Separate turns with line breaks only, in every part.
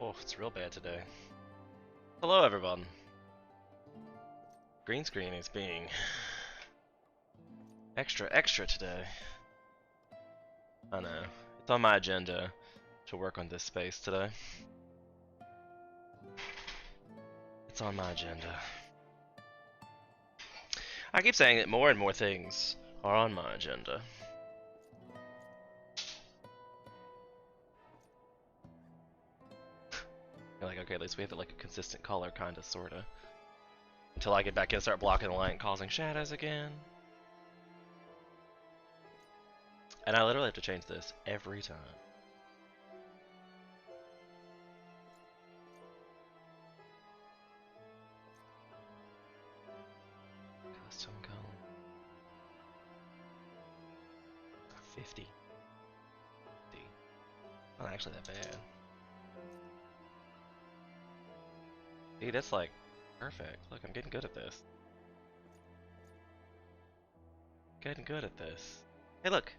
Oh, it's real bad today. Hello, everyone. Green screen is being extra today. I know. It's on my agenda to work on this space today. It's on my agenda. I keep saying that more and more things are on my agenda. You're like, okay, at least we have like a consistent color, kinda, sorta. Until I get back in and start blocking the light and causing shadows again. And I literally have to change this every time. Custom color. 50. Not actually that bad. Dude, that's like perfect. Look, I'm getting good at this. Getting good at this. Hey, look.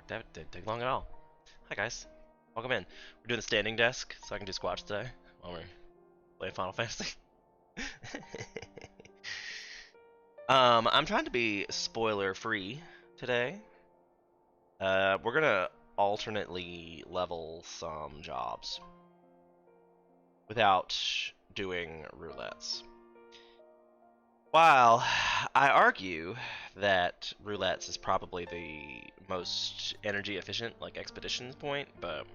That didn't take long at all. Hi, guys. Welcome in. We're doing the standing desk, so I can do squats today while we're playing Final Fantasy. I'm trying to be spoiler-free today. We're gonna alternately level some jobs without doing roulettes. While I argue that roulettes is probably the most energy efficient, like, expedition point, but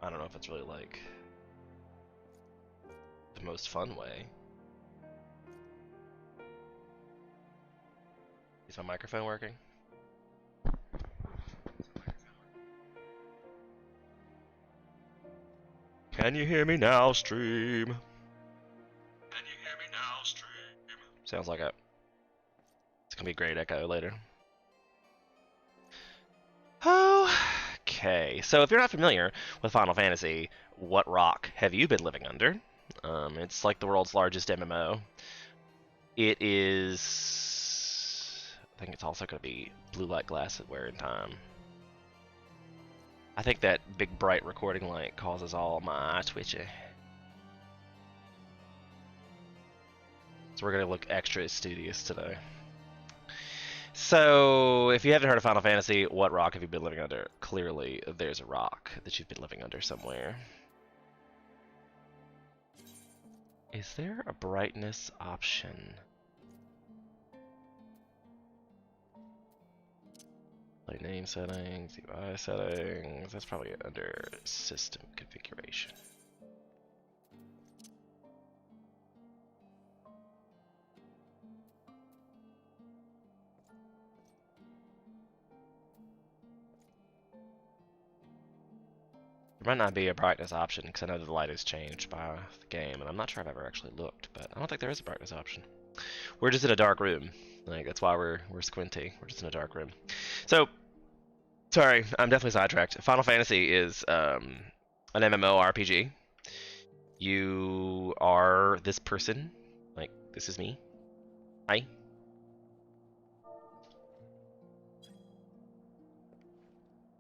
I don't know if it's really, like, the most fun way. Is my microphone working? Can you hear me now, stream? Can you hear me now, stream? Sounds like it. It's gonna be a great echo later. Okay, so if you're not familiar with Final Fantasy, what rock have you been living under? It's like the world's largest MMO. It is... I think it's also going to be blue light glasses wearing time. I think that big bright recording light causes all my twitchy. So we're going to look extra studious today. So, if you haven't heard of Final Fantasy, what rock have you been living under? Clearly, there's a rock that you've been living under somewhere. Is there a brightness option? Like name settings, UI settings, that's probably under system configuration. There might not be a brightness option because I know the light has changed by the game, and I'm not sure I've ever actually looked, but I don't think there is a brightness option. We're just in a dark room. Like, that's why we're squinty. We're just in a dark room. So, sorry, I'm definitely sidetracked. Final Fantasy is an MMORPG. You are this person. Like, this is me. Hi.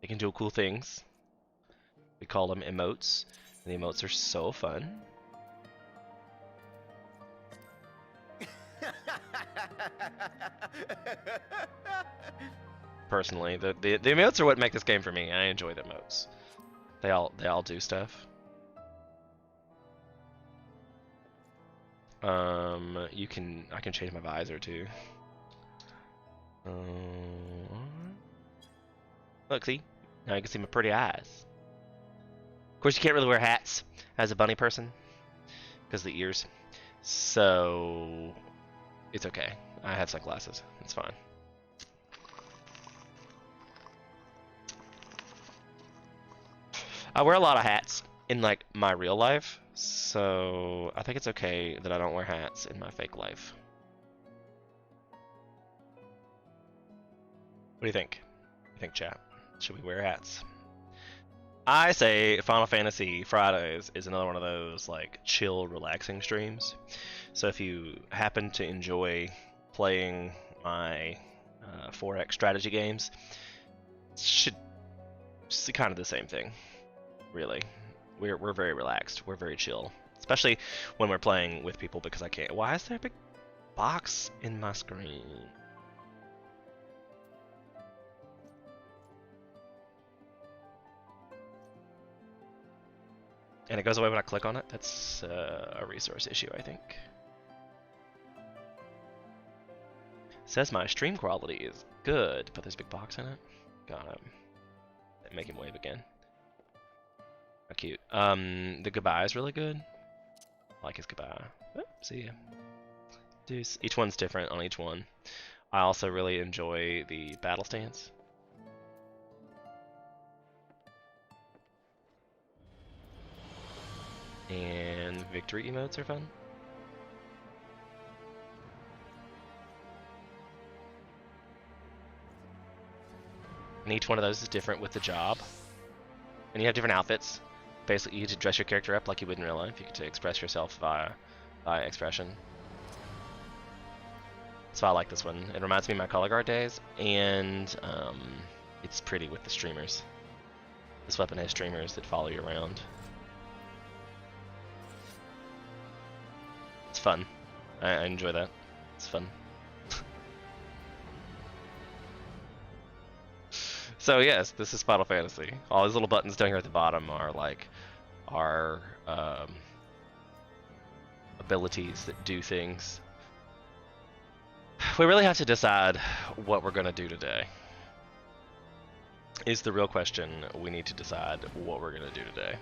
They can do cool things. We call them emotes, and the emotes are so fun. Personally, the emotes are what make this game for me. I enjoy the emotes. They all do stuff. I can change my visor too. Look, see? Now you can see my pretty eyes. Of course, you can't really wear hats as a bunny person because of the ears. So it's okay. I have sunglasses. It's fine. I wear a lot of hats in like my real life, so I think it's okay that I don't wear hats in my fake life. What do you think? What do you think, chat? Should we wear hats? I say Final Fantasy Fridays is another one of those like chill, relaxing streams. So if you happen to enjoy playing my 4X strategy games, it's kind of the same thing, really. We're very relaxed. We're very chill, especially when we're playing with people because I can't. Why is there a big box in my screen? And it goes away when I click on it. That's a resource issue, I think. Says my stream quality is good, but there's a big box in it. Got him. Make him wave again. How cute. The goodbye is really good. I like his goodbye. Oh, see ya. Deuce. Each one's different on each one. I also really enjoy the battle stance. And victory emotes are fun. And each one of those is different with the job. And you have different outfits. Basically, you get to dress your character up like you would in real life. You get to express yourself via expression. So I like this one. It reminds me of my color guard days, and it's pretty with the streamers. This weapon has streamers that follow you around. It's fun. I enjoy that. It's fun. So yes, this is Final Fantasy. All these little buttons down here at the bottom are like our abilities that do things. We really have to decide what we're gonna do today. Is the real question. We need to decide what we're gonna do today.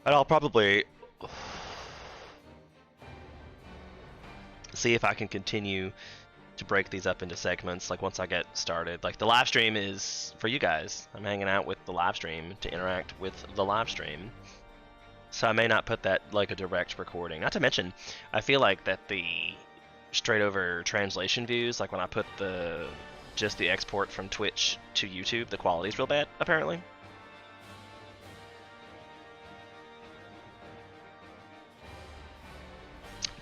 And I'll probably see if I can continue to break these up into segments, like once I get started. Like the live stream is for you guys. I'm hanging out with the live stream to interact with the live stream. So I may not put that like a direct recording. Not to mention, I feel like that the straight over translation views, like when I put just the export from Twitch to YouTube, the quality's real bad, apparently.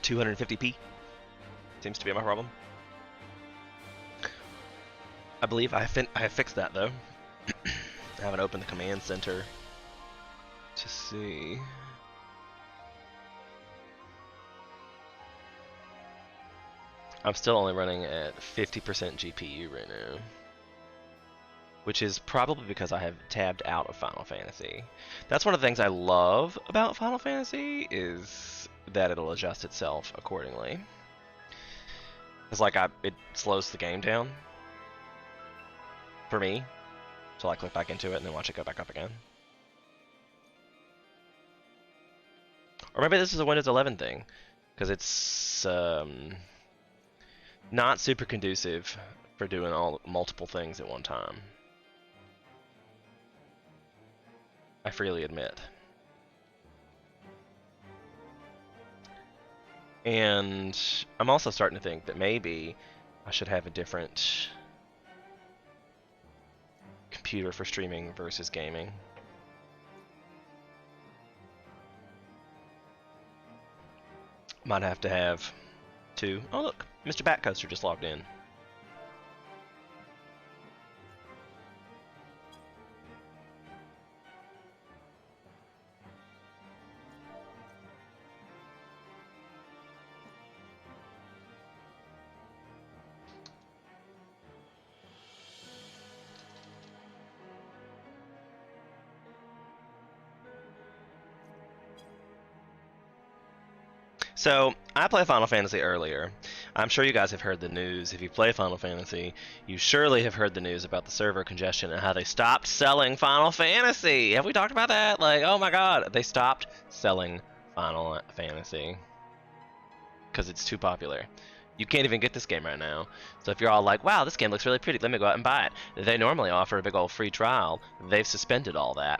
$250p seems to be my problem. I believe I have fixed that though. I haven't opened the command center to see. I'm still only running at 50% GPU right now, which is probably because I have tabbed out of Final Fantasy. That's one of the things I love about Final Fantasy is that it'll adjust itself accordingly. It's like it slows the game down for me, so I click back into it and then watch it go back up again. Or maybe this is a Windows 11 thing, because it's not super conducive for doing multiple things at one time. I freely admit. And I'm also starting to think that maybe I should have a different computer for streaming versus gaming. Might have to have two. Oh look, Mr. Batcoaster just logged in. So, I play Final Fantasy earlier. I'm sure you guys have heard the news. If you play Final Fantasy, you surely have heard the news about the server congestion and how they stopped selling Final Fantasy. Have we talked about that? Like, oh my god, they stopped selling Final Fantasy because it's too popular. You can't even get this game right now. So if you're all like, wow, this game looks really pretty, let me go out and buy it. They normally offer a big old free trial. They've suspended all that.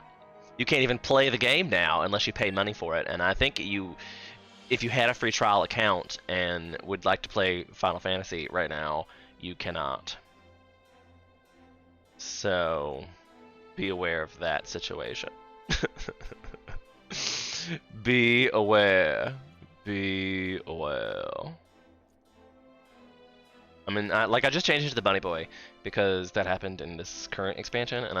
You can't even play the game now unless you pay money for it. And I think if you had a free trial account and would like to play Final Fantasy right now, you cannot. So, be aware of that situation. Be aware. Be aware. I mean, I just changed it to the Bunny Boy because that happened in this current expansion, and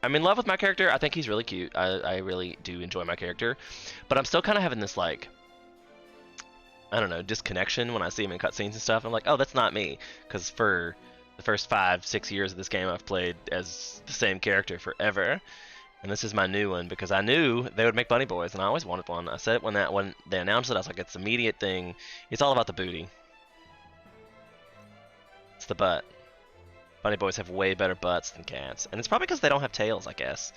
I'm in love with my character. I think he's really cute. I really do enjoy my character, but I'm still kind of having this like, I don't know, disconnection when I see him in cutscenes and stuff. I'm like, oh, that's not me, because for the first 5-6 years of this game, I've played as the same character forever, and this is my new one because I knew they would make Bunny Boys, and I always wanted one. I said it when they announced it. I was like, it's an immediate thing. It's all about the booty. It's the butt. Bunny Boys have way better butts than cats, and it's probably because they don't have tails, I guess.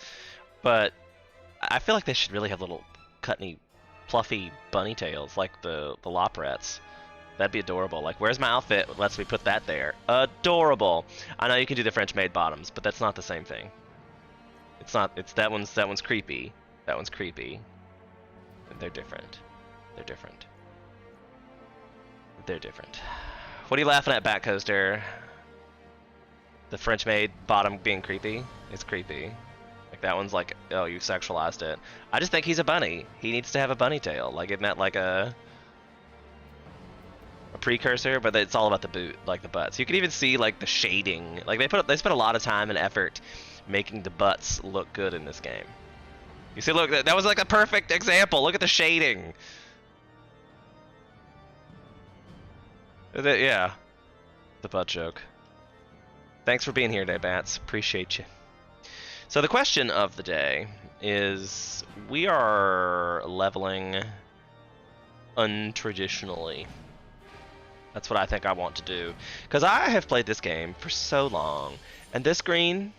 But I feel like they should really have little cutney, fluffy bunny tails like the Loprets. That'd be adorable. Like, where's my outfit? Lets me put that there. Adorable. I know you can do the French-made bottoms, but that's not the same thing. It's not. It's that one's creepy. That one's creepy. They're different. They're different. They're different. What are you laughing at, Bat Coaster? The French-made bottom being creepy? It's creepy. Like, that one's like, oh, you sexualized it. I just think he's a bunny. He needs to have a bunny tail. Like, isn't that like a precursor? But it's all about the boot, like the butts. You can even see like the shading. Like they spent a lot of time and effort making the butts look good in this game. You see, look, that was like a perfect example. Look at the shading. Yeah, the butt joke. Thanks for being here today, Bats. Appreciate you. So the question of the day is, we are leveling untraditionally. That's what I think I want to do. Because I have played this game for so long, and this green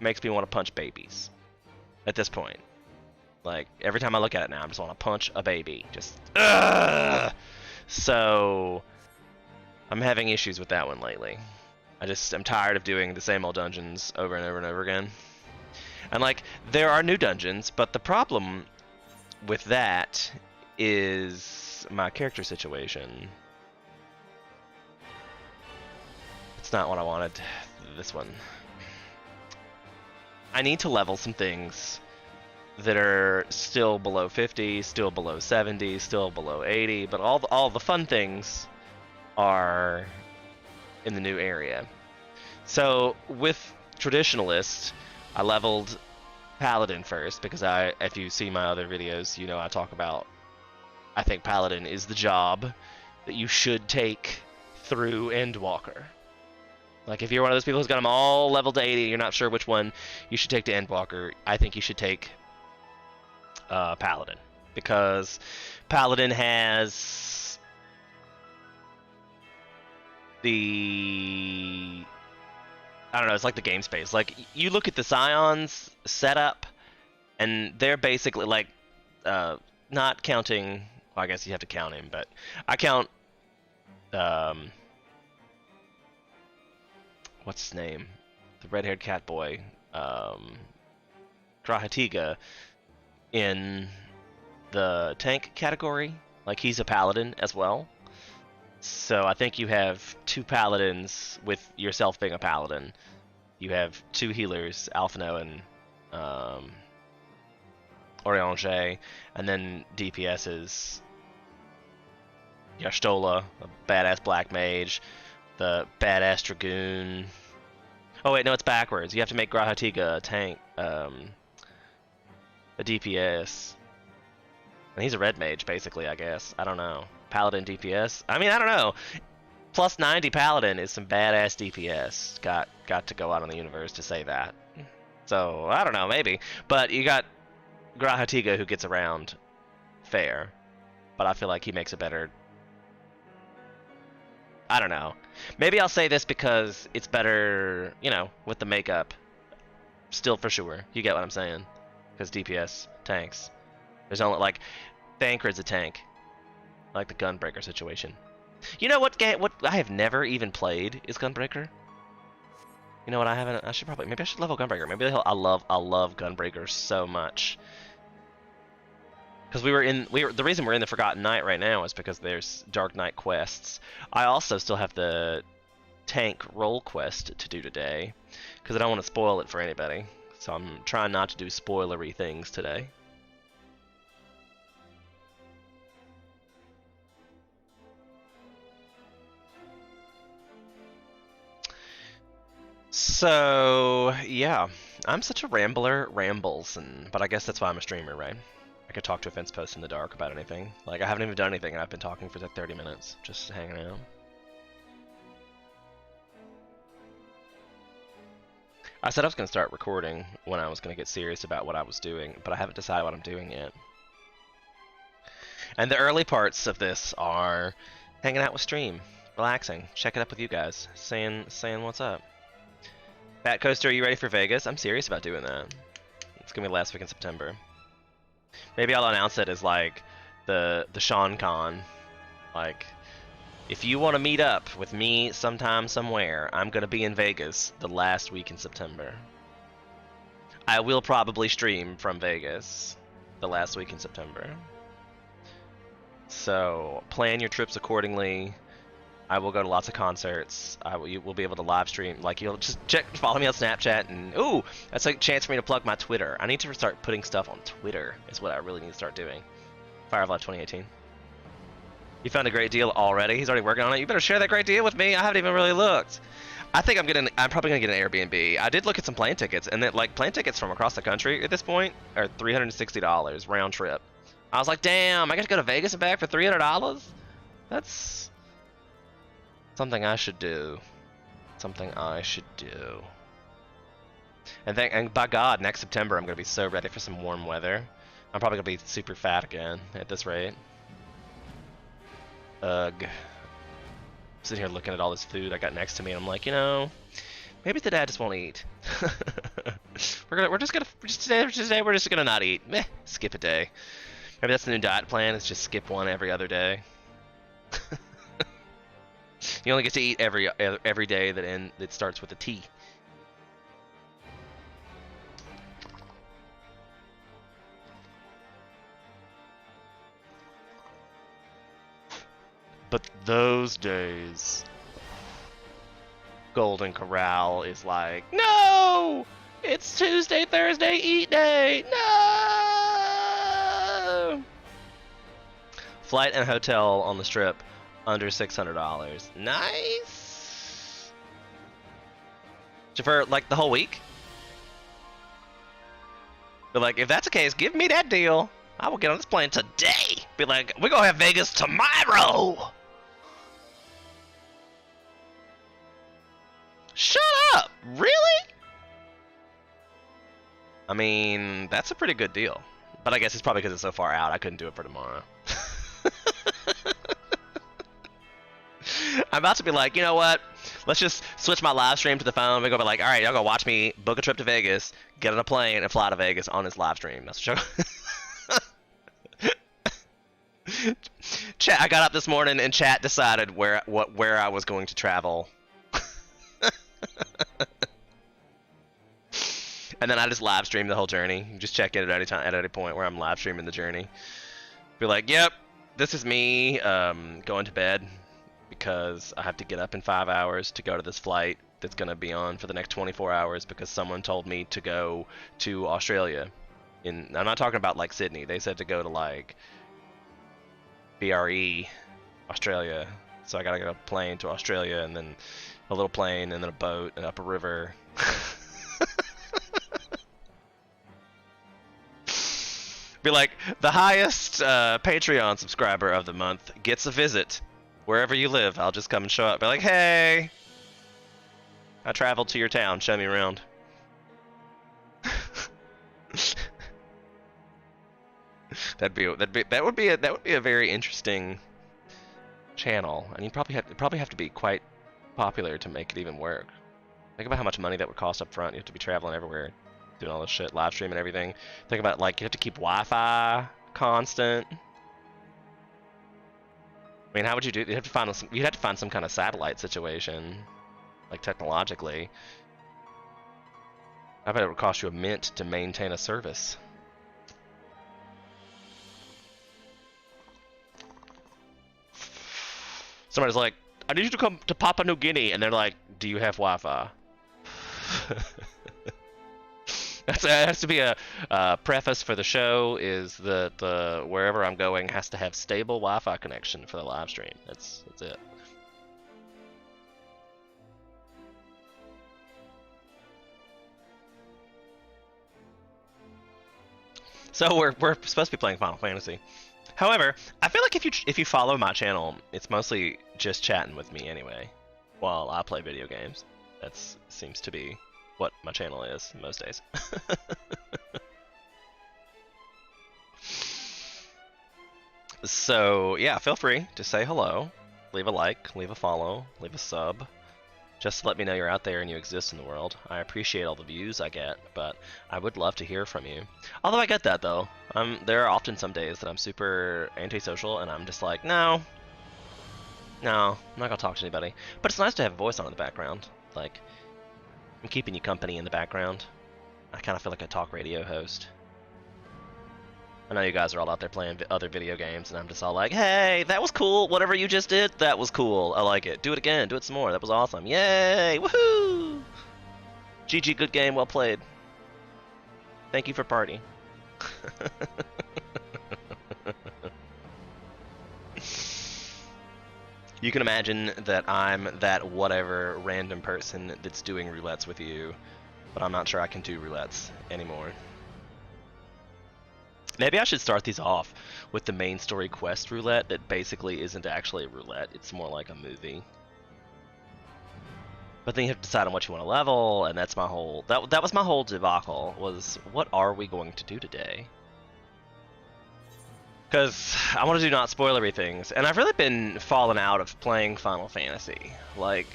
makes me want to punch babies at this point. Like, every time I look at it now, I just want to punch a baby. Just, ugh! So, I'm having issues with that one lately. I'm tired of doing the same old dungeons over and over and over again. And like, there are new dungeons, but the problem with that is my character situation. It's not what I wanted, this one. I need to level some things that are still below 50, still below 70, still below 80, but all the fun things are in the new area. So with Traditionalist, I leveled Paladin first because if you see my other videos, you know I talk about, I think Paladin is the job that you should take through Endwalker. Like, if you're one of those people who's got them all leveled to 80, you're not sure which one you should take to Endwalker, I think you should take Paladin, because Paladin has the, I don't know, it's like the game space. Like, you look at the Scions setup, and they're basically like, not counting, well, I guess you have to count him, but I count, what's his name? The red-haired cat boy, Grahatiga, in the tank category. Like, he's a paladin as well. So I think you have 2 paladins with yourself being a paladin. You have 2 healers, Alphino and Oriange, and then DPSs, Y'shtola, a badass black mage, the badass dragoon. Oh wait, no, it's backwards. You have to make Grahatiga a tank, a DPS. And he's a red mage, basically, I guess. I don't know. Paladin DPS? I mean, I don't know. Plus 90 Paladin is some badass DPS. Got to go out on the universe to say that. So, I don't know, maybe. But you got Grahatiga who gets around fair. But I feel like he makes a better... I don't know. Maybe I'll say this because it's better, you know, with the makeup. Still for sure. You get what I'm saying. Because DPS, tanks. There's only, like, Thancred's a tank. Like the Gunbreaker situation. You know what game, what I have never even played is Gunbreaker? You know what, I should probably, maybe I should level Gunbreaker. Maybe I love Gunbreaker so much. Because the reason we're in the Forgotten Knight right now is because there's Dark Knight quests. I also still have the tank role quest to do today, because I don't want to spoil it for anybody. So I'm trying not to do spoilery things today. So, yeah. I'm such a rambler, but I guess that's why I'm a streamer, right? I could talk to a fence post in the dark about anything. Like, I haven't even done anything, and I've been talking for like 30 minutes, just hanging out. I said I was going to start recording when I was going to get serious about what I was doing, but I haven't decided what I'm doing yet. And the early parts of this are hanging out with stream, relaxing, checking up with you guys, saying what's up. Bat Coaster, are you ready for Vegas? I'm serious about doing that. It's gonna be last week in September. Maybe I'll announce it as like the Sean Con. Like, if you want to meet up with me sometime somewhere, I'm gonna be in Vegas the last week in September. I will probably stream from Vegas the last week in September. So plan your trips accordingly. I will go to lots of concerts. You will be able to live stream. Like, you'll just follow me on Snapchat, and ooh, that's a chance for me to plug my Twitter. I need to start putting stuff on Twitter. Is what I really need to start doing. Fire of Life 2018. You found a great deal already. He's already working on it. You better share that great deal with me. I haven't even really looked. I think I'm probably gonna get an Airbnb. I did look at some plane tickets, and that like plane tickets from across the country at this point are $360 round trip. I was like, damn, I got to go to Vegas and back for $300. That's something I should do. Something I should do. And by God, next September I'm gonna be so ready for some warm weather. I'm probably gonna be super fat again at this rate. Ugh. Sitting here looking at all this food I got next to me, and I'm like, you know, maybe today I just won't eat. We're just gonna not eat. Meh, skip a day. Maybe that's the new diet plan. Is just skip one every other day. You only get to eat every day that starts with a T. But those days, Golden Corral is like, no! It's Tuesday, Thursday, eat day! No! Flight and hotel on the Strip, under $600. Nice! For, like, the whole week? But, like, if that's the case, give me that deal. I will get on this plane today! Be like, we're gonna have Vegas tomorrow! Shut up! Really? I mean, that's a pretty good deal. But I guess it's probably because it's so far out, I couldn't do it for tomorrow. I'm about to be like, you know what? Let's just switch my live stream to the phone. We're going to be like, all right, y'all go watch me book a trip to Vegas, get on a plane, and fly to Vegas on this live stream. That's what Chat, I got up this morning and chat decided where I was going to travel. And then I just live stream the whole journey. You just check in at any point where I'm live streaming the journey. Be like, yep, this is me going to bed because I have to get up in 5 hours to go to this flight that's going to be on for the next 24 hours because someone told me to go to Australia. I'm not talking about like Sydney. They said to go to like BRE, Australia. So I got to get a plane to Australia and then a little plane and then a boat and up a river. Be like, the highest Patreon subscriber of the month gets a visit. Wherever you live, I'll just come and show up. Be like, hey, I traveled to your town. Show me around. that would be a very interesting channel, and you'd probably have to be quite popular to make it even work. Think about how much money that would cost up front. You have to be traveling everywhere, doing all this shit, live stream and everything. Think about, like, you have to keep Wi-Fi constant. I mean, how would you do? You'd have to find some kind of satellite situation, like technologically. I bet it would cost you a mint to maintain a service. Somebody's like, I need you to come to Papua New Guinea, and they're like, do you have Wi-Fi? That has to be a preface for the show, is that wherever I'm going has to have stable Wi-Fi connection for the live stream. That's it. So we're supposed to be playing Final Fantasy. However, I feel like if you follow my channel, it's mostly just chatting with me anyway, while I play video games. That seems to be what my channel is most days. So yeah, feel free to say hello, leave a like, leave a follow, leave a sub. Just to let me know you're out there and you exist in the world. I appreciate all the views I get, but I would love to hear from you. Although I get that though. There are often some days that I'm super antisocial and I'm just like, no, I'm not gonna talk to anybody. But it's nice to have a voice on in the background. Like, I'm keeping you company in the background. I kind of feel like a talk radio host. I know you guys are all out there playing other video games, and I'm just all like, hey, that was cool. Whatever you just did, that was cool. I like it. Do it again. Do it some more. That was awesome. Yay! Woohoo! GG, good game. Well played. Thank you for party. You can imagine that I'm that whatever random person that's doing roulettes with you, but I'm not sure I can do roulettes anymore. Maybe I should start these off with the main story quest roulette that basically isn't actually a roulette, it's more like a movie. But then you have to decide on what you want to level, and that's my whole that was my whole debacle, was what are we going to do today? Because I want to do not spoilery things, and I've really been falling out of playing Final Fantasy. Like,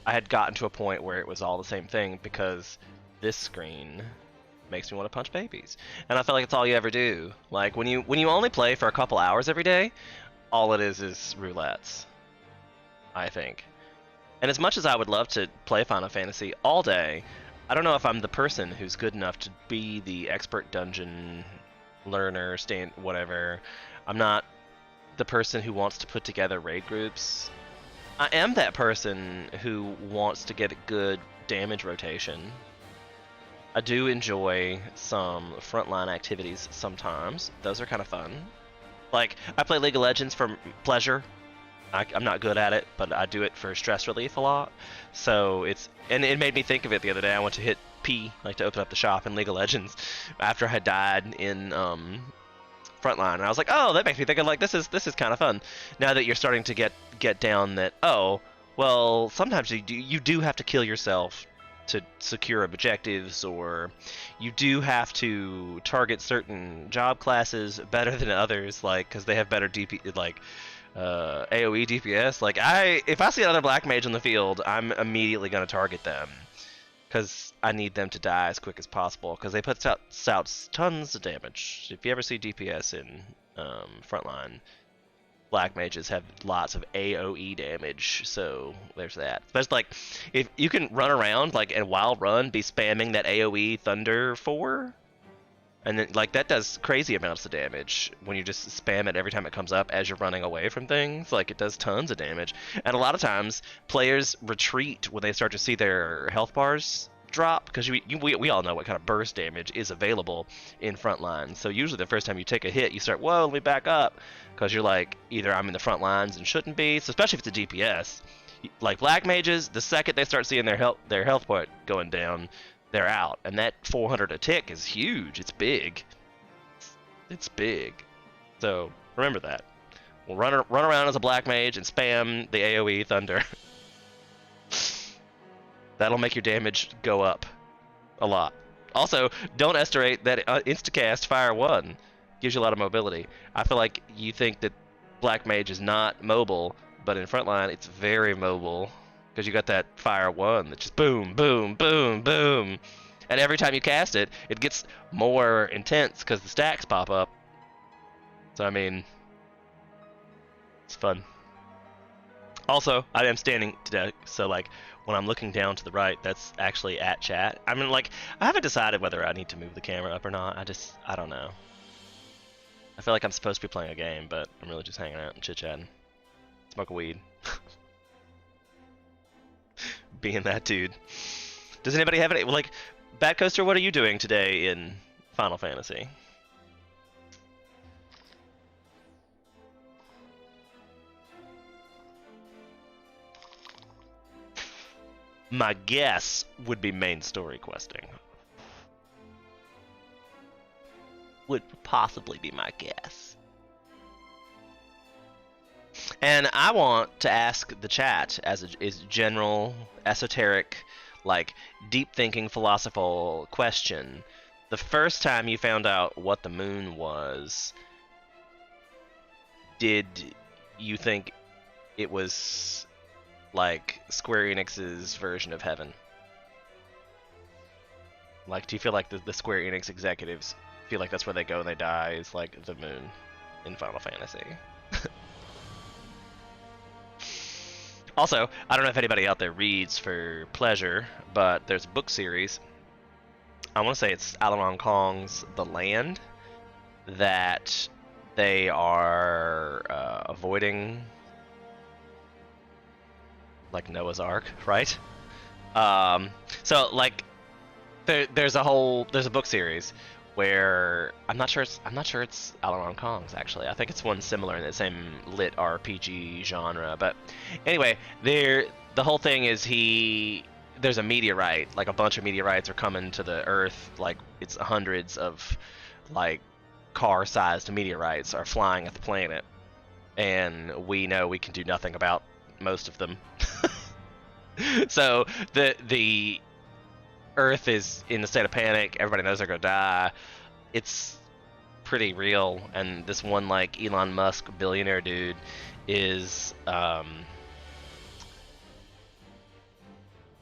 I had gotten to a point where it was all the same thing because this screen makes me want to punch babies, and I feel like it's all you ever do. Like when you only play for a couple hours every day, all it is roulettes, I think. And as much as I would love to play Final Fantasy all day, I don't know if I'm the person who's good enough to be the expert dungeon learner, whatever. I'm not the person who wants to put together raid groups. I am that person who wants to get a good damage rotation. I do enjoy some frontline activities sometimes. Those are kind of fun. Like, I play League of Legends for pleasure. I'm not good at it, but I do it for stress relief a lot. So and it made me think of it the other day. I went to hit P, like to open up the shop in League of Legends, after I had died in Frontline, and I was like, oh, that makes me think of like this is kind of fun. Now that you're starting to get down that, oh, well, sometimes you do have to kill yourself to secure objectives, or you do have to target certain job classes better than others, like because they have better DP, like AOE DPS. Like if I see another black mage on the field, I'm immediately gonna target them because I need them to die as quick as possible because they put out tons of damage. If you ever see DPS in Frontline, black mages have lots of AOE damage, so there's that. But like, if you can run around like and while run be spamming that AOE Thunder 4, and then like that does crazy amounts of damage when you just spam it every time it comes up as you're running away from things. Like, it does tons of damage, and a lot of times players retreat when they start to see their health bars drop, because we all know what kind of burst damage is available in Frontline. So usually the first time you take a hit, you start, whoa, let me back up, because you're like, either I'm in the front lines and shouldn't be. So especially if it's a DPS, like black mages, the second they start seeing their health bar going down, they're out. And that 400 a tick is huge. It's big. It's big. So remember that. We'll run around as a black mage and spam the AoE Thunder. That'll make your damage go up a lot. Also, don't underestimate that instacast Fire 1 gives you a lot of mobility. I feel like you think that black mage is not mobile, but in Frontline it's very mobile, because you got that Fire 1 that just boom, boom, boom, boom. And every time you cast it, it gets more intense because the stacks pop up. So, I mean, it's fun. Also, I am standing today, so like when I'm looking down to the right, that's actually at chat. I mean, like, I haven't decided whether I need to move the camera up or not. I don't know. I feel like I'm supposed to be playing a game, but I'm really just hanging out and chit-chatting. Smoke a weed. Being that dude. Does anybody have any, like, Bat Coaster, what are you doing today in Final Fantasy? My guess would be main story questing. would possibly be my guess. And I want to ask the chat as a general, esoteric, like deep thinking, philosophical question. The first time you found out what the moon was, did you think it was like Square Enix's version of heaven? Like, do you feel like the Square Enix executives feel like that's where they go when they die, is like the moon in Final Fantasy? Also, I don't know if anybody out there reads for pleasure, but there's a book series. I want to say it's Alaron Kong's The Land, that they are avoiding, like Noah's Ark, right? So like there's a book series where I'm not sure it's Alaron Kong's actually. I think it's one similar in the same lit RPG genre. But anyway, the whole thing is there's a meteorite, like a bunch of meteorites are coming to the Earth, like it's hundreds of like car-sized meteorites are flying at the planet, and we know we can do nothing about most of them. So the Earth is in a state of panic. Everybody knows they're gonna die. It's pretty real, and this one like Elon Musk billionaire dude is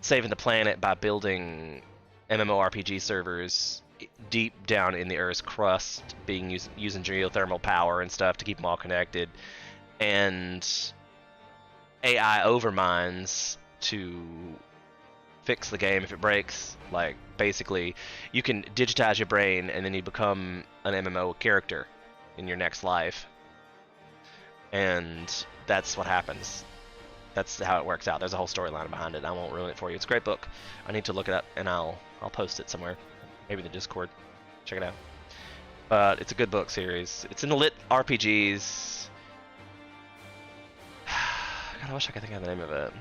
saving the planet by building MMORPG servers deep down in the Earth's crust, using geothermal power and stuff to keep them all connected, and AI overmines to fix the game if it breaks. Like basically you can digitize your brain and then you become an MMO character in your next life, and that's what happens. That's how it works out. There's a whole storyline behind it. I won't ruin it for you. It's a great book. I need to look it up, and I'll post it somewhere, maybe in the Discord. Check it out. But it's a good book series. It's in the lit RPGs. God, I wish I could think of the name of it.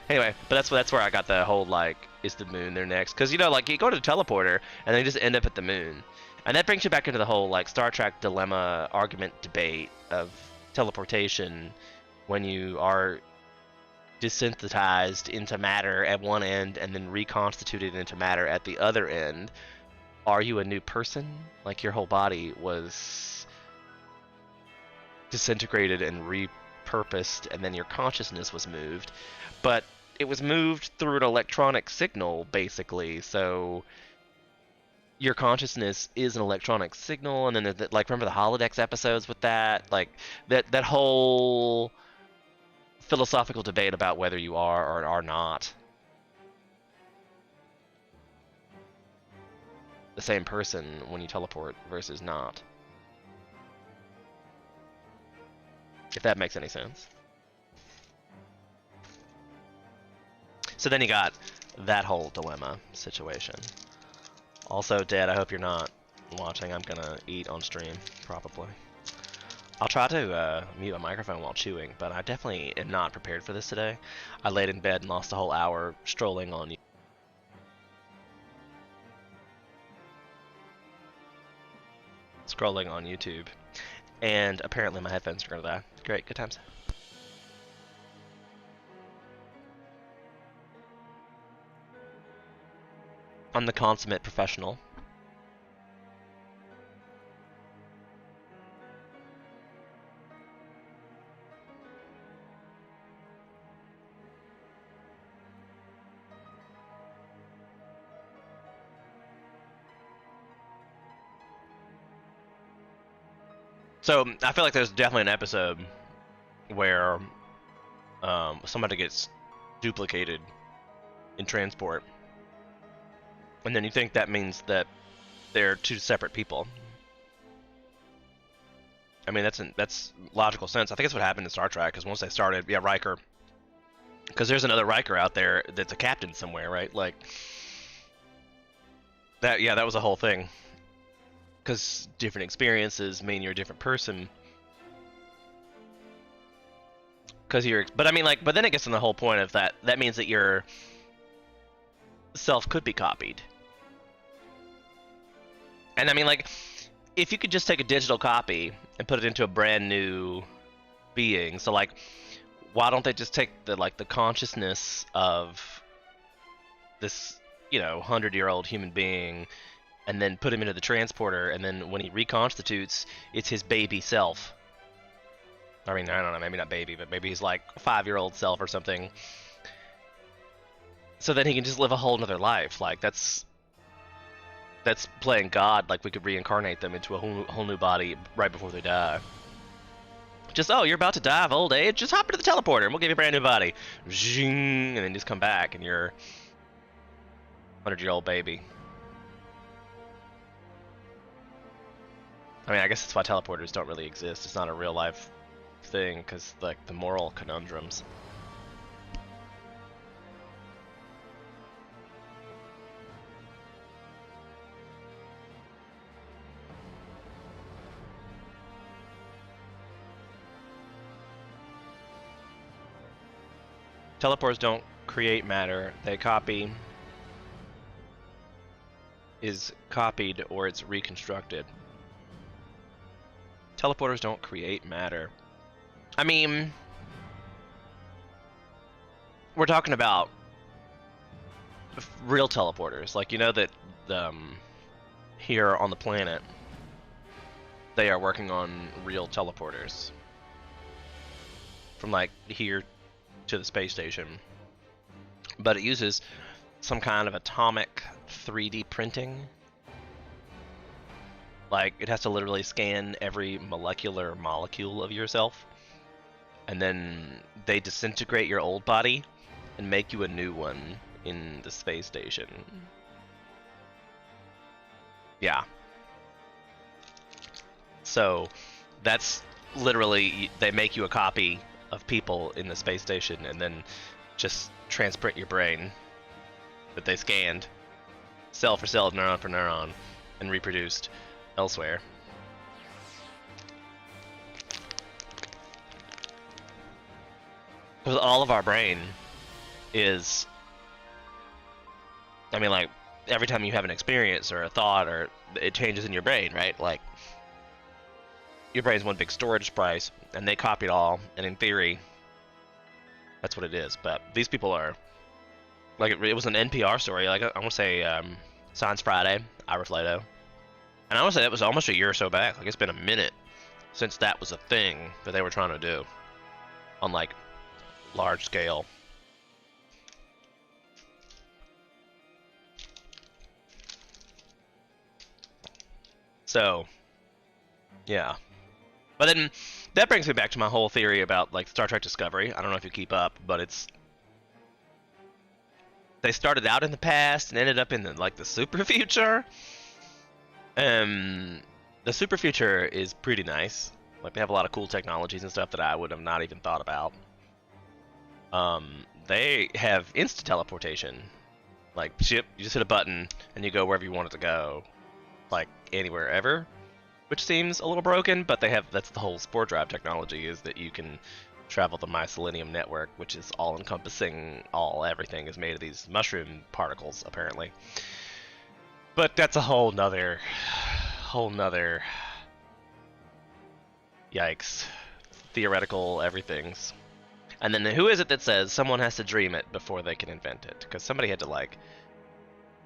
Anyway, but that's where I got the whole like, is the moon there next? Because you know, like you go to the teleporter and they just end up at the moon, and that brings you back into the whole like Star Trek dilemma argument debate of teleportation. When you are desynthesized into matter at one end and then reconstituted into matter at the other end, are you a new person? Like your whole body was disintegrated and repurposed, and then your consciousness was moved, but it was moved through an electronic signal basically, so your consciousness is an electronic signal. And then like remember the holodeck episodes with that, like that whole philosophical debate about whether you are or are not the same person when you teleport versus not. If that makes any sense. So then you got that whole dilemma situation. Also, Dad, I hope you're not watching. I'm gonna eat on stream, probably. I'll try to mute my microphone while chewing, but I definitely am not prepared for this today. I laid in bed and lost a whole hour strolling on scrolling on YouTube, and apparently my headphones are gonna die. Great, good times. I'm the consummate professional. So I feel like there's definitely an episode where somebody gets duplicated in transport, and then you think that means that they're two separate people. I mean, that's logical sense. I think that's what happened in Star Trek, because once they started, yeah, Riker, because there's another Riker out there that's a captain somewhere, right? Like that. Yeah, that was a whole thing. Because different experiences mean you're a different person. Because but I mean, like, but then it gets to the whole point of that. That means that your self could be copied. And I mean, like, if you could just take a digital copy and put it into a brand new being, so like, why don't they just take the consciousness of this, 100-year-old human being and then put him into the transporter, and then when he reconstitutes, it's his baby self. I mean, I don't know, maybe not baby, but maybe he's like 5-year-old self or something. So then he can just live a whole nother life. Like, that's playing God. Like, we could reincarnate them into a whole new body right before they die. Just, oh, you're about to die of old age? Just hop into the teleporter and we'll give you a brand new body. Zing, and then just come back and you're 100-year-old baby. I mean, I guess that's why teleporters don't really exist. It's not a real life thing, because, like, the moral conundrums. Teleporters don't create matter. They copy is copied or it's reconstructed. Teleporters don't create matter. I mean, we're talking about real teleporters. Like, that here on the planet, they are working on real teleporters. From, like, here to the space station. But it uses some kind of atomic 3D printing. Like, it has to literally scan every molecular molecule of yourself. And then they disintegrate your old body and make you a new one in the space station. Yeah. So, that's literally, they make you a copy of people in the space station and then just transprint your brain that they scanned, cell for cell, neuron for neuron, and reproduced elsewhere. Because all of our brain is, I mean, like, every time you have an experience or a thought, or it changes in your brain, right? Like, your brain's one big storage device, and they copy it all, and in theory, that's what it is. But these people are, like, it was an NPR story, like, I want to say, Science Friday, Ira Flato. And I want to say that was almost a year or so back. Like, it's been a minute since that was a thing that they were trying to do on, like, large scale. So, yeah. But then that brings me back to my whole theory about, like, Star Trek Discovery. I don't know if you keep up, but they started out in the past and ended up in the super future. The super future is pretty nice. Like, they have a lot of cool technologies and stuff that I would have not even thought about. They have instant teleportation. Like, you just hit a button and you go wherever you want it to go. Like, anywhere ever. Which seems a little broken, but that's the whole spore drive technology, is that you can travel the mycelium network, which is all-encompassing. Everything is made of these mushroom particles, apparently. But that's a whole nother yikes. Theoretical everythings. And then who is it that says someone has to dream it before they can invent it? Because somebody had to, like,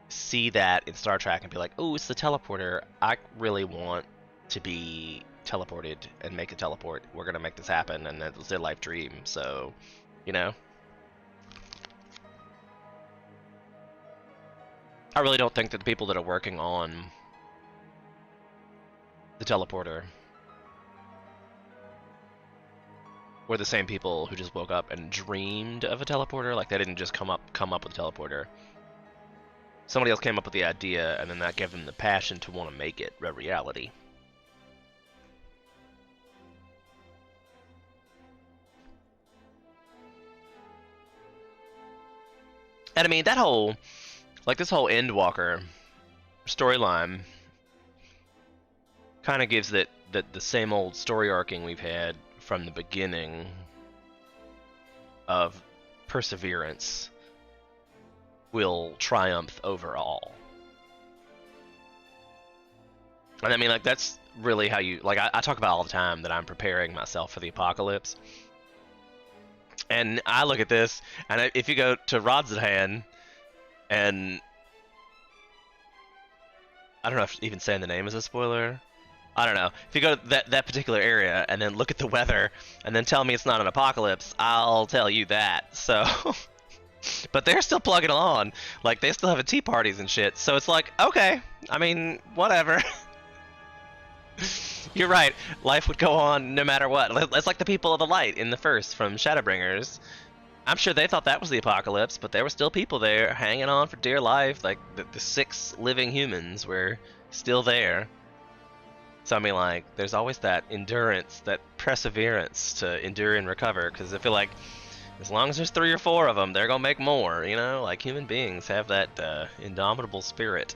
see that in Star Trek and be like, oh, it's the teleporter. I really want to be teleported and make a teleport. We're going to make this happen, and it's their life dream. So, I really don't think that the people that are working on the teleporter were the same people who just woke up and dreamed of a teleporter. Like, they didn't just come up with a teleporter. Somebody else came up with the idea, and then that gave them the passion to want to make it a reality. And I mean, this whole Endwalker storyline kind of gives that the same old story arcing we've had from the beginning of perseverance will triumph over all. And I mean, like, that's really how you, like, I talk about all the time that I'm preparing myself for the apocalypse. And I look at this, and if you go to Rodzahan, and I don't know if even saying the name is a spoiler. I don't know. If you go to that particular area and then look at the weather and then tell me it's not an apocalypse, I'll tell you that. So, but they're still plugging along. Like, they still having tea parties and shit. So it's like, okay, I mean, whatever. You're right. Life would go on no matter what. It's like the people of the light in the first from Shadowbringers. I'm sure they thought that was the apocalypse, but there were still people there hanging on for dear life. Like, the 6 living humans were still there. So I mean, like, there's always that endurance, that perseverance to endure and recover, because I feel like as long as there's 3 or 4 of them, they're gonna make more, you know? Like, human beings have that indomitable spirit.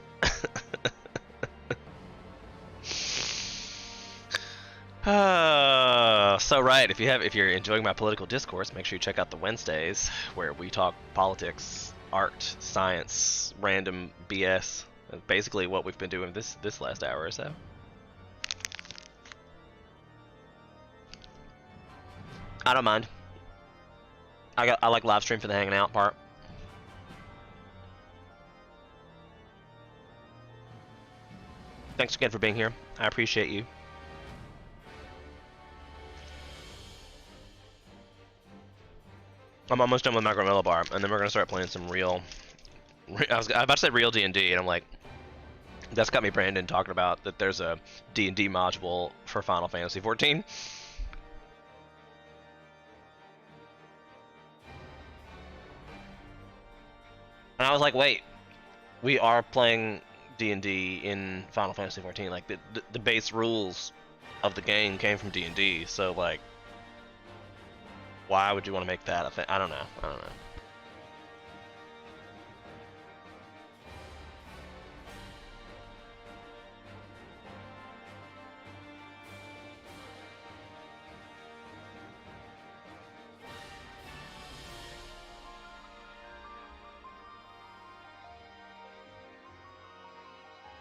So right, if you're enjoying my political discourse, make sure you check out the Wednesdays, where we talk politics, art, science, random BS. Basically what we've been doing this last hour or so. I don't mind. I like live stream for the hanging out part. Thanks again for being here. I appreciate you. I'm almost done with my granola bar, and then we're gonna start playing some real. I was about to say real D&D, and I'm like, that's got me Brandon talking about that there's a D&D module for Final Fantasy 14. And I was like, wait, we are playing D&D in Final Fantasy 14. Like, the base rules of the game came from D&D, so, like, why would you want to make that a thing? I don't know.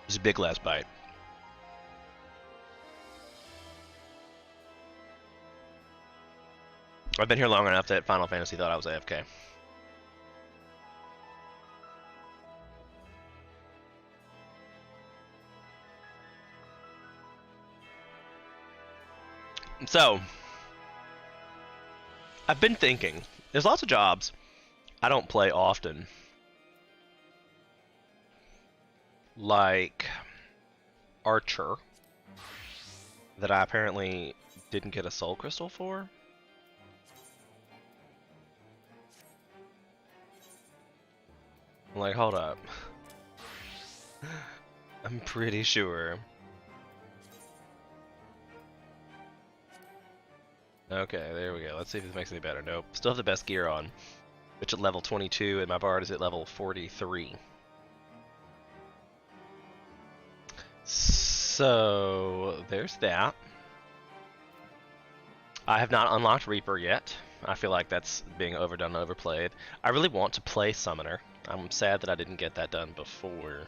It's a big last bite. I've been here long enough that Final Fantasy thought I was AFK. So, I've been thinking, there's lots of jobs I don't play often. Like Archer, that I apparently didn't get a soul crystal for. I'm like, hold up. I'm pretty sure. Okay, there we go. Let's see if this makes any better. Nope. Still have the best gear on, which at level 22, and my bard is at level 43. So, there's that. I have not unlocked Reaper yet. I feel like that's being overdone and overplayed. I really want to play Summoner. I'm sad that I didn't get that done before.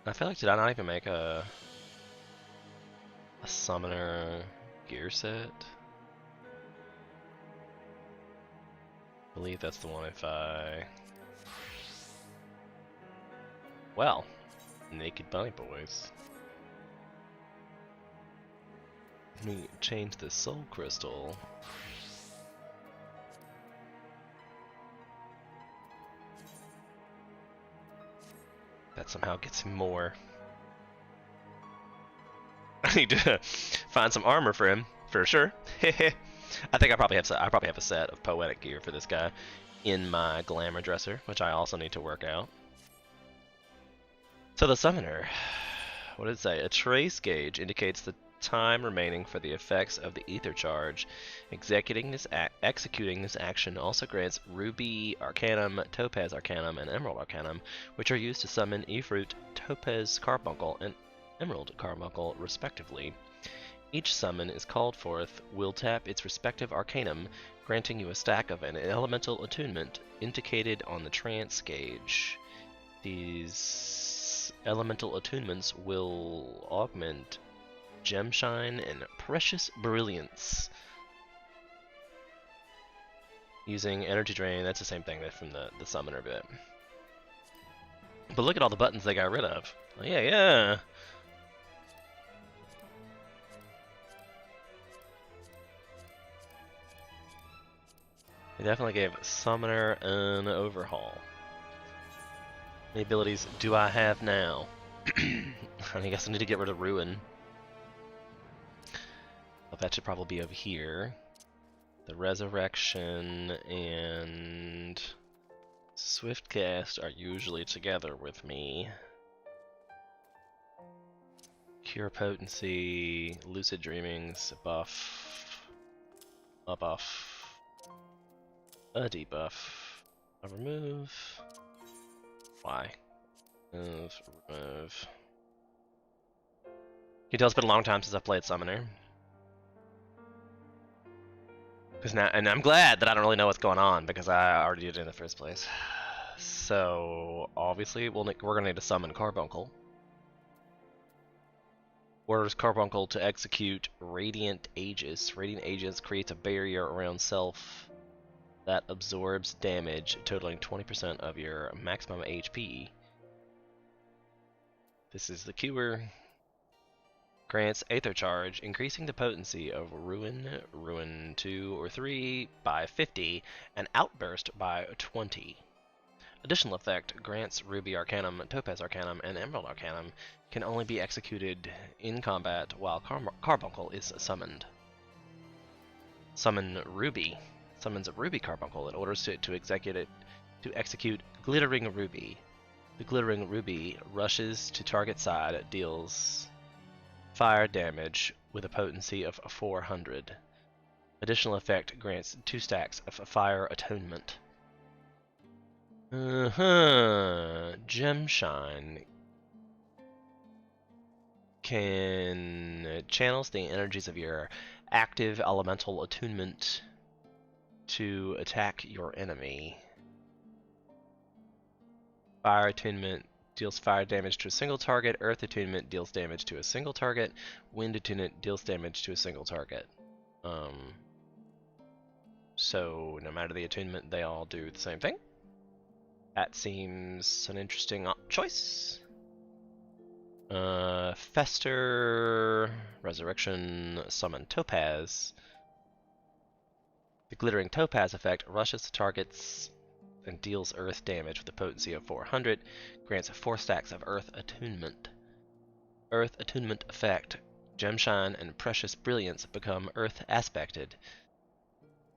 I feel like, did I not even make a Summoner gear set? I believe that's the one if I... Well, Naked Bunny Boys. Let me change the soul crystal. That somehow gets him more. I need to find some armor for him, for sure. I think I probably have a set of poetic gear for this guy in my Glamour Dresser, which I also need to work out. So the Summoner, what did it say? A trace gauge indicates the time remaining for the effects of the ether charge. Executing this action also grants Ruby Arcanum, Topaz Arcanum, and Emerald Arcanum, which are used to summon Ifrit, Topaz Carbuncle, and Emerald Carbuncle, respectively. Each summon is called forth will tap its respective Arcanum, granting you a stack of an elemental attunement indicated on the trance gauge. These elemental attunements will augment Gemshine and Precious Brilliance. Using Energy Drain, that's the same thing from the Summoner bit. But look at all the buttons they got rid of. Oh, yeah, yeah. They definitely gave Summoner an overhaul. How many abilities do I have now? I guess I need to get rid of Ruin. Well, that should probably be over here. The Resurrection and Swiftcast are usually together with me. Cure Potency, Lucid Dreaming's a buff, a buff, a debuff, a remove. Why? Remove. You tell it's been a long time since I've played Summoner. And I'm glad that I don't really know what's going on because I already did it in the first place. So obviously we're gonna need to summon Carbuncle. Orders Carbuncle to execute Radiant Aegis. Radiant Aegis creates a barrier around self that absorbs damage, totaling 20% of your maximum HP. This is the cure. Grants Aether Charge, increasing the potency of Ruin, Ruin 2 or 3 by 50, and Outburst by 20. Additional effect, grants Ruby Arcanum, Topaz Arcanum, and Emerald Arcanum can only be executed in combat while Carbuncle is summoned. Summon Ruby. Summons Ruby Carbuncle and orders it to execute Glittering Ruby. The Glittering Ruby rushes to target side, deals fire damage with a potency of 400. Additional effect grants 2 stacks of Fire Atonement. Gemshine can channels the energies of your active elemental attunement to attack your enemy. Fire Attunement deals fire damage to a single target. Earth Attunement deals damage to a single target. Wind Attunement deals damage to a single target. So no matter the attunement, they all do the same thing. That seems an interesting choice. Fester, Resurrection, Summon Topaz. The Glittering Topaz effect rushes to targets and deals earth damage with a potency of 400, grants 4 stacks of Earth Attunement. Earth Attunement effect, Gemshine and Precious Brilliance become Earth Aspected.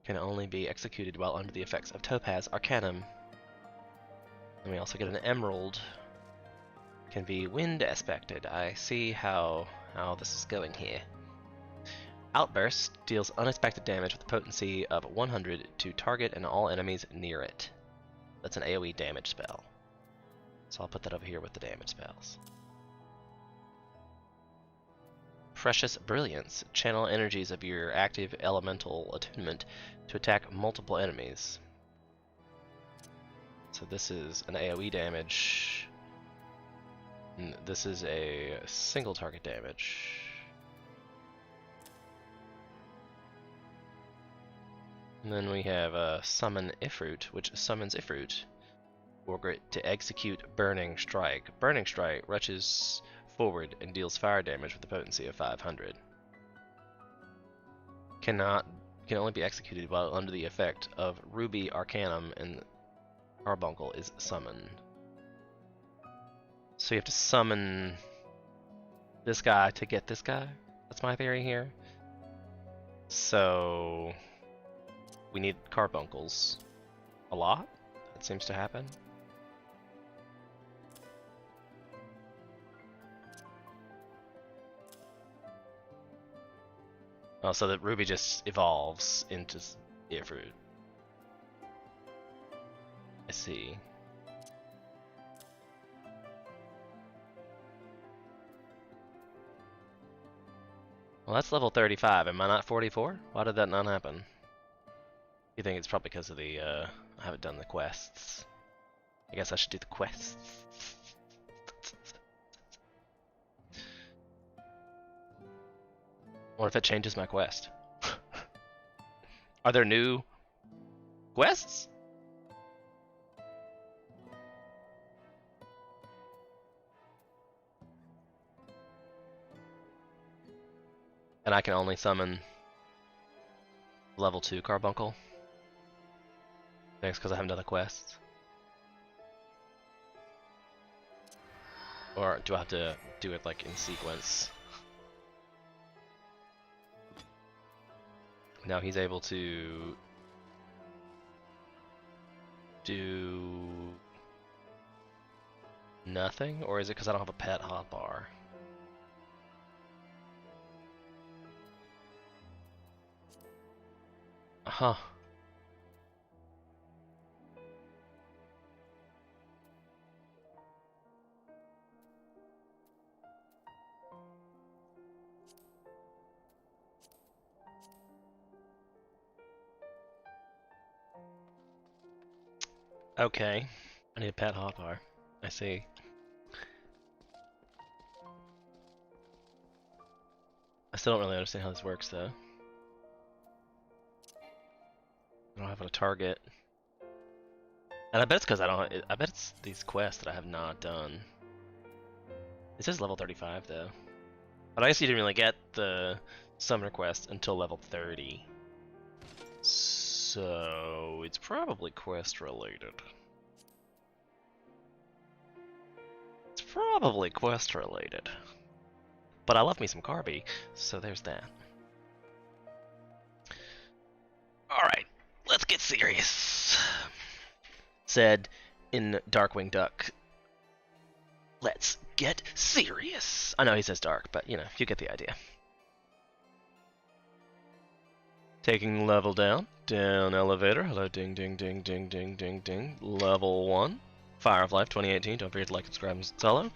Can only be executed while under the effects of Topaz Arcanum. And we also get an Emerald. Can be Wind Aspected. I see how this is going here. Outburst deals unexpected damage with a potency of 100 to target and all enemies near it. That's an AoE damage spell. So I'll put that over here with the damage spells. Precious Brilliance. Channel energies of your active elemental attunement to attack multiple enemies. So this is an AoE damage. And this is a single target damage. And then we have Summon Ifrit, which summons Ifrit. Order it to execute Burning Strike. Burning Strike rushes forward and deals fire damage with a potency of 500. Can only be executed while under the effect of Ruby Arcanum and Carbuncle is summoned. So you have to summon this guy to get this guy. That's my theory here. So we need carbuncles a lot. That seems to happen. Oh, so that Ruby just evolves into Ifrit. I see. Well, that's level 35. Am I not 44? Why did that not happen? You think it's probably because of the, I haven't done the quests. I guess I should do the quests. Or if it changes my quest. Are there new quests? And I can only summon level 2 Carbuncle. Thanks, because I haven't done the quests. Or do I have to do it like in sequence? Now he's able to do nothing? Or is it because I don't have a pet hotbar? Huh. Okay. I need a pet hotbar. I see. I still don't really understand how this works though. I don't have a target. And I bet it's because I don't. I bet it's these quests that I have not done. It says level 35 though. But I guess you didn't really get the summoner quest until level 30. So it's probably quest related. It's probably quest related. But I love me some Carby, so there's that. Alright, let's get serious. Said in Darkwing Duck. Let's get serious. I know he says dark, but you know, you get the idea. Taking level down. Down elevator. Hello, ding, ding, ding, ding, ding, ding, ding. Level 1. Fire of Life 2018. Don't forget to like, subscribe, and follow.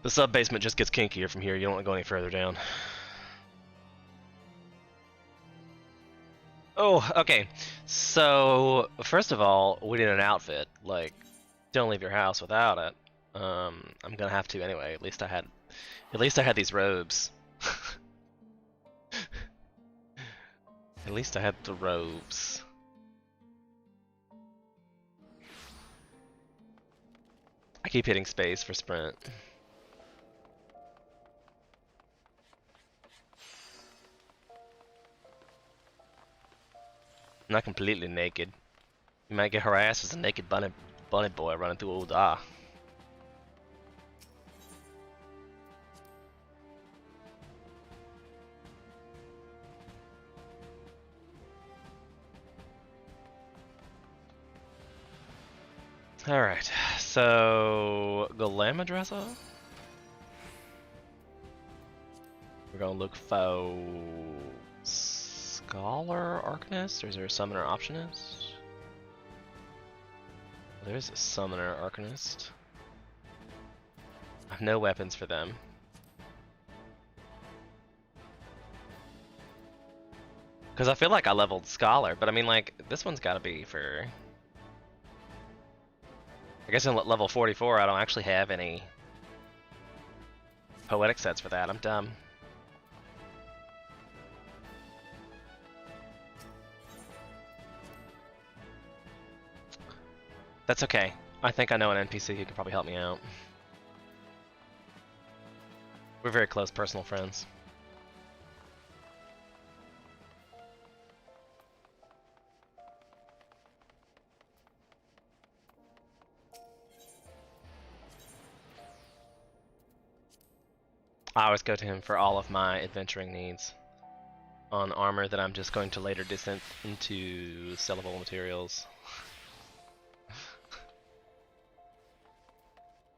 The sub-basement just gets kinkier from here. You don't want to go any further down. Oh, okay. So, first of all, we need an outfit. Like, don't leave your house without it. I'm gonna have to anyway. At least I had these robes. At least I had the robes. I keep hitting space for sprint. I'm not completely naked. You might get harassed as a naked bunny boy running through old ah. Alright, so Glamour Dresser. We're gonna look for Scholar Arcanist, or is there a Summoner Optionist? There's a Summoner Arcanist. I have no weapons for them. Because I feel like I leveled Scholar, but I mean, like, this one's gotta be for... I guess in level 44 I don't actually have any poetic sets for that. I'm dumb. That's okay. I think I know an NPC who can probably help me out. We're very close personal friends. I always go to him for all of my adventuring needs on armor that I'm just going to later descent into sellable materials.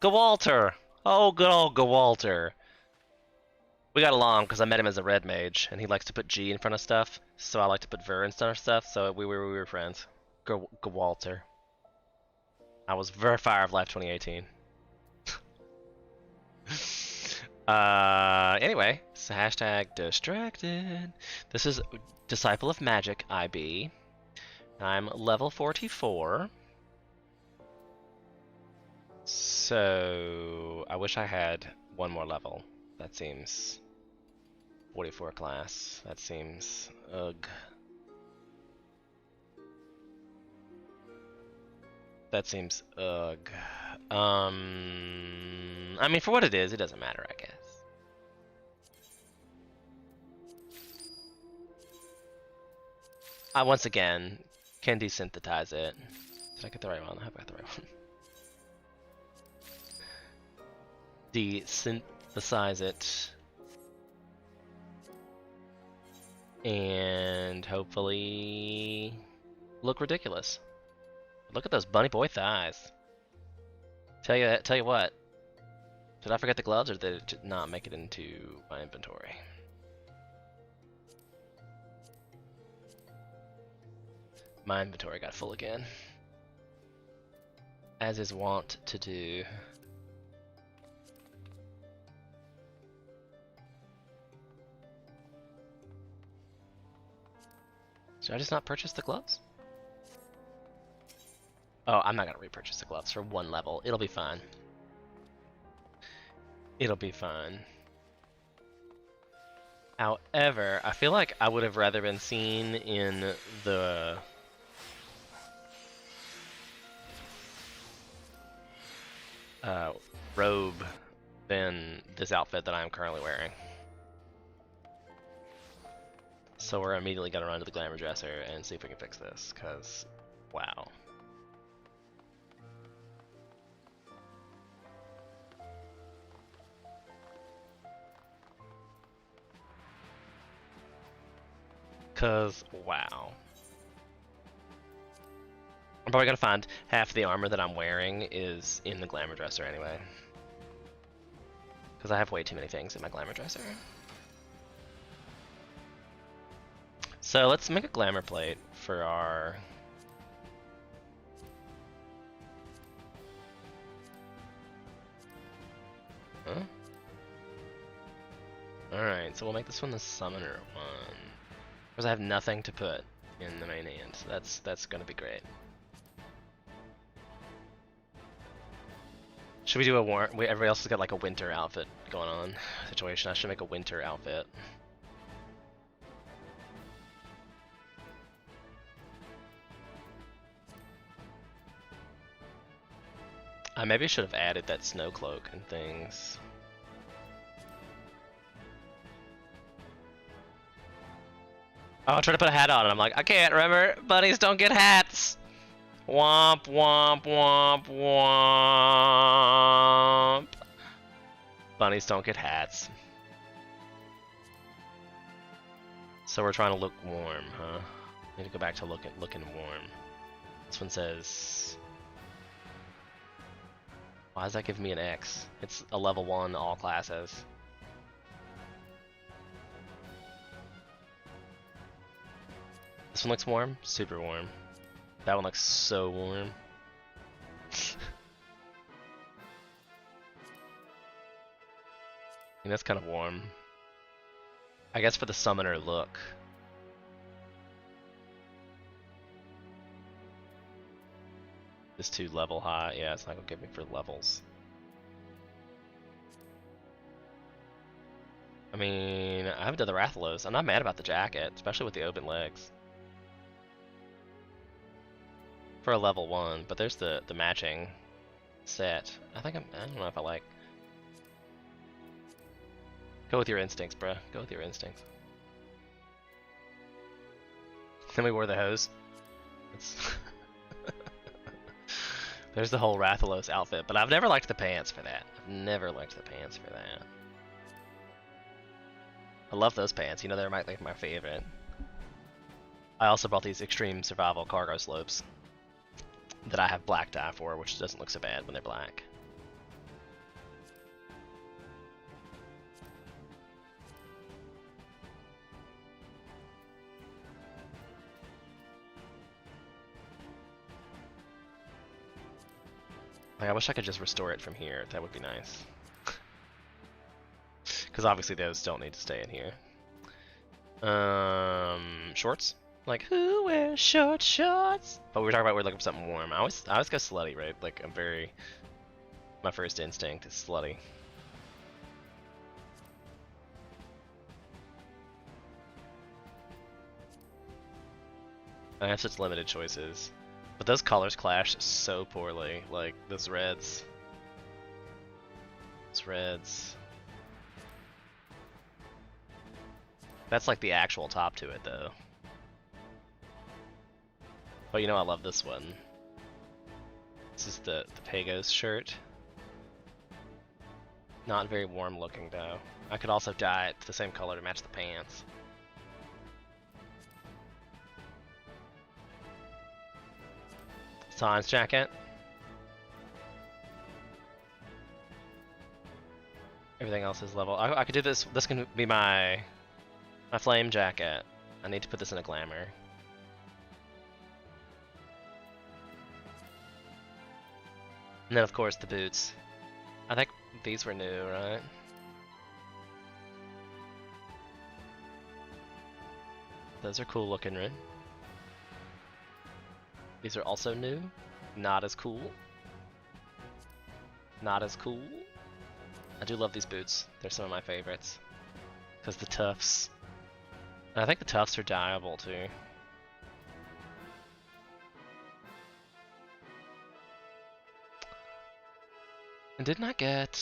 Gewalter! Oh, good old Gewalter. We got along because I met him as a red mage, and he likes to put G in front of stuff, so I like to put Ver in front of stuff, so we were friends. Gewalter. I was Ver Fire of Life 2018. Anyway, so hashtag distracted. This is Disciple of Magic IB. I'm level 44. So I wish I had one more level. That seems 44 class. That seems ugh. That seems ugh. I mean, for what it is, it doesn't matter, I guess. I once again can desynthesize it. Did I get the right one? I hope I got the right one. Desynthesize it. And hopefully look ridiculous. Look at those bunny boy thighs. Tell you what. Did I forget the gloves, or did it not make it into my inventory? My inventory got full again, as is wont to do. Should I just not purchase the gloves? Oh, I'm not gonna repurchase the gloves for one level. It'll be fine. It'll be fine. However, I feel like I would have rather been seen in the robe than this outfit that I'm currently wearing. So we're immediately gonna run to the Glamour Dresser and see if we can fix this, cause wow. Cause wow. I'm probably gonna find half the armor that I'm wearing is in the Glamour Dresser anyway. Cause I have way too many things in my Glamour Dresser. So let's make a glamour plate for our... Huh? Alright, so we'll make this one the summoner one. Because I have nothing to put in the main hand, so that's gonna be great. Should we do a warm... Everybody else has got like a winter outfit going on situation. I should make a winter outfit. I maybe should have added that snow cloak and things. Oh, I tried to put a hat on and I'm like, I can't, remember? Bunnies don't get hats! Womp, womp, womp, womp. Bunnies don't get hats. So we're trying to look warm, huh? Need to go back to looking warm. This one says... Why does that give me an X? It's a level 1, all classes. This one looks warm? Super warm. That one looks so warm. And that's kind of warm. I guess for the summoner look. This too level high. Yeah, it's not gonna give me for levels. I mean, I haven't done the Rathalos. I'm not mad about the jacket, especially with the open legs. For a level 1, but there's the matching set. I don't know if I like. Go with your instincts, bruh. Go with your instincts. Then we wore the hose. There's the whole Rathalos outfit, but I've never liked the pants for that. I've never liked the pants for that. I love those pants. You know, they're my favorite. I also bought these Extreme Survival cargo slopes that I have black dye for, which doesn't look so bad when they're black. Like, I wish I could just restore it from here. That would be nice. Because obviously those don't need to stay in here. Shorts? Like, who wears shorts? But we were talking about we're looking for something warm. I always go slutty, right? Like, my first instinct is slutty. I have such limited choices. But those colors clash so poorly. Like, those reds. Those reds. That's like the actual top to it, though. But you know I love this one. This is the Pagos shirt. Not very warm looking, though. I could also dye it the same color to match the pants. Sans jacket. Everything else is level. I could do this. This can be my flame jacket. I need to put this in a glamour. And then of course the boots. I think these were new, right? Those are cool looking, right? These are also new. Not as cool. Not as cool. I do love these boots. They're some of my favorites. Because the tufts. And I think the tufts are dyeable too. And didn't I get...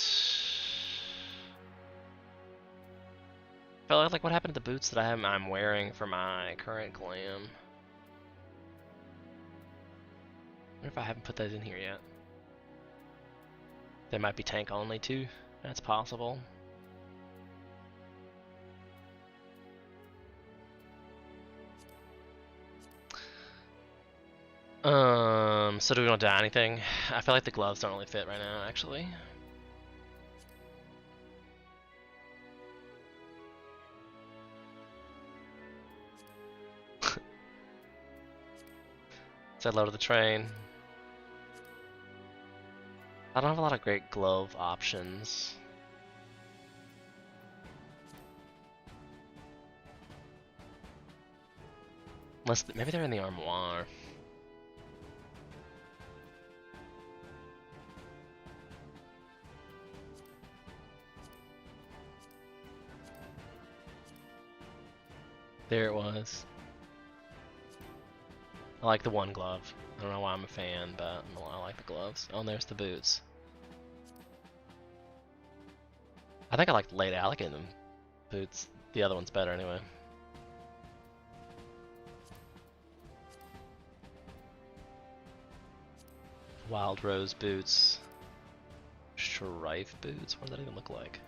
Felt like what happened to the boots that I'm wearing for my current glam? I wonder if I haven't put those in here yet. They might be tank only too. That's possible. So do we want to dye anything? I feel like the gloves don't really fit right now, actually. Said hello to the train. I don't have a lot of great glove options. Unless maybe they're in the armoire. There it was. I like the one glove. I don't know why I'm a fan, but I like the gloves. Oh, and there's the boots. I think I like the late Allican boots. The other one's better anyway. Wild Rose boots. Strife boots? What does that even look like?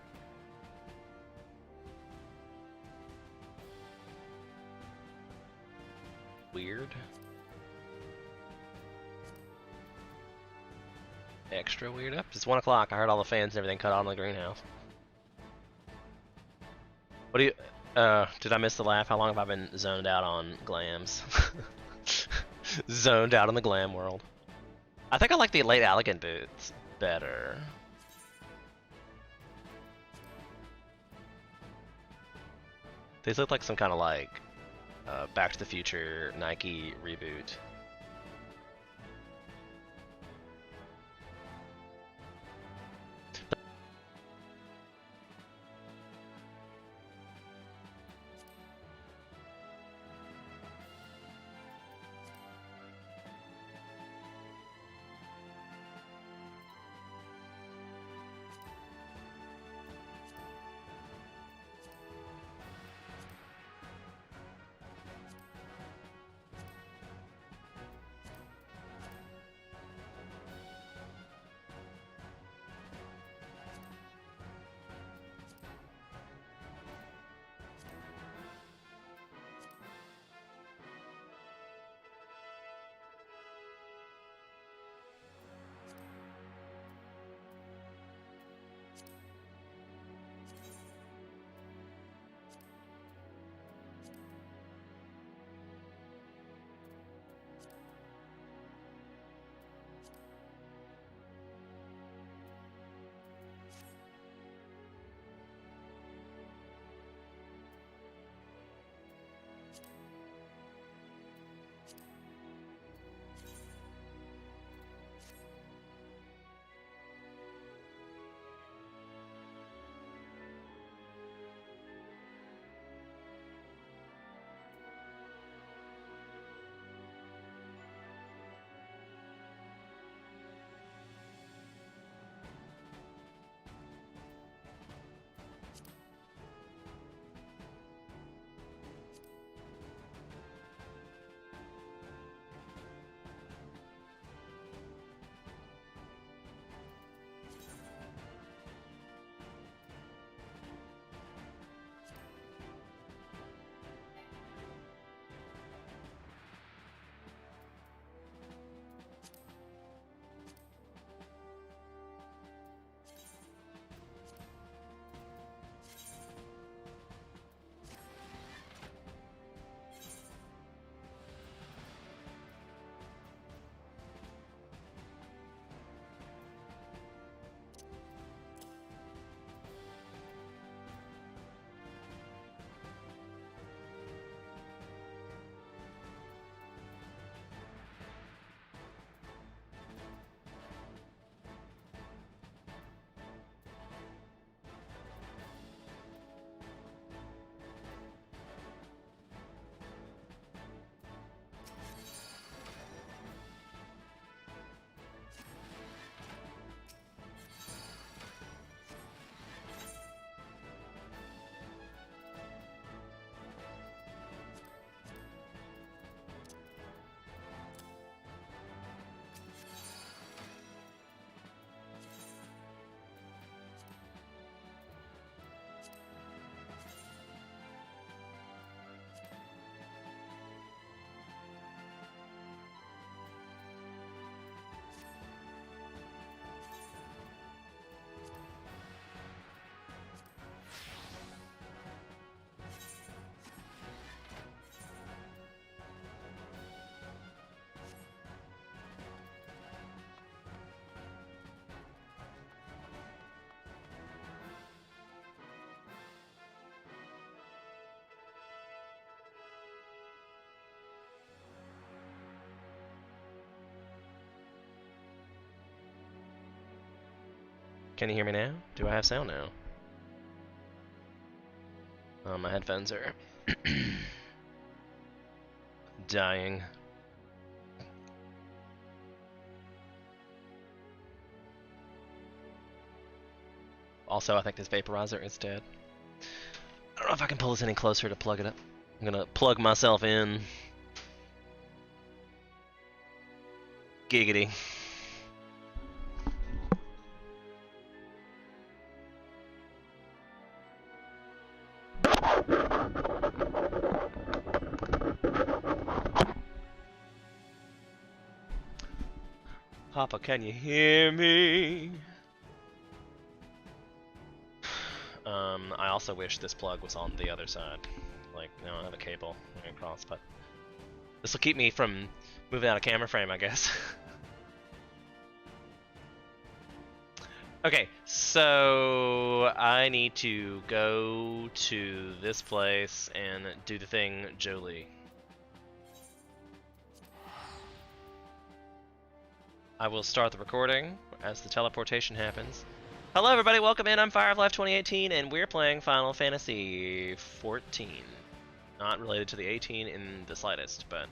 Weird. Extra weird. Up. It's 1 o'clock. I heard all the fans and everything cut on in the greenhouse. What do you... did I miss the laugh? How long have I been zoned out on glams? Zoned out in the glam world. I think I like the late Allican boots better. These look like some kind of like Back to the Future Nike reboot. Can you hear me now? Do I have sound now? Oh, my headphones are dying. Also, I think this vaporizer is dead. I don't know if I can pull this any closer to plug it up. I'm gonna plug myself in. Giggity. Papa, can you hear me? I also wish this plug was on the other side. Like, I don't have a cable going across, but this will keep me from moving out of camera frame, I guess. Okay, so I need to go to this place and do the thing Jolie. I will start the recording as the teleportation happens. Hello everybody, welcome in, I'm Fire of Life 2018, and we're playing Final Fantasy 14. Not related to the 18 in the slightest, but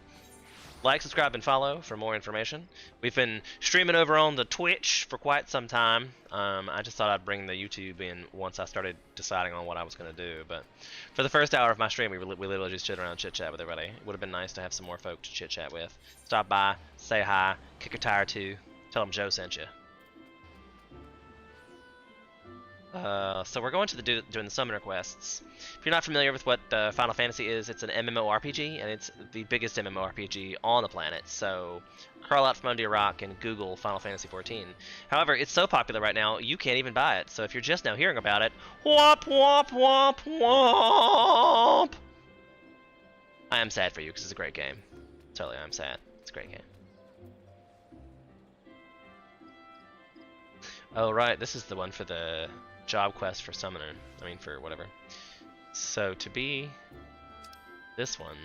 like, subscribe, and follow for more information. We've been streaming over on the Twitch for quite some time. I just thought I'd bring the YouTube in once I started deciding on what I was going to do, but for the first hour of my stream, we literally just sit around and chit-chat with everybody. It would have been nice to have some more folk to chit-chat with. Stop by, say hi, kick a tire too, tell them Joe sent you. So we're going to doing the summoner quests. If you're not familiar with what Final Fantasy is, it's an MMORPG, and it's the biggest MMORPG on the planet. So crawl out from under your rock and Google Final Fantasy 14. However, it's so popular right now, you can't even buy it. So if you're just now hearing about it, whomp whomp whomp whomp. I am sad for you because it's a great game. Totally, I'm sad. It's a great game. Oh right, this is the one for the job quest for summoner. I mean, for whatever. So to be this one,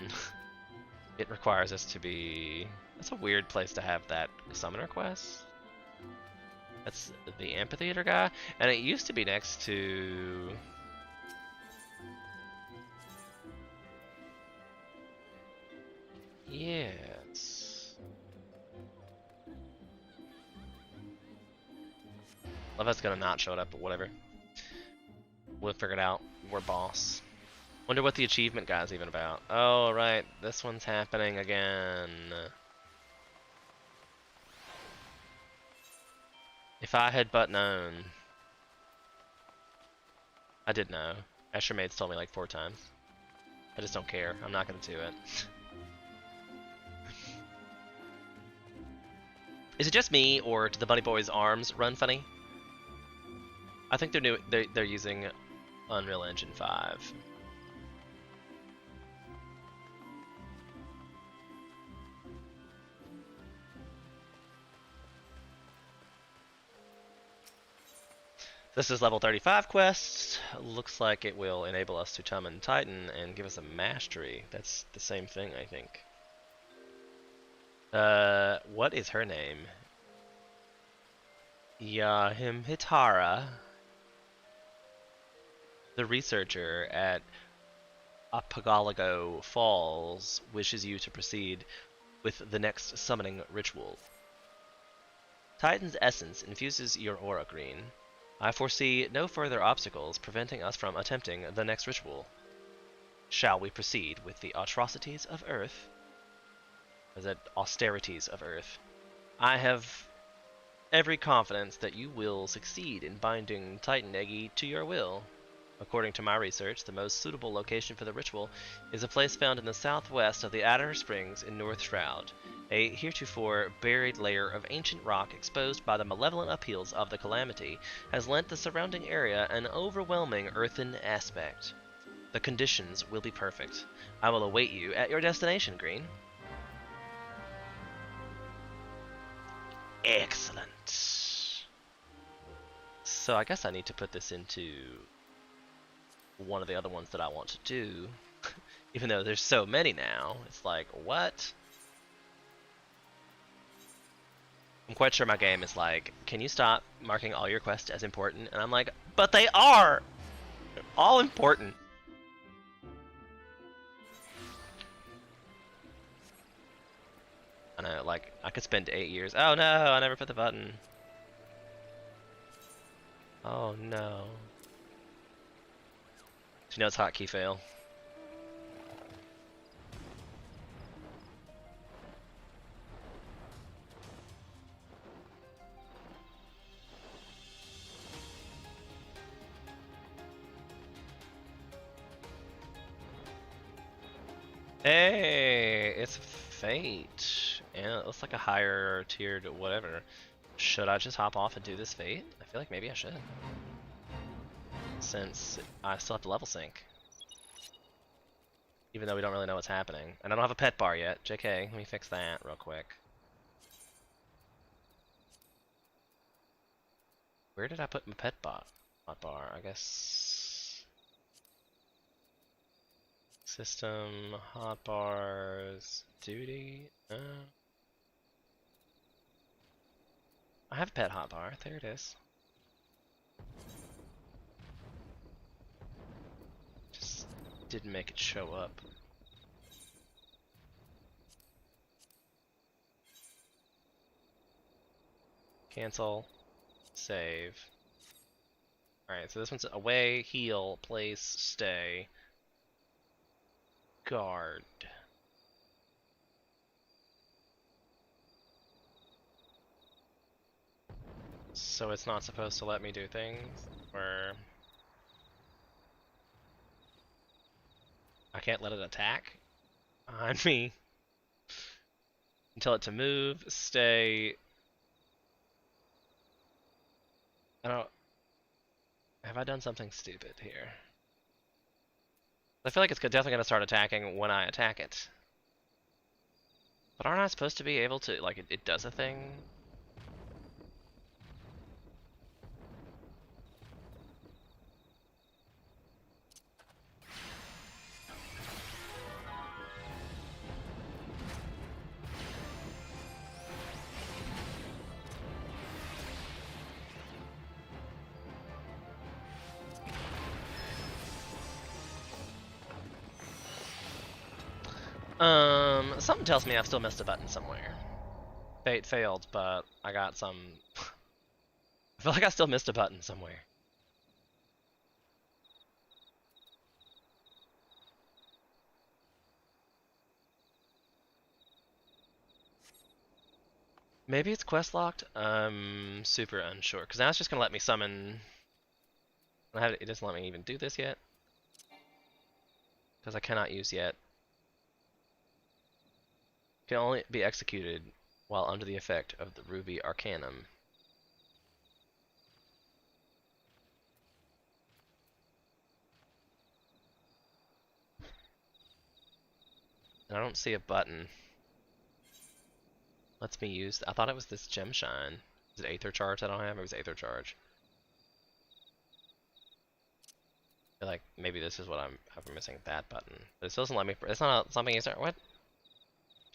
it requires us to be... That's a weird place to have that summoner quest. That's the amphitheater guy, and it used to be next to... Yeah, it's... Love that's gonna not show it up, but whatever. We'll figure it out. We're boss. Wonder what the achievement guy's even about. Oh, right. This one's happening again. If I had but known. I did know. Asher Maid's told me like 4 times. I just don't care. I'm not gonna do it. Is it just me, or do the Bunny Boys' arms run funny? I think they're using Unreal Engine 5. This is level 35 quest. Looks like it will enable us to summon Titan and give us a mastery. That's the same thing, I think. What is her name? Hitara. The researcher at Apagalago Falls wishes you to proceed with the next summoning ritual. Titan's essence infuses your aura green. I foresee no further obstacles preventing us from attempting the next ritual. Shall we proceed with the atrocities of Earth? Or is it austerities of Earth? I have every confidence that you will succeed in binding Titan Eggy to your will. According to my research, the most suitable location for the ritual is a place found in the southwest of the Adder Springs in North Shroud, a heretofore buried layer of ancient rock exposed by the malevolent appeals of the Calamity has lent the surrounding area an overwhelming earthen aspect. The conditions will be perfect. I will await you at your destination, Green. Excellent. So I guess I need to put this into one of the other ones that I want to do. Even though there's so many now, it's like, what? I'm quite sure my game is like, can you stop marking all your quests as important? And I'm like, but they are! All important. I know, like, I could spend 8 years. Oh no, I never put the button. Oh no. You know it's hotkey fail. Hey, it's Fate. And it looks like a higher tiered whatever. Should I just hop off and do this Fate? I feel like maybe I should. Since I still have to level sync. Even though we don't really know what's happening. And I don't have a pet bar yet. JK, let me fix that real quick. Where did I put my pet bar? I guess... System, hotbars, duty. I have a pet hotbar. There it is. Just didn't make it show up. Cancel. Save. Alright, so this one's away, heal, place, stay. Guard. So it's not supposed to let me do things? Or... I can't let it attack on me. Tell it to move, stay. I don't... Have I done something stupid here? I feel like it's definitely going to start attacking when I attack it. But aren't I supposed to be able to, like, it does a thing? Something tells me I've still missed a button somewhere. Fate failed, but I got some... I feel like I still missed a button somewhere. Maybe it's quest locked? I'm super unsure, because now it's just going to let me summon... It doesn't let me even do this yet. Because I cannot use yet. Can only be executed while under the effect of the Ruby Arcanum. And I don't see a button. Lets me use... I thought it was this Gem Shine. Is it Aether Charge I don't have? Or was it Aether Charge? I feel like maybe this is what I'm missing, that button. But it still doesn't let me... It's not something you start... What?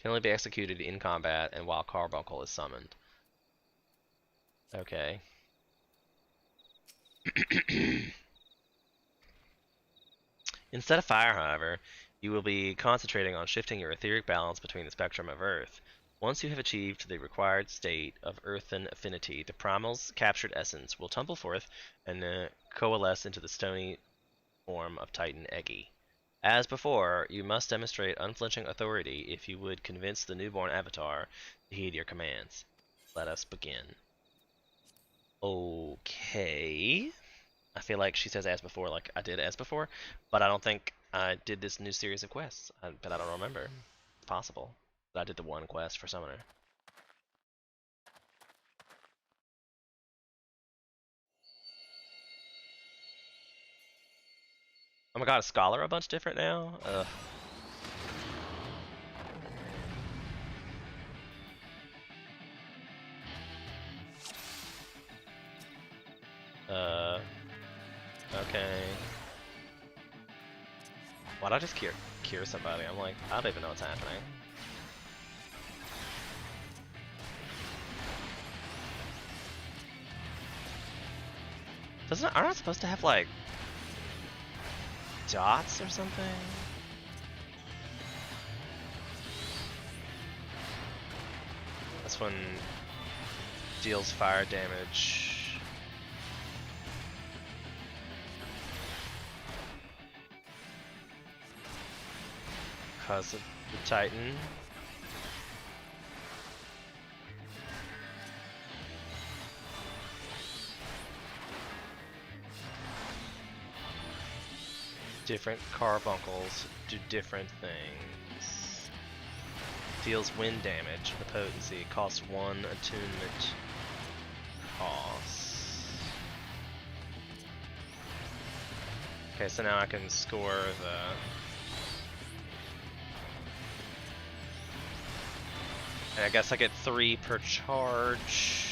Can only be executed in combat and while Carbuncle is summoned. Okay. Instead of fire, however, you will be concentrating on shifting your etheric balance between the spectrum of Earth. Once you have achieved the required state of earthen affinity, the primal's captured essence will tumble forth and coalesce into the stony form of Titan Eggy. As before, you must demonstrate unflinching authority if you would convince the newborn avatar to heed your commands. Let us begin. Okay. I feel like she says as before, like I did as before, but I don't think I did this new series of quests. But I don't remember. It's possible that I did the one quest for Summoner. Oh my god, is Scholar a bunch different now? Okay. Why'd I just cure somebody? I'm like, I don't even know what's happening. Aren't I supposed to have like dots or something? This one deals fire damage. Because of the Titan. Different carbuncles do different things. Deals wind damage with potency. Costs 1 attunement cost. Okay, so now I can score the... And I guess I get 3 per charge.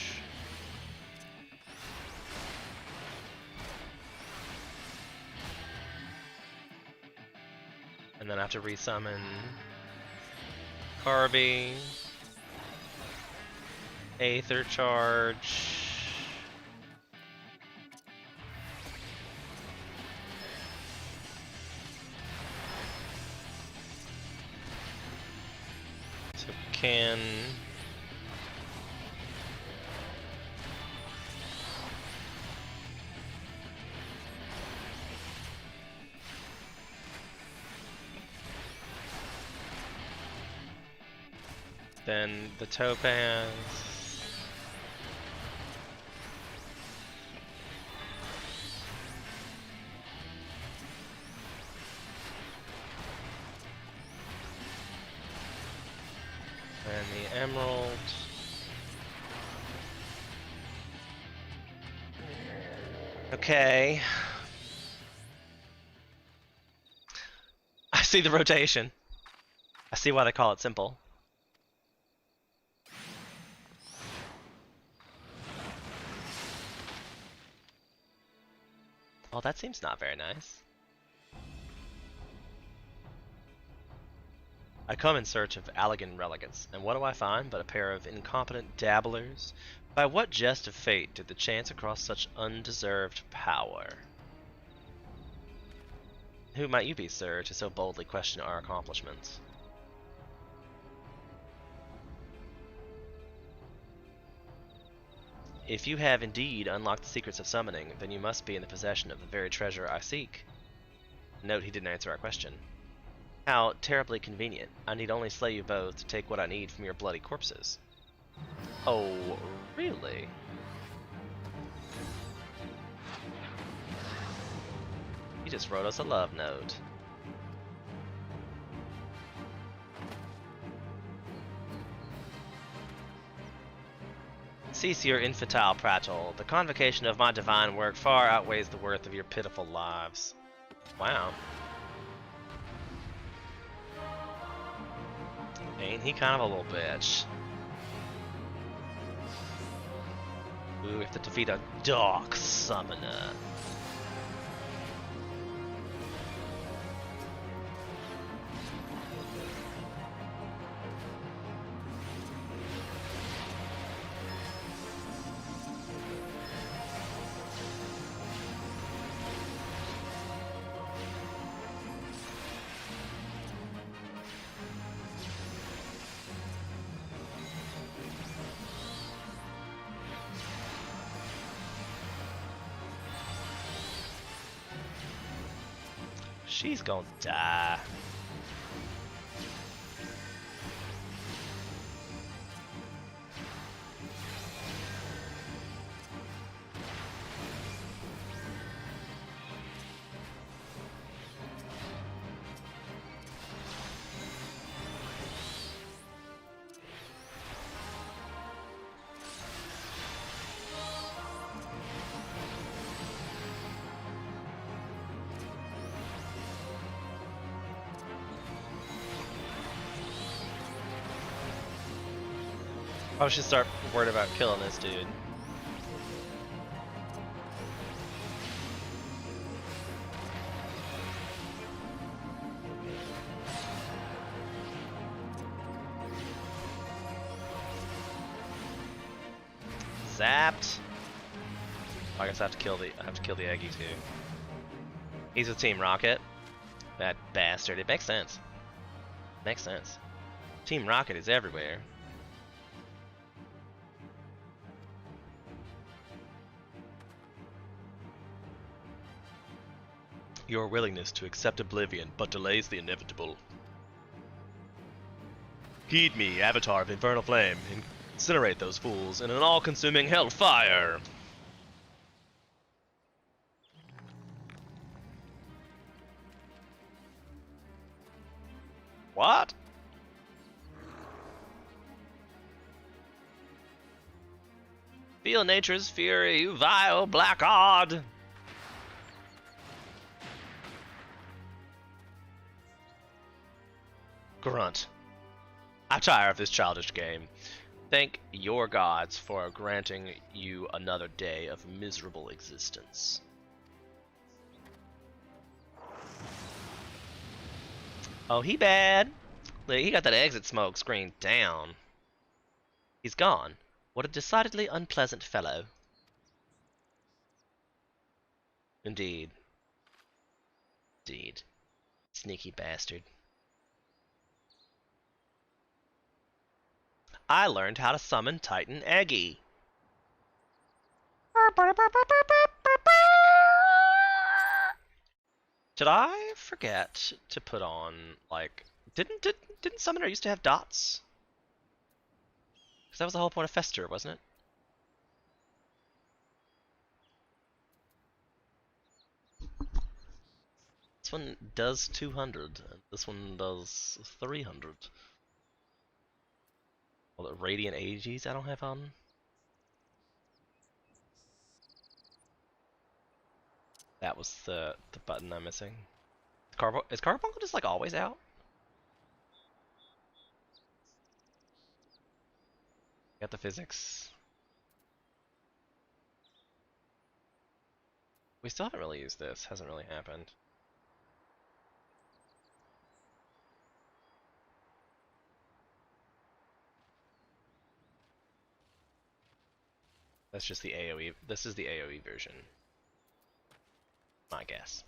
And then I have to resummon Carby, Aether charge. So can then the Topaz. And the Emerald. Okay. I see the rotation. I see why they call it simple. Well, that seems not very nice. I come in search of Allegan Relegants, and what do I find but a pair of incompetent dabblers? By what jest of fate did the chance across such undeserved power? Who might you be, sir, to so boldly question our accomplishments? If you have indeed unlocked the secrets of summoning, then you must be in the possession of the very treasure I seek. Note he didn't answer our question. How terribly convenient. I need only slay you both to take what I need from your bloody corpses. Oh, really? He just wrote us a love note. Cease your infantile prattle. The convocation of my divine work far outweighs the worth of your pitiful lives. Wow. Ain't he kind of a little bitch? Ooh, we have to defeat a dark summoner. She's gonna die. I should start worried about killing this dude. Zapped. I guess I have to kill the Eggy too. He's with Team Rocket. That bastard. It makes sense. Makes sense. Team Rocket is everywhere. Your willingness to accept oblivion but delays the inevitable. Heed me, Avatar of Infernal Flame. Incinerate those fools in an all-consuming hellfire! What? Feel nature's fury, you vile black odd! Grunt. I tire of this childish game. Thank your gods for granting you another day of miserable existence. Oh, he bad. He got that exit smoke screen down. He's gone. What a decidedly unpleasant fellow. Indeed. Indeed. Sneaky bastard. I learned how to summon Titan Eggy. Did I forget to put on, like, didn't Summoner used to have dots? Because that was the whole point of Fester, wasn't it? This one does 200, and this one does 300. Well, the Radiant AGs I don't have on. That was the button I'm missing. Is Carbuncle just like always out? Got the physics. We still haven't really used this. Hasn't really happened. That's just the AoE. This is the AoE version. My guess.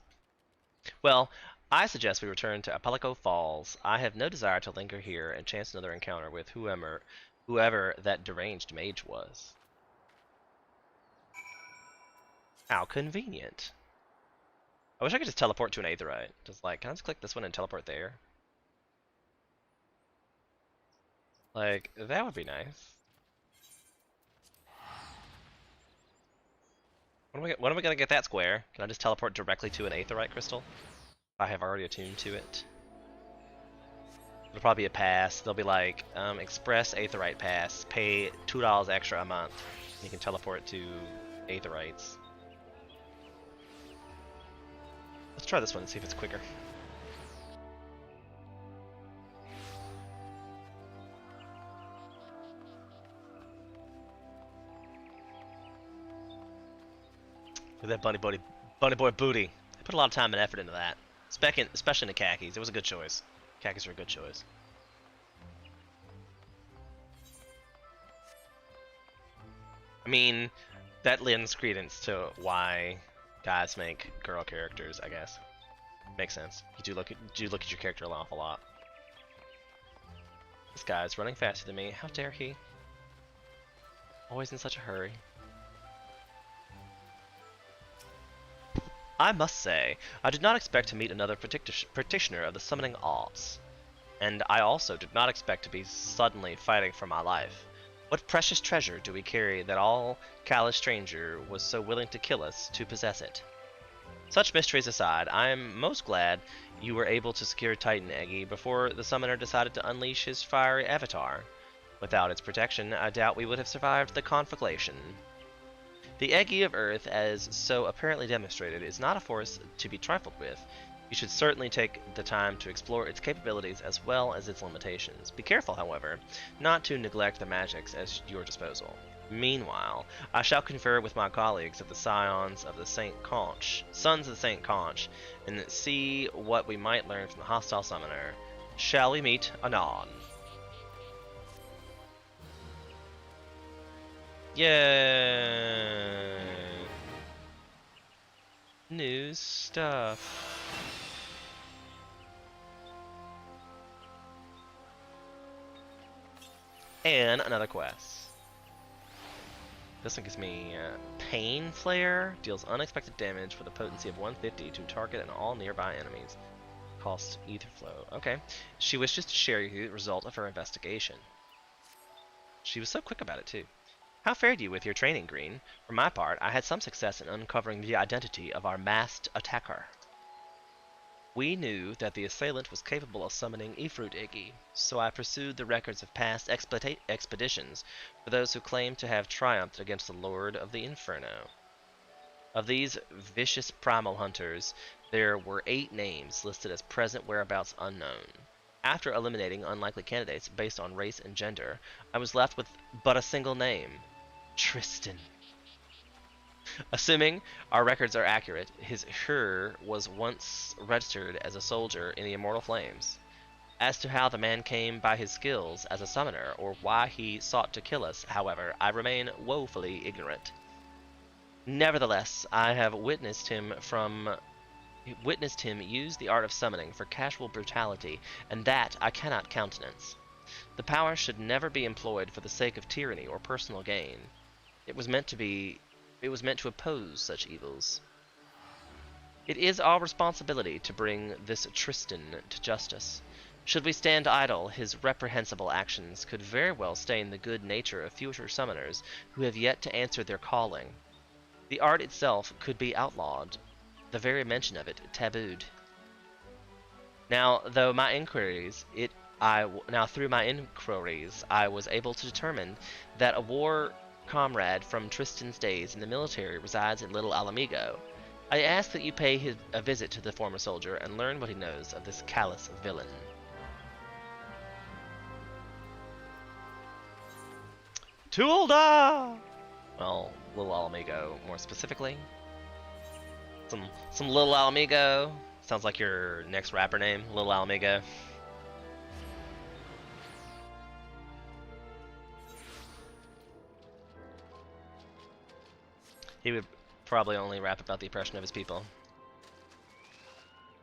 Well, I suggest we return to Apelico Falls. I have no desire to linger here and chance another encounter with whoever that deranged mage was. How convenient. I wish I could just teleport to an Aetheryte. Just like, can I just click this one and teleport there? Like, that would be nice. When am I gonna get that square? Can I just teleport directly to an Aetheryte crystal? I have already attuned to it. It'll probably be a pass. They'll be like, Express Aetheryte Pass. Pay $2 extra a month. And you can teleport to Aetherytes. Let's try this one and see if it's quicker. Look at that bunny boy booty. I put a lot of time and effort into that. Especially in the khakis. It was a good choice. Khakis are a good choice. I mean, that lends credence to why guys make girl characters, I guess. Makes sense. You do look at your character an awful lot. This guy is running faster than me. How dare he? Always in such a hurry. I must say, I did not expect to meet another practitioner of the summoning arts, and I also did not expect to be suddenly fighting for my life. What precious treasure do we carry that all callous stranger was so willing to kill us to possess it? Such mysteries aside, I am most glad you were able to secure Titan Eggy before the summoner decided to unleash his fiery avatar. Without its protection, I doubt we would have survived the conflagration. The Eggy of Earth, as so apparently demonstrated, is not a force to be trifled with. You should certainly take the time to explore its capabilities as well as its limitations. Be careful, however, not to neglect the magics at your disposal. Meanwhile, I shall confer with my colleagues of the Scions of the Sons of the Saint Conch, and see what we might learn from the hostile summoner. Shall we meet anon? Yay! New stuff. And another quest. This one gives me Pain Flare. Deals unexpected damage with a potency of 150 to target and all nearby enemies. Costs Ether Flow. Okay. She wishes to share you the result of her investigation. She was so quick about it, too. How fared you with your training, Green? For my part, I had some success in uncovering the identity of our masked attacker. We knew that the assailant was capable of summoning Ifrit Iggy, so I pursued the records of past expeditions for those who claimed to have triumphed against the Lord of the Inferno. Of these vicious primal hunters, there were 8 names listed as present whereabouts unknown. After eliminating unlikely candidates based on race and gender, I was left with but a single name: Tristan. Assuming our records are accurate, his her was once registered as a soldier in the Immortal Flames. As to how the man came by his skills as a summoner, or why he sought to kill us, however, I remain woefully ignorant. Nevertheless, I have witnessed him use the art of summoning for casual brutality, and that I cannot countenance. The power should never be employed for the sake of tyranny or personal gain. It was meant to oppose such evils. It is our responsibility to bring this Tristan to justice. Should we stand idle, his reprehensible actions could very well stain the good nature of future summoners who have yet to answer their calling. The art itself could be outlawed, the very mention of it tabooed. Now, through my inquiries, I was able to determine that a war comrade from Tristan's days in the military resides in Little Alamigo. I ask that you pay a visit to the former soldier and learn what he knows of this callous villain. Tulda! Well, Little Alamigo, more specifically. Some Little Alamigo. Sounds like your next rapper name, Little Alamigo. He would probably only rap about the oppression of his people.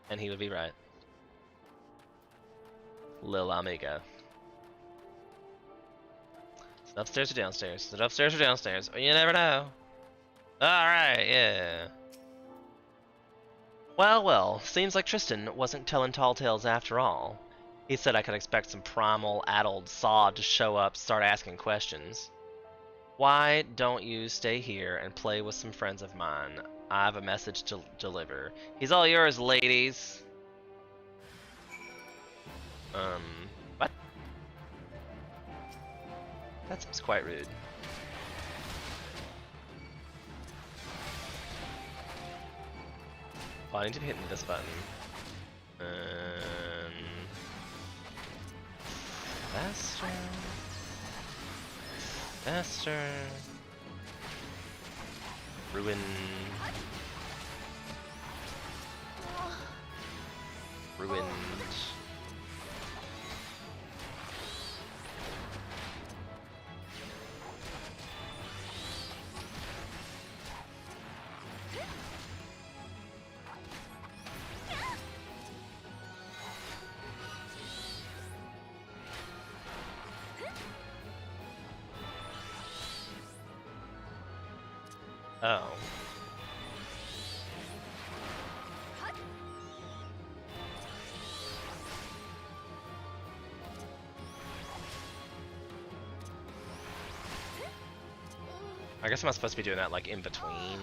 And he would be right. Lil Amigo. Is it upstairs or downstairs? Is it upstairs or downstairs? You never know. Alright, yeah. Well, seems like Tristan wasn't telling tall tales after all. He said I could expect some primal, addled sod to show up, start asking questions. Why don't you stay here and play with some friends of mine? I have a message to deliver. He's all yours, ladies. What? That seems quite rude. Oh, I need to be hitting this button. Faster. Faster. Ruin. Ruined. Oh. I guess I'm not supposed to be doing that like in between.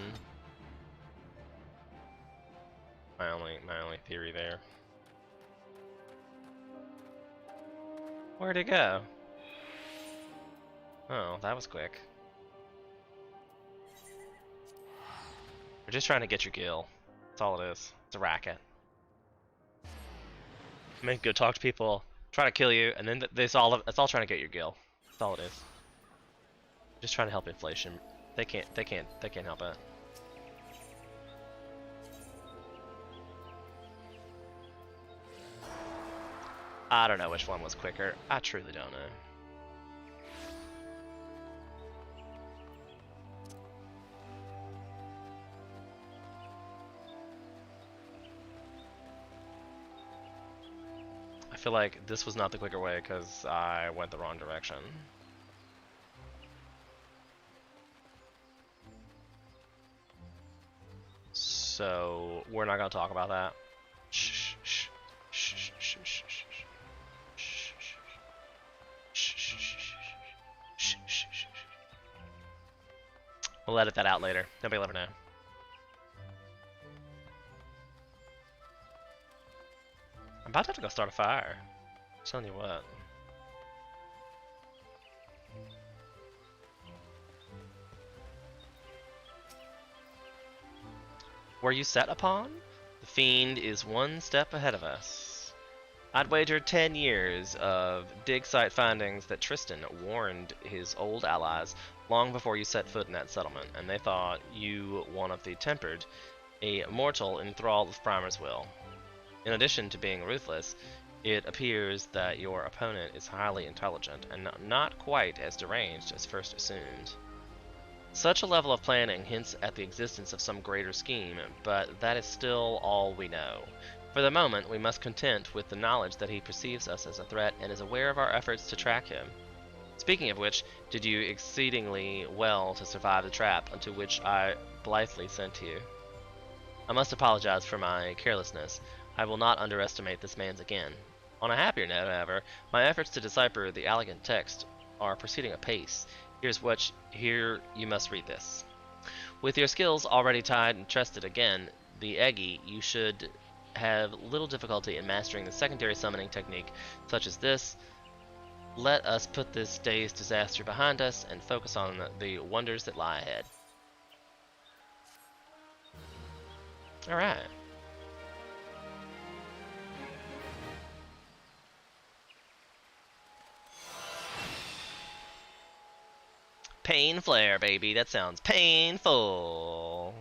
My only theory there. Where'd it go? Oh, that was quick. We're just trying to get your gil. That's all it is. It's a racket. I mean, go talk to people, try to kill you, and then it's all trying to get your gil. That's all it is. Just trying to help inflation. They can't help it. I don't know which one was quicker. I truly don't know. feel like this was not the quicker way because I went the wrong direction. So we're not gonna talk about that. Shh, shh, shh, shh, shh, shh, shh. We'll edit that out later. Nobody will ever know. I'm about to have to go start a fire. I'm telling you what. Were you set upon? The fiend is one step ahead of us. I'd wager 10 years of dig site findings that Tristan warned his old allies long before you set foot in that settlement, and they thought you one of the tempered, a mortal in thrall of Primer's will. In addition to being ruthless, it appears that your opponent is highly intelligent and not quite as deranged as first assumed. Such a level of planning hints at the existence of some greater scheme, but that is still all we know. For the moment, we must content with the knowledge that he perceives us as a threat and is aware of our efforts to track him. Speaking of which, did you exceedingly well to survive the trap into which I blithely sent you. I must apologize for my carelessness. I will not underestimate this man's again. On a happier note, however, my efforts to decipher the elegant text are proceeding apace. Here you must read this. With your skills already tried and tested again, the Eggy, you should have little difficulty in mastering the secondary summoning technique, such as this. Let us put this day's disaster behind us and focus on the wonders that lie ahead. Alright. Pain flare, baby. That sounds painful.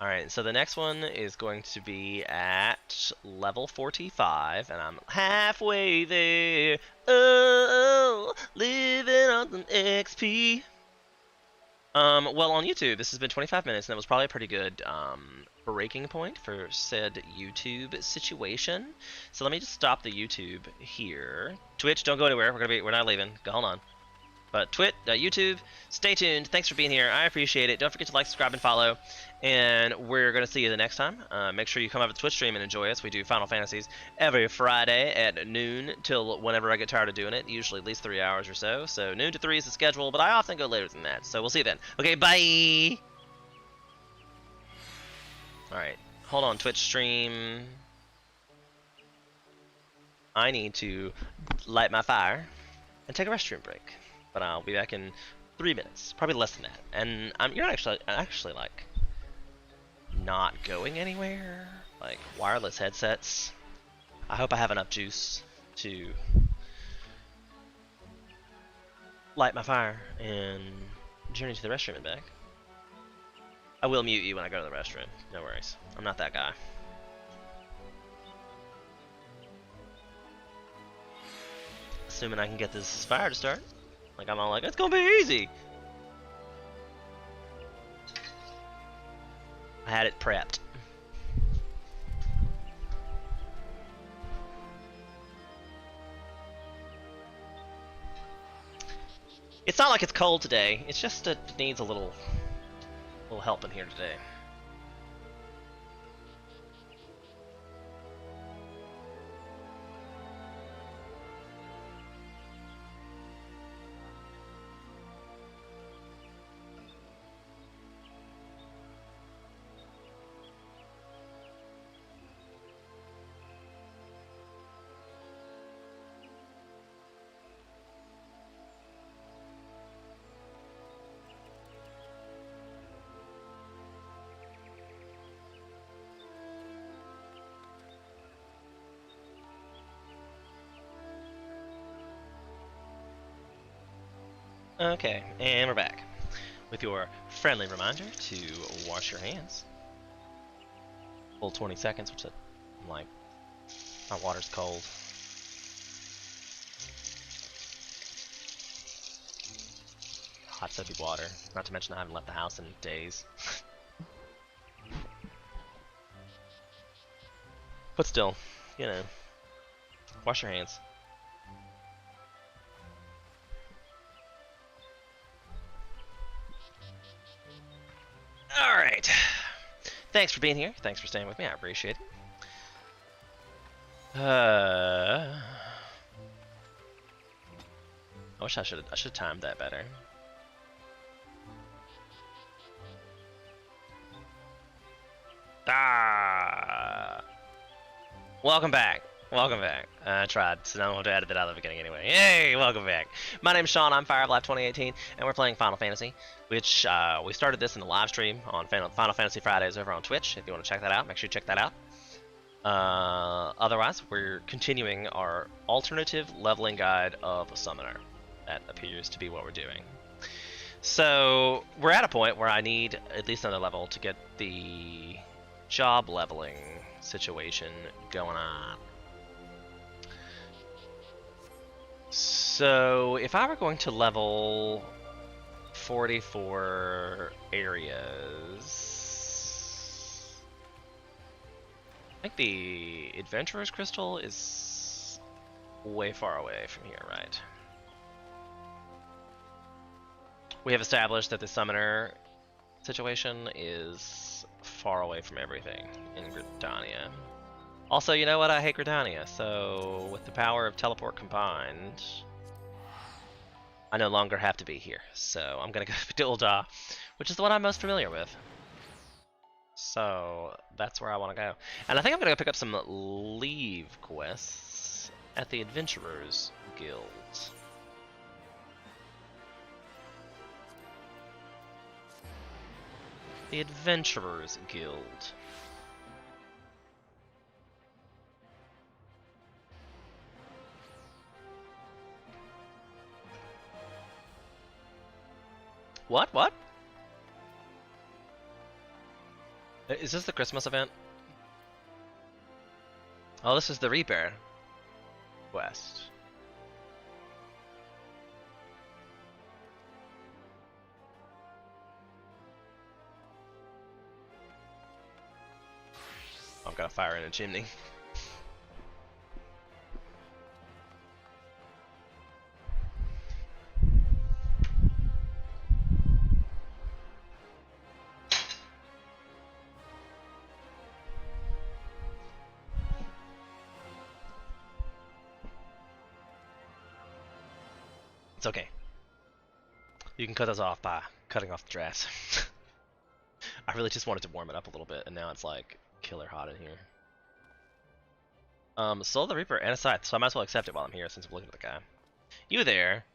Alright, so the next one is going to be at level 45, and I'm halfway there. Oh, living on some XP. Well, on YouTube, this has been 25 minutes, and that was probably a pretty good breaking point for said YouTube situation. So let me just stop the YouTube here. Twitch, don't go anywhere. We're not leaving. Hold on. But YouTube, stay tuned. Thanks for being here. I appreciate it. Don't forget to like, subscribe, and follow. And we're going to see you the next time. Make sure you come over to the Twitch stream and enjoy us. We do Final Fantasies every Friday at noon till whenever I get tired of doing it. Usually at least 3 hours or so. So noon to 3 is the schedule, but I often go later than that. So we'll see you then. Okay, bye! Alright, hold on, Twitch stream. I need to light my fire and take a restroom break. But I'll be back in 3 minutes, probably less than that. And you're actually like not going anywhere. Like wireless headsets. I hope I have enough juice to light my fire and journey to the restroom and back. I will mute you when I go to the restroom. No worries. I'm not that guy. Assuming I can get this fire to start. Like I'm all like, it's gonna be easy. I had it prepped. It's not like it's cold today. It's just it needs a little help in here today. Okay, and we're back with your friendly reminder to wash your hands. Full 20 seconds, which I'm like, my water's cold. Hot soapy water. Not to mention I haven't left the house in days. But still, you know, Wash your hands. Alright. Thanks for being here. Thanks for staying with me. I appreciate it. I wish I should have timed that better. Ah! Welcome back. Welcome back. I tried, so now I don't have to edit it out of the beginning anyway. Yay! Welcome back. My name's Sean, I'm Fire of Life 2018, and we're playing Final Fantasy, which we started this in the live stream on Final Fantasy Fridays over on Twitch. If you want to check that out, make sure you check that out. Otherwise, we're continuing our alternative leveling guide of a summoner. That appears to be what we're doing. So, we're at a point where I need at least another level to get the job leveling situation going on. So, if I were going to level 44 areas, I think the Adventurer's Crystal is way far away from here, right? We have established that the Summoner situation is far away from everything in Gridania. Also, you know what? I hate Gridania, so with the power of teleport combined, I no longer have to be here. So I'm gonna go to Ul'dah, which is the one I'm most familiar with. So that's where I want to go. And I think I'm gonna go pick up some leave quests at the Adventurers Guild. The Adventurers Guild. What? Is this the Christmas event? Oh, this is the Reaper quest. I've got a fire in a chimney. It's okay. You can cut those off by cutting off the drafts. I really just wanted to warm it up a little bit, and now it's like killer hot in here. Soul the Reaper and a scythe, so I might as well accept it while I'm here since I'm looking at the guy. You there?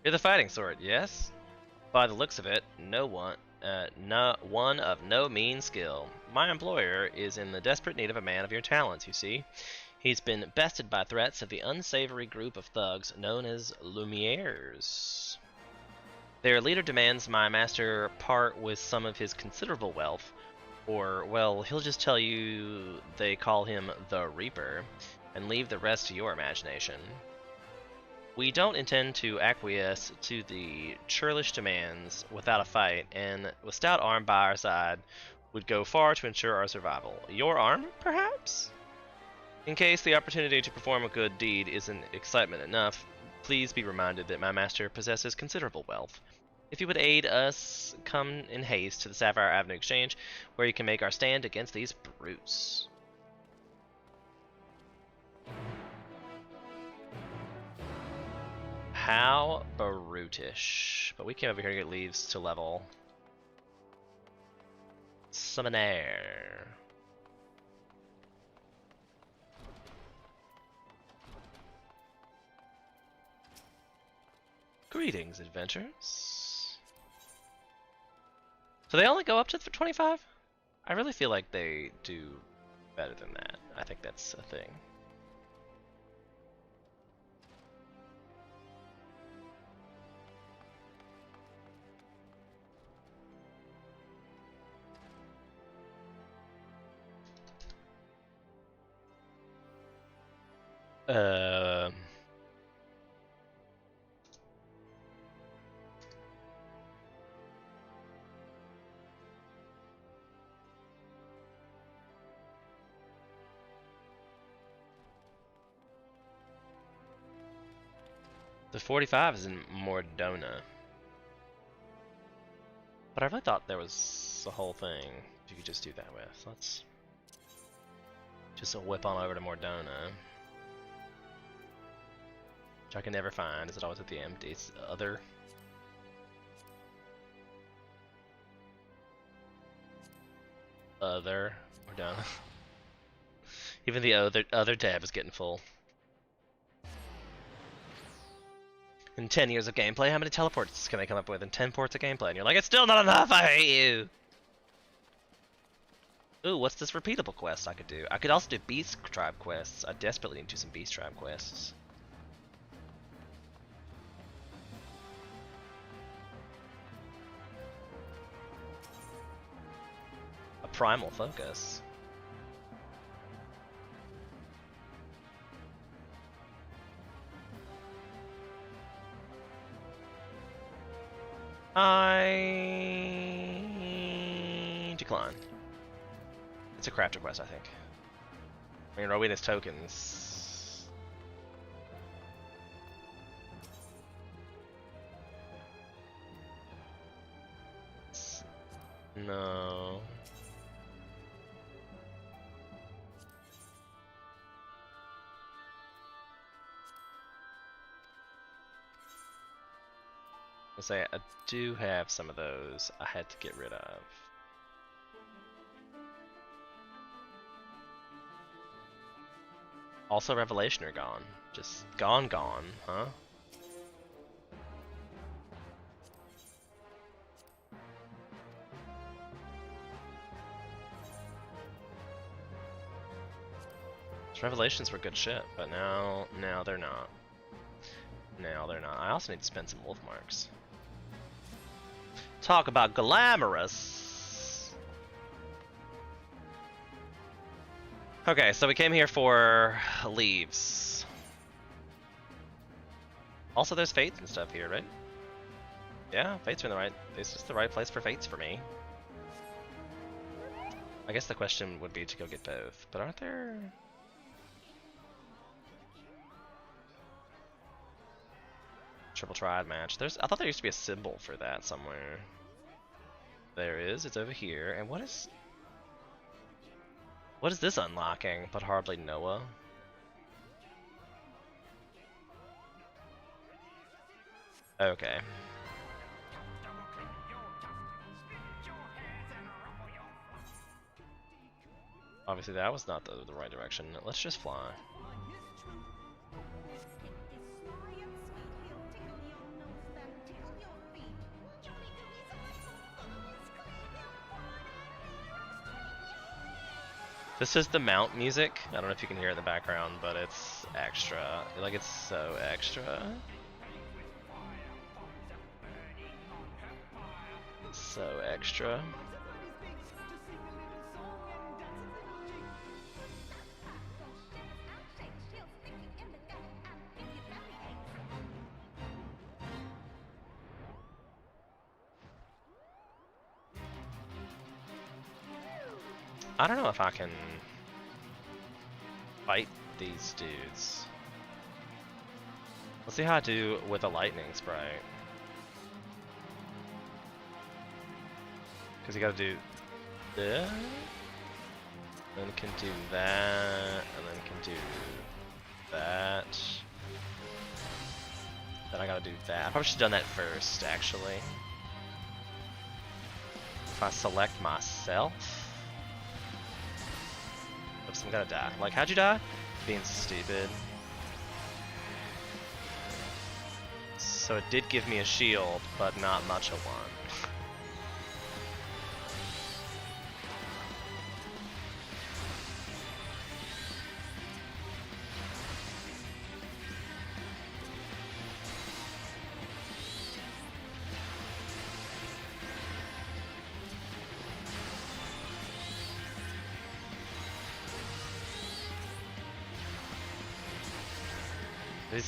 You're the fighting sword, yes? By the looks of it, one of no mean skill. My employer is in the desperate need of a man of your talents, you see. He's been bested by threats of the unsavory group of thugs known as Lumieres. Their leader demands my master part with some of his considerable wealth, or, well, he'll just tell you they call him the Reaper, and leave the rest to your imagination. We don't intend to acquiesce to the churlish demands without a fight, and with stout arm by our side, would go far to ensure our survival. Your arm, perhaps? In case the opportunity to perform a good deed isn't excitement enough, please be reminded that my master possesses considerable wealth. If you would aid us, come in haste to the Sapphire Avenue Exchange, where you can make our stand against these brutes. How brutish. But we came over here to get leaves to level. Summoner. Greetings, adventurers. So they only go up to 25? I really feel like they do better than that. I think that's a thing. The 45 is in Mordona. But I really thought there was a whole thing you could just do that with. Let's just whip on over to Mordona. Which I can never find. Is it always at the empty? It's other. Mordona. Even the other tab is getting full. In 10 years of gameplay, how many teleports can they come up with in 10 ports of gameplay? And you're like, it's still not enough, I hate you! Ooh, what's this repeatable quest I could do? I could also do Beast Tribe quests. I desperately need to do some Beast Tribe quests. A primal focus. I decline. It's a crafter quest, I think. I mean, Rowena's tokens. No. I say I do have some of those I had to get rid of. Also Revelation are gone. Just gone, huh? Revelations were good shit, but now they're not. Now they're not. I also need to spend some wolf marks. Talk about glamorous. Okay, so we came here for leaves. Also, there's fates and stuff here, right? Yeah, fates are in the right. It's just the right place for fates for me. I guess the question would be to go get both, but aren't there? Triple triad match. I thought there used to be a symbol for that somewhere. There is. It's over here. And what is this unlocking? But hardly Noah. Okay. Obviously that was not the right direction. Let's just fly. This is the mount music. I don't know if you can hear it in the background, but it's extra. Like, it's so extra. It's so extra. I don't know if I can fight these dudes. Let's see how I do with a lightning sprite. Because you gotta do this, then can do that, and then can do that. Then I gotta do that. I probably should have done that first, actually. If I select myself. Oops, I'm gonna die. Like, how'd you die? Being stupid. So it did give me a shield, but not much of one.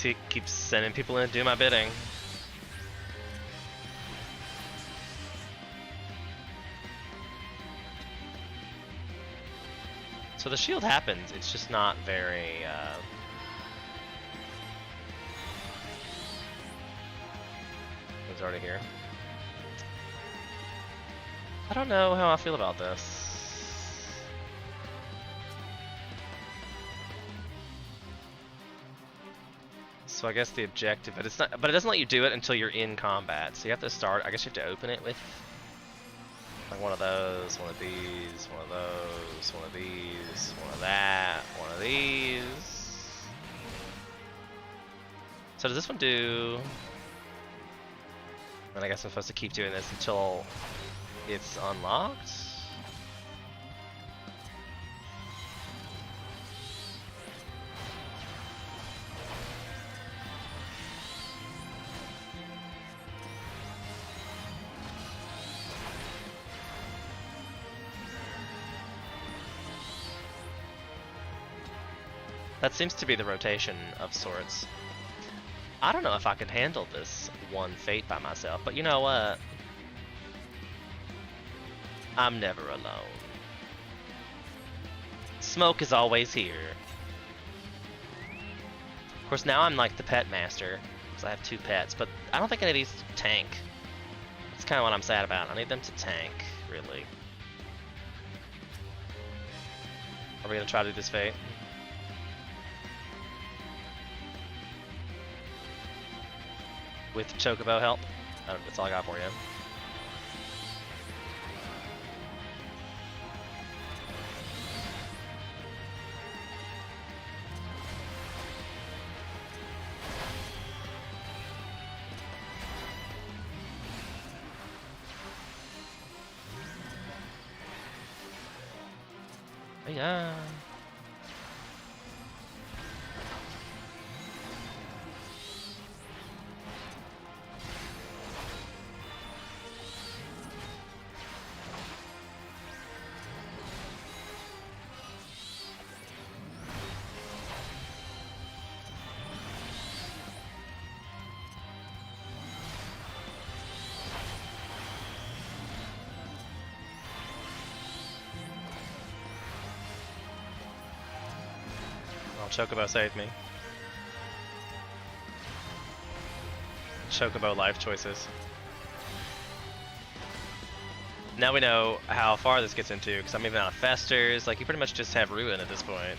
He keeps sending people in to do my bidding. So the shield happens, it's just not very Paladin's already here. I don't know how I feel about this. So I guess the objective, but it's not. But it doesn't let you do it until you're in combat. So you have to start. I guess you have to open it with like one of those, one of these, one of those, one of these, one of that, one of these. So does this one do? And I guess I'm supposed to keep doing this until it's unlocked. That seems to be the rotation of sorts. I don't know if I could handle this one fate by myself, but you know what? I'm never alone. Smoke is always here. Of course, now I'm like the pet master, because I have 2 pets, but I don't think any of these tank. That's kind of what I'm sad about. I need them to tank, really. Are we going to try to do this fate? With Chocobo help? That's all I got for you. Yeah. Chocobo saved me. Chocobo life choices. Now we know how far this gets into, because I'm even out of Festers. Like, you pretty much just have Ruin at this point.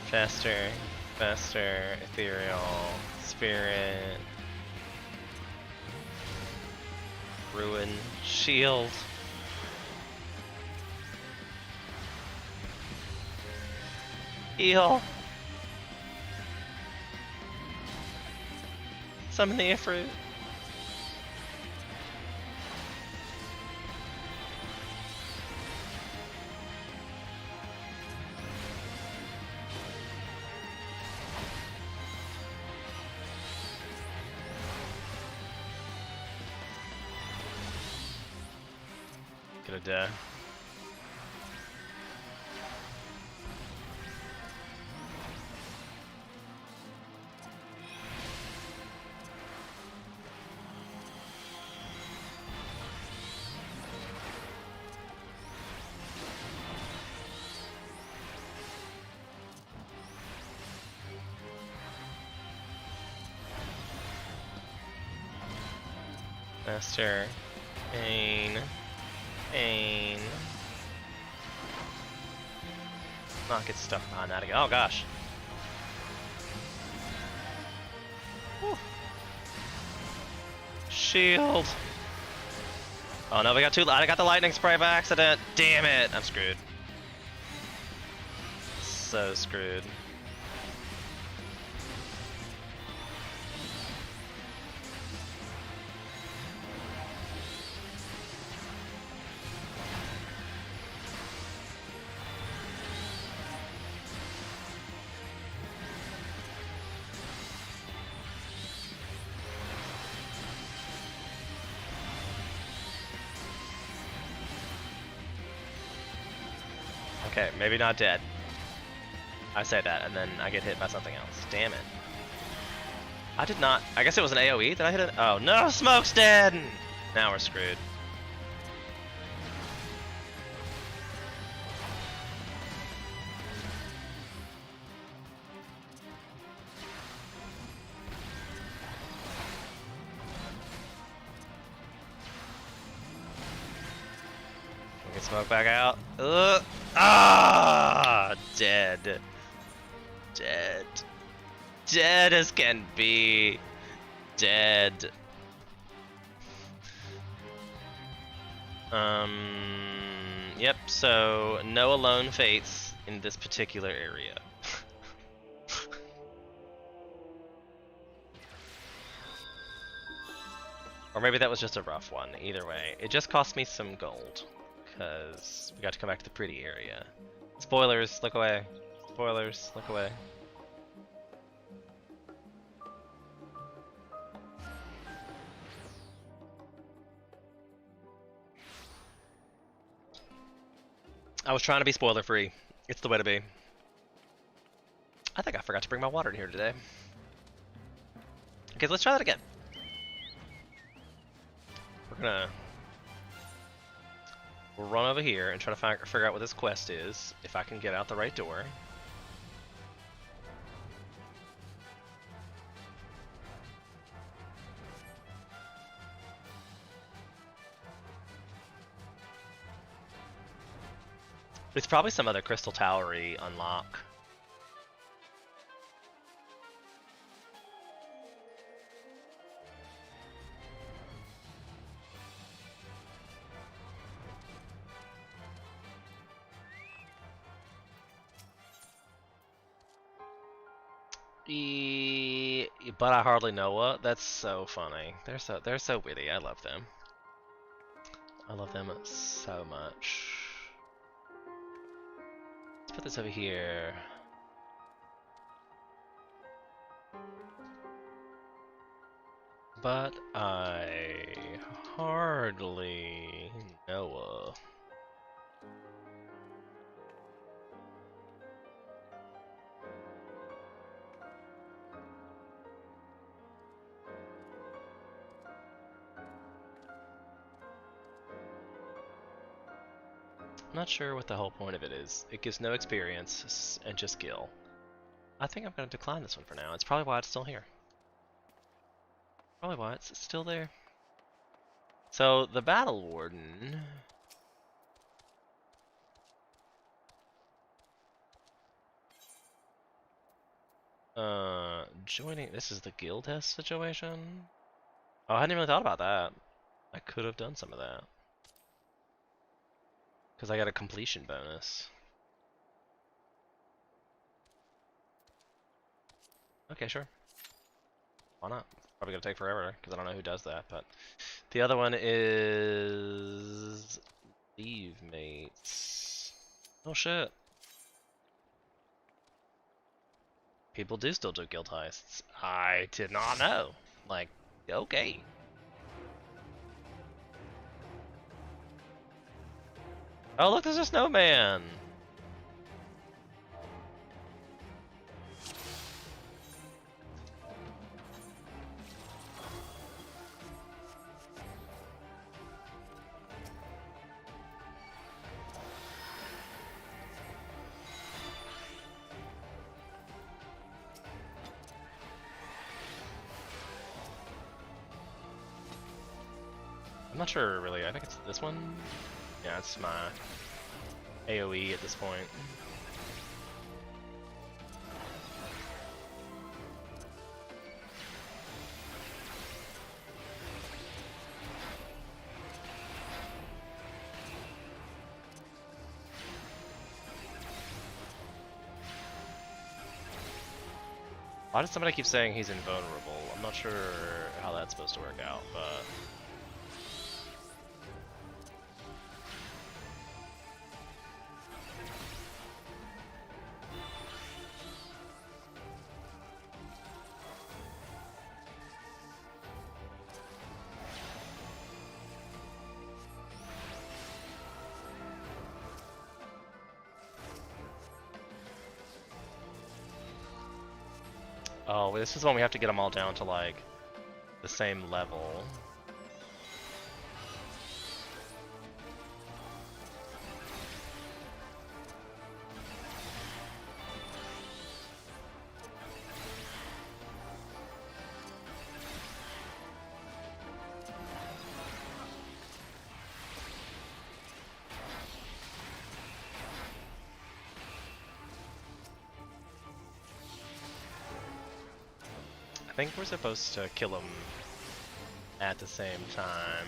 Fester, Fester, Ethereal, Spirit, Ruin, Shield. Heal. Summon the Ifrit. Gonna die. Master, Ain, not get stuck behind that again. Oh gosh. Whew. Shield. Oh no, we got 2. I got the lightning spray by accident. Damn it, I'm screwed. So screwed. Okay, maybe not dead. I say that, and then I get hit by something else. Damn it. I did not... I guess it was an AoE? Did I hit it? Oh, no! Smoke's dead! Now we're screwed. Smoke back out. Ah! Dead. Dead. Dead as can be. Dead. Yep, so no alone fates in this particular area. Or maybe that was just a rough one. Either way, it just cost me some gold, because we got to come back to the pretty area. Spoilers, look away. Spoilers, look away. I was trying to be spoiler free. It's the way to be. I think I forgot to bring my water in here today. Okay, let's try that again. We'll run over here and try to figure out what this quest is, if I can get out the right door. It's probably some other Crystal Towery unlock. But I hardly know what. That's so funny. They're so witty. I love them. I love them so much. Let's put this over here. But I hardly know. I'm not sure what the whole point of it is. It gives no experience and just skill. I think I'm going to decline this one for now. It's probably why it's still here. Probably why it's still there. So, the Battle Warden... joining... This is the guild test situation? Oh, I hadn't really thought about that. I could have done some of that. Because I got a completion bonus. Okay, sure. Why not? Probably gonna take forever, because I don't know who does that, but... The other one is... Leave mates. Oh shit. People do still do guild heists. I did not know. Like, okay. Oh look, there's a snowman! I'm not sure really, I think it's this one? Yeah, it's my AoE at this point. Why does somebody keep saying he's invulnerable? I'm not sure how that's supposed to work out, but... Oh, this is when we have to get them all down to, like, the same level. think we're supposed to kill him at the same time.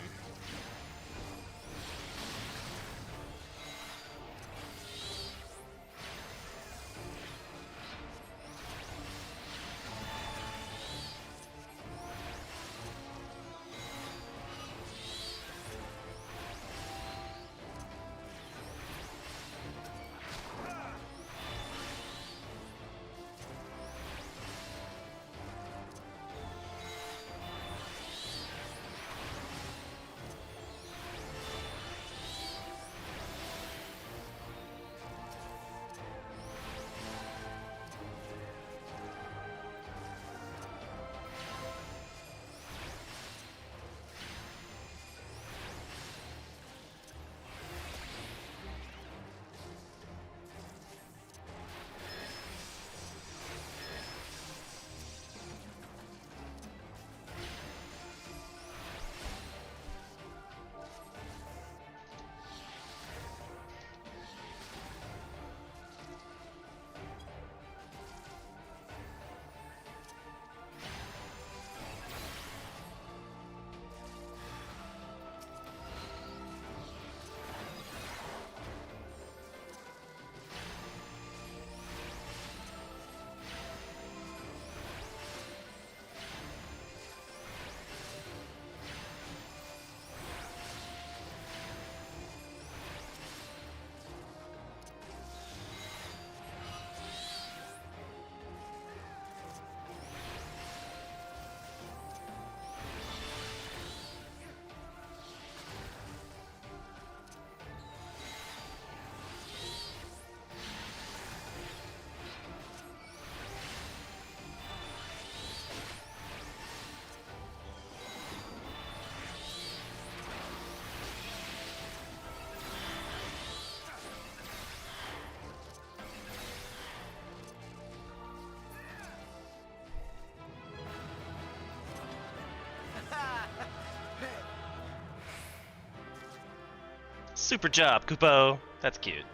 Super job, Kupo! That's cute.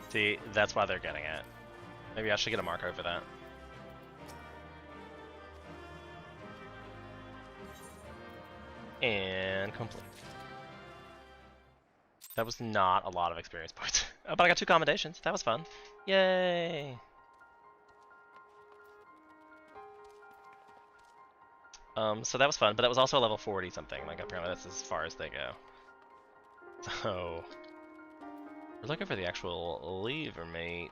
See, that's why they're getting it. Maybe I should get a marker for that. And complete. That was not a lot of experience points. Oh, but I got 2 commendations. That was fun. Yay! So that was fun, but that was also level 40 something. Like, apparently that's as far as they go. So, we're looking for the actual lever mate.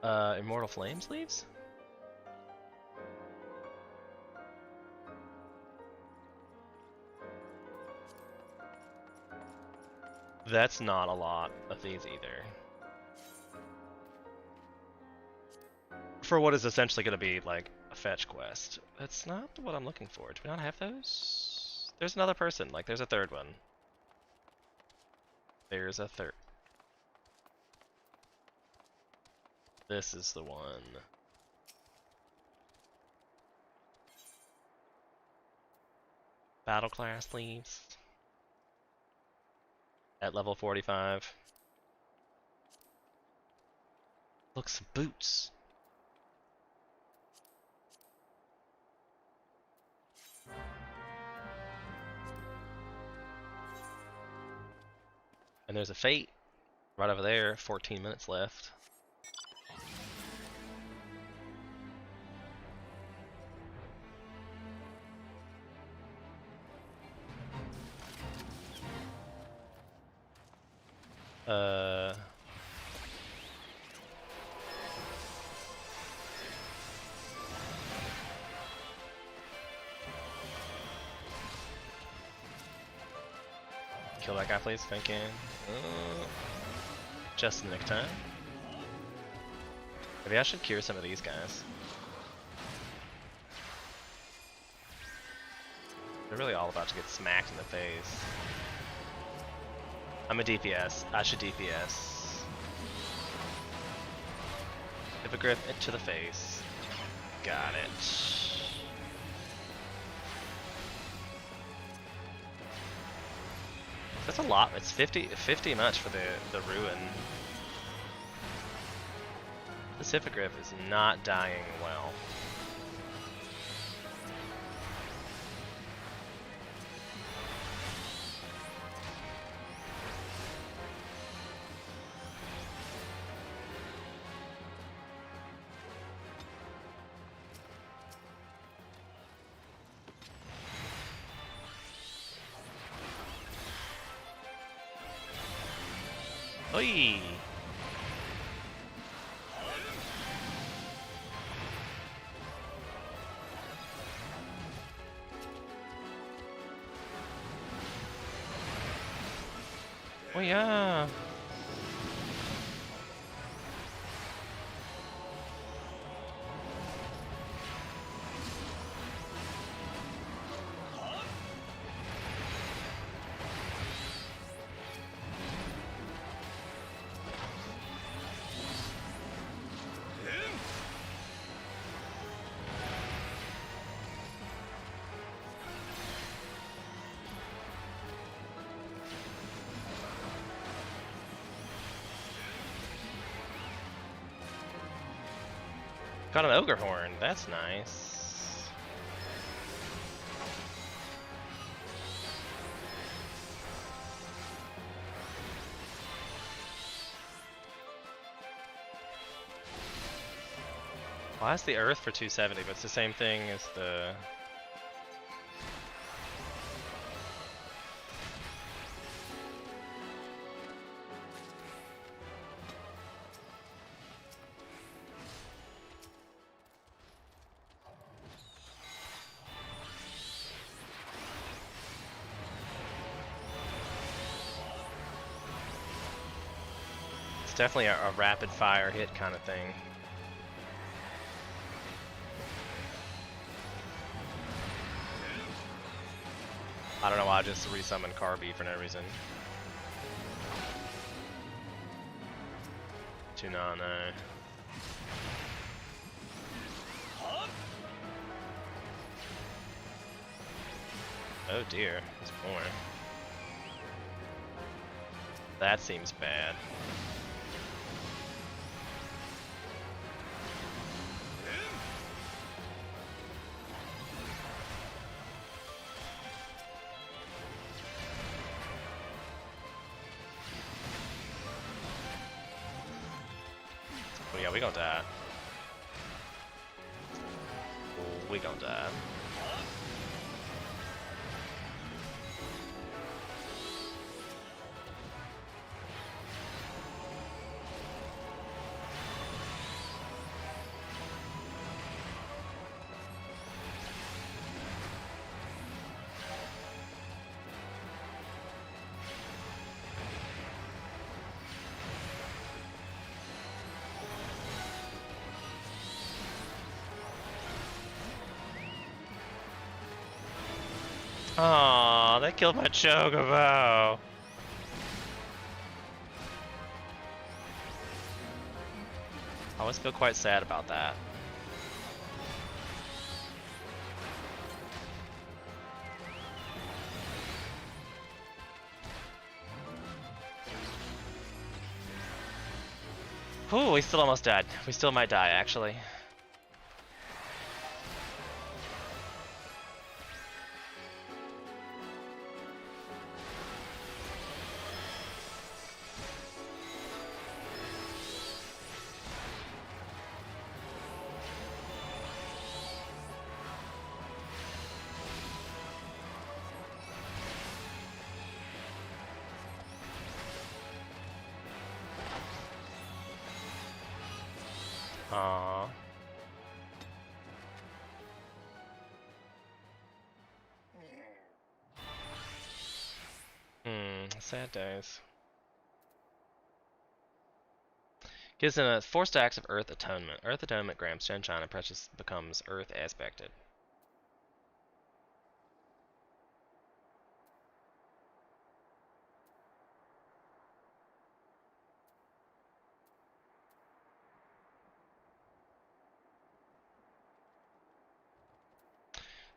Immortal Flames leaves? That's not a lot of these either. For what is essentially going to be like a fetch quest. That's not what I'm looking for. Do we not have those? There's another person. Like, there's a third one. There's a third. This is the one. Battle class leaves. At level 45. Look, some boots. And there's a fate right over there, 14 minutes left. Kill that guy, please. Thank you. Just in the nick of time. Maybe I should cure some of these guys. They're really all about to get smacked in the face. I'm a DPS. I should DPS. Hippogriff into the face. Got it. That's a lot. It's 50 much for the ruin. This hippogriff is not dying well. Oi! Oh yeah! Got an ogre horn. That's nice. Why is the earth for 270? But it's the same thing as the. Definitely a rapid fire hit kind of thing. I don't know why I just resummoned Carby for no reason. 2 nano. Oh dear, it's born. That seems bad. Oh yeah, we gonna die. Oh, we gonna die. Aw, they killed my Chocobo. I always feel quite sad about that. Ooh, we still almost died. We still might die, actually. Aww. Sad days. Gives in 4 stacks of Earth Atonement. Earth Atonement grams Sunshine and Precious becomes Earth aspected.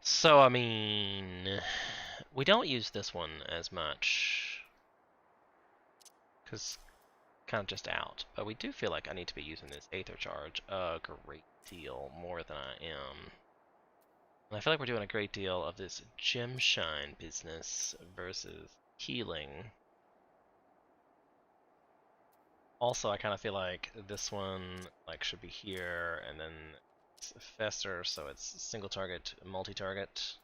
So, I mean, we don't use this one as much. because kind of just out. But we do feel like I need to be using this Aether Charge a great deal more than I am. And I feel like we're doing a great deal of this Gem Shine business versus healing. Also, I kind of feel like this one should be here, and then it's Fester, so it's single target, multi-target.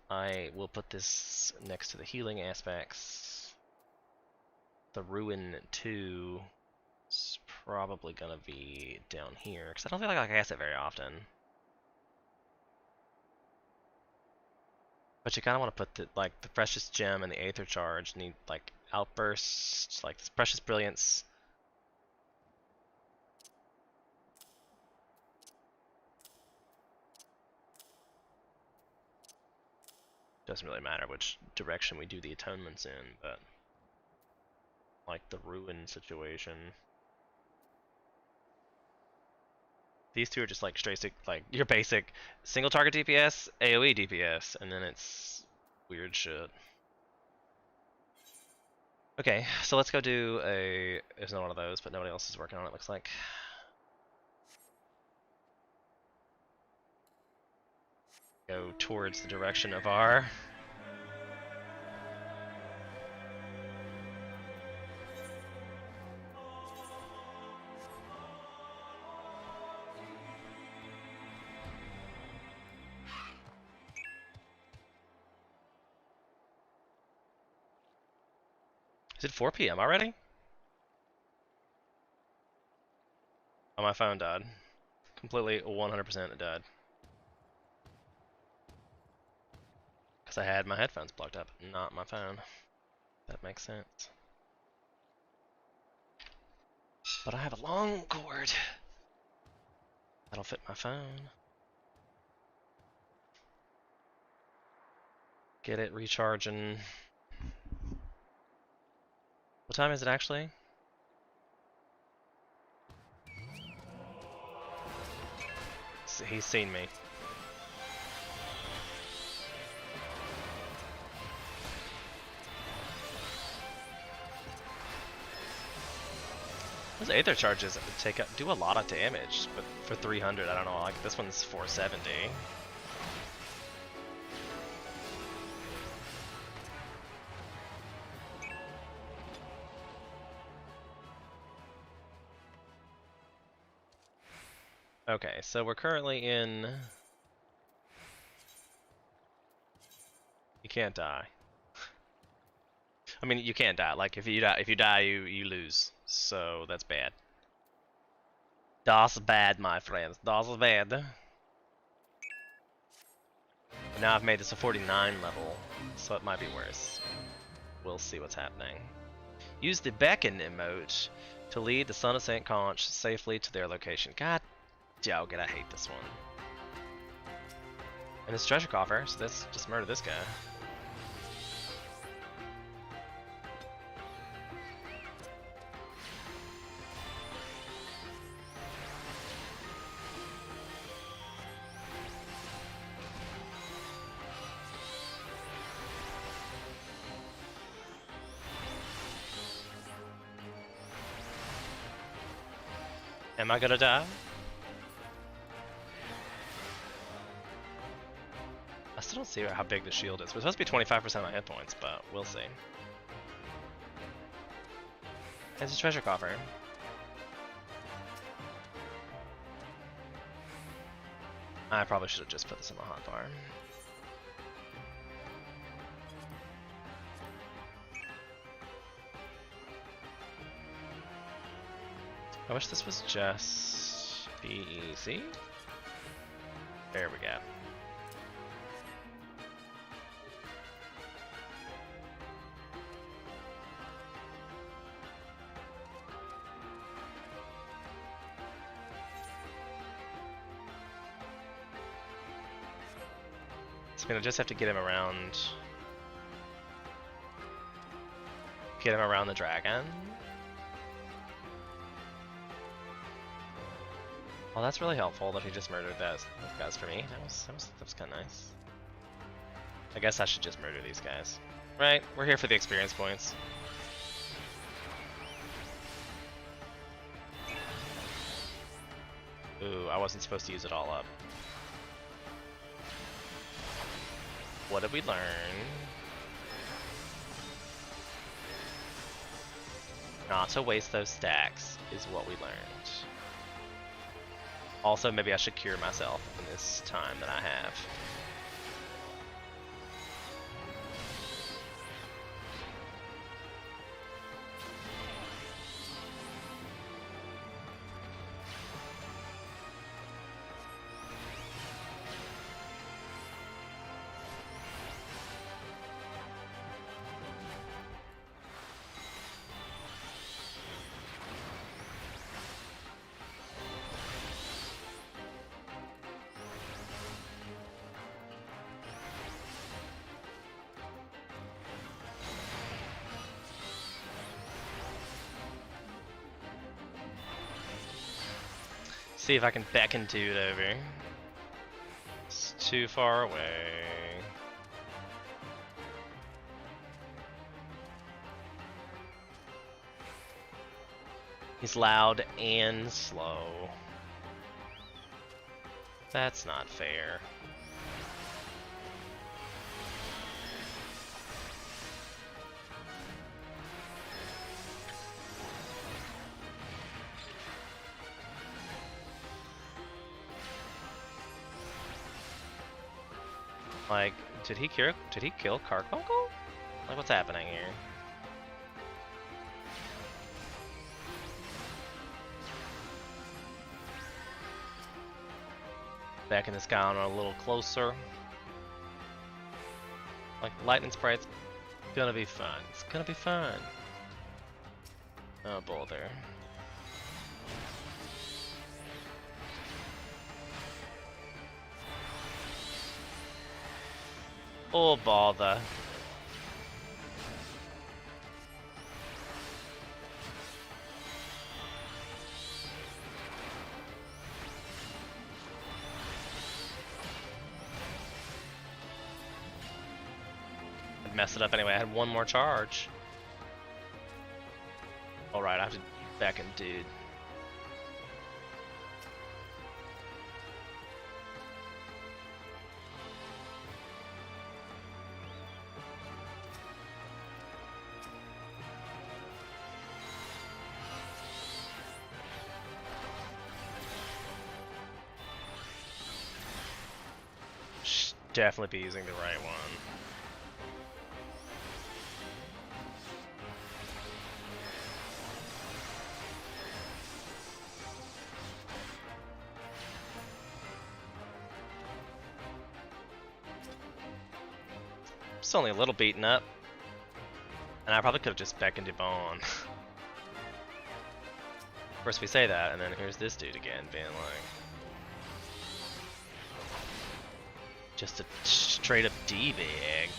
I will put this next to the healing aspects. The Ruin 2 is probably gonna be down here, because I don't feel like I cast it very often. But you kind of want to put the Precious Gem and the Aether Charge need outbursts, like this Precious Brilliance. Doesn't really matter which direction we do the atonements in, but like the Ruin situation. These two are just straight your basic single target DPS, AoE DPS, and then it's weird shit. Okay, so let's go do a... There's not one of those, but nobody else is working on it, looks like. Go towards the direction of our... Is it 4 PM already? Oh, my phone died. Completely 100% it died. Because I had my headphones plugged up, not my phone. That makes sense. But I have a long cord. That'll fit my phone. Get it recharging. What time is it actually? He's seen me. Those Aether Charges do a lot of damage, but for 300, I don't know, this one's 470. Okay, so we're currently in... You can't die. I mean, you can't die. If you die, you lose. So that's bad. Das bad, my friends. Das bad. But now I've made this a 49 level, so it might be worse. We'll see what's happening. Use the beckon emote to lead the Son of St. Conch safely to their location. God dogged, I hate this one. And it's treasure coffer, so let's just murder this guy. Am I gonna die? I still don't see how big the shield is. It's supposed to be 25% of my hit points, but we'll see. It's a treasure coffer. I probably should have just put this in the hotbar. I wish this was just easy. There we go. So I'm gonna just have to get him around. Get him around the dragon. Well, that's really helpful that he just murdered those guys for me. That was kind of nice. I guess I should just murder these guys. Right? We're here for the experience points. Ooh, I wasn't supposed to use it all up. What did we learn? Not to waste those stacks is what we learned. Also, maybe I should cure myself in this time that I have. See if I can beckon dude over. It's too far away. He's loud and slow. That's not fair. Like, did he kill Carbuncle? Like, what's happening here? Backing this guy on a little closer. Like, lightning sprite's gonna be fun. It's gonna be fun. Oh, bother. Oh, bother. I'd mess it up anyway. I had one more charge. Alright, I have to beckon dude. Definitely be using the right one. It's only a little beaten up. And I probably could have just beckoned him on. Of course we say that, and then here's this dude again being like... just a straight up D-bag.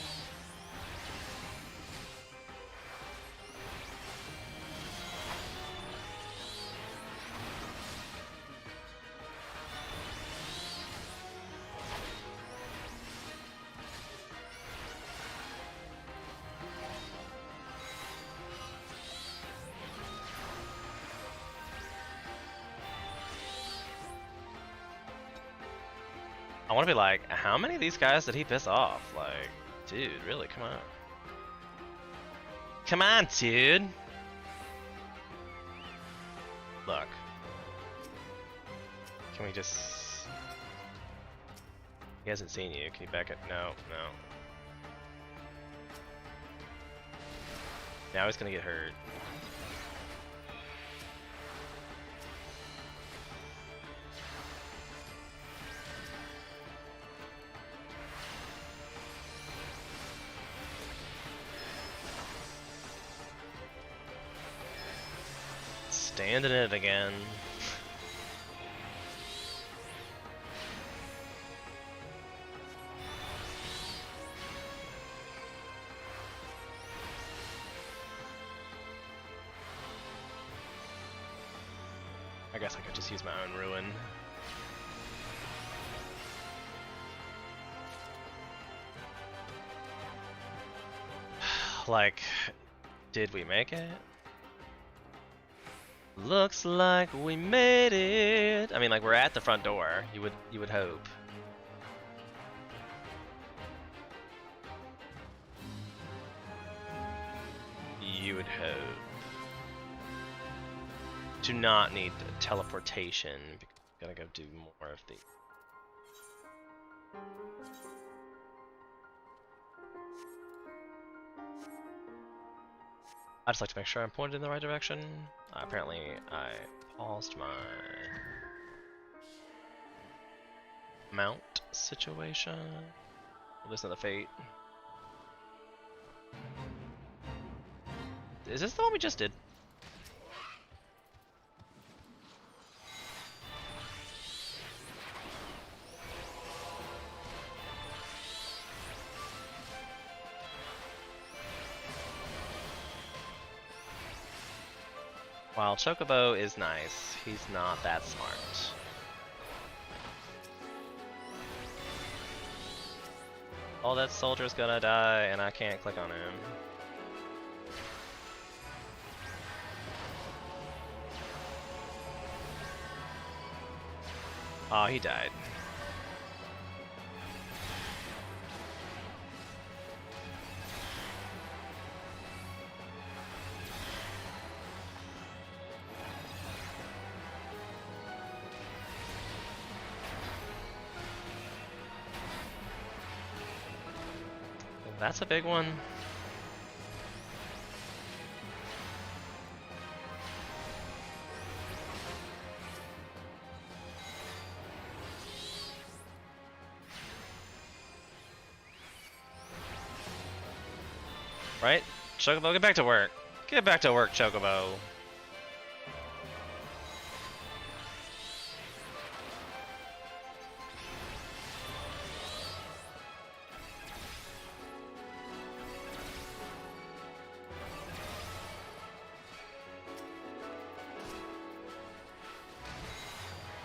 I want to be like, how many of these guys did he piss off? Like, dude, really, come on. Come on, dude! Look. Can we just... He hasn't seen you. Can you back it? No, no. Now he's gonna get hurt. Standing it again. I guess I could just use my own ruin. Like, did we make it? Looks like we made it. I mean, like, we're at the front door. You would hope. You would hope. Do not need teleportation. Gotta go do more of the. I just like to make sure I'm pointed in the right direction. Apparently, I paused my mount situation. Listen to the fate. Is this the one we just did? While Chocobo is nice, he's not that smart. Oh, that soldier's gonna die, and I can't click on him. Oh, he died. That's a big one. Right? Chocobo, get back to work. Get back to work, Chocobo.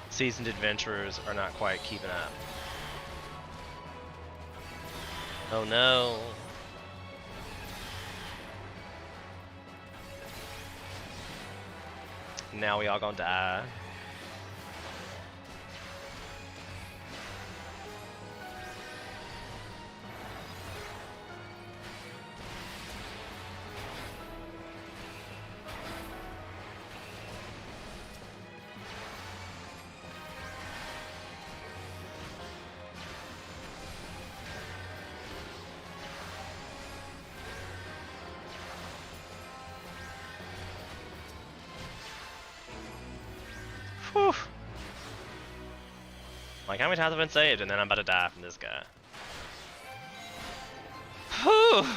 Seasoned adventurers are not quite keeping up. Oh no. Now we all gonna die. Whew. Like, how many times have I been saved and then I'm about to die from this guy? Whew.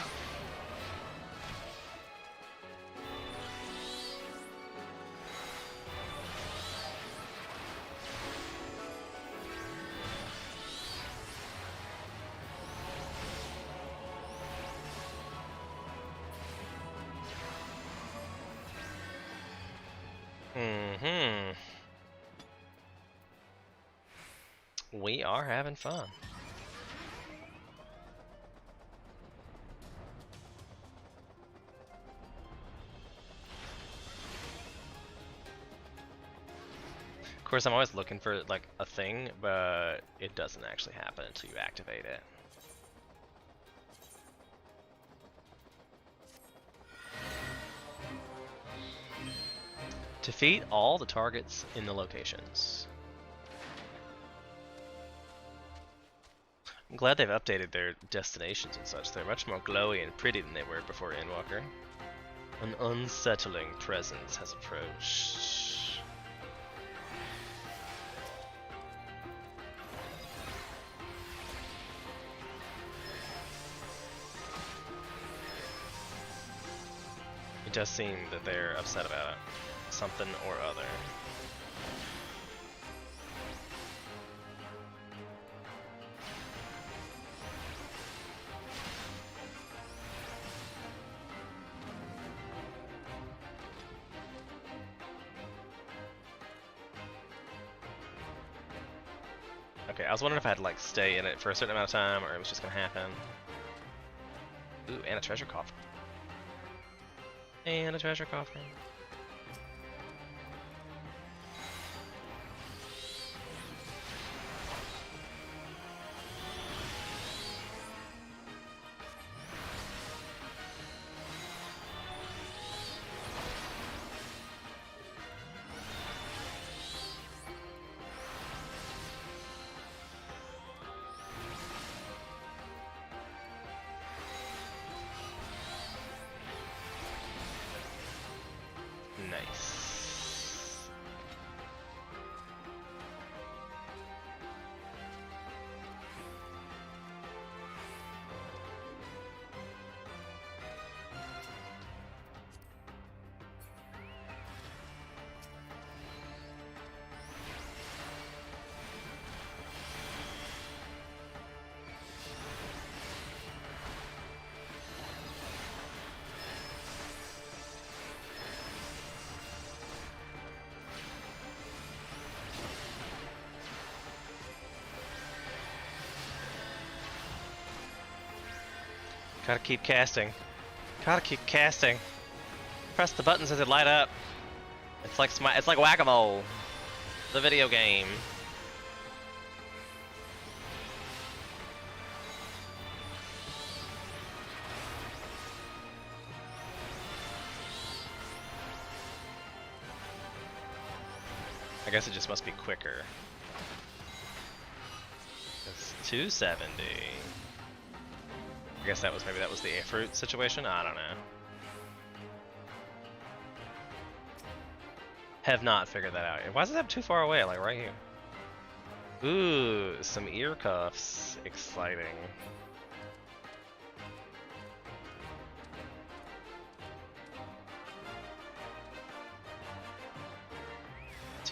We are having fun. Of course, I'm always looking for like a thing, but it doesn't actually happen until you activate it. Defeat all the targets in the locations. I'm glad they've updated their destinations and such. They're much more glowy and pretty than they were before Endwalker. An unsettling presence has approached. It does seem that they're upset about it. Something or other. Okay, I was wondering if I had to like stay in it for a certain amount of time or it was just gonna happen. Ooh, and a treasure coffer. And a treasure coffer. Nice. Gotta keep casting. Gotta keep casting. Press the buttons as they light up. It's like Whack-A-Mole, the video game. I guess it just must be quicker. It's 270. I guess maybe that was the fruit situation. I don't know. Have not figured that out. Why does it have too far away? Like right here. Ooh, some ear cuffs. Exciting.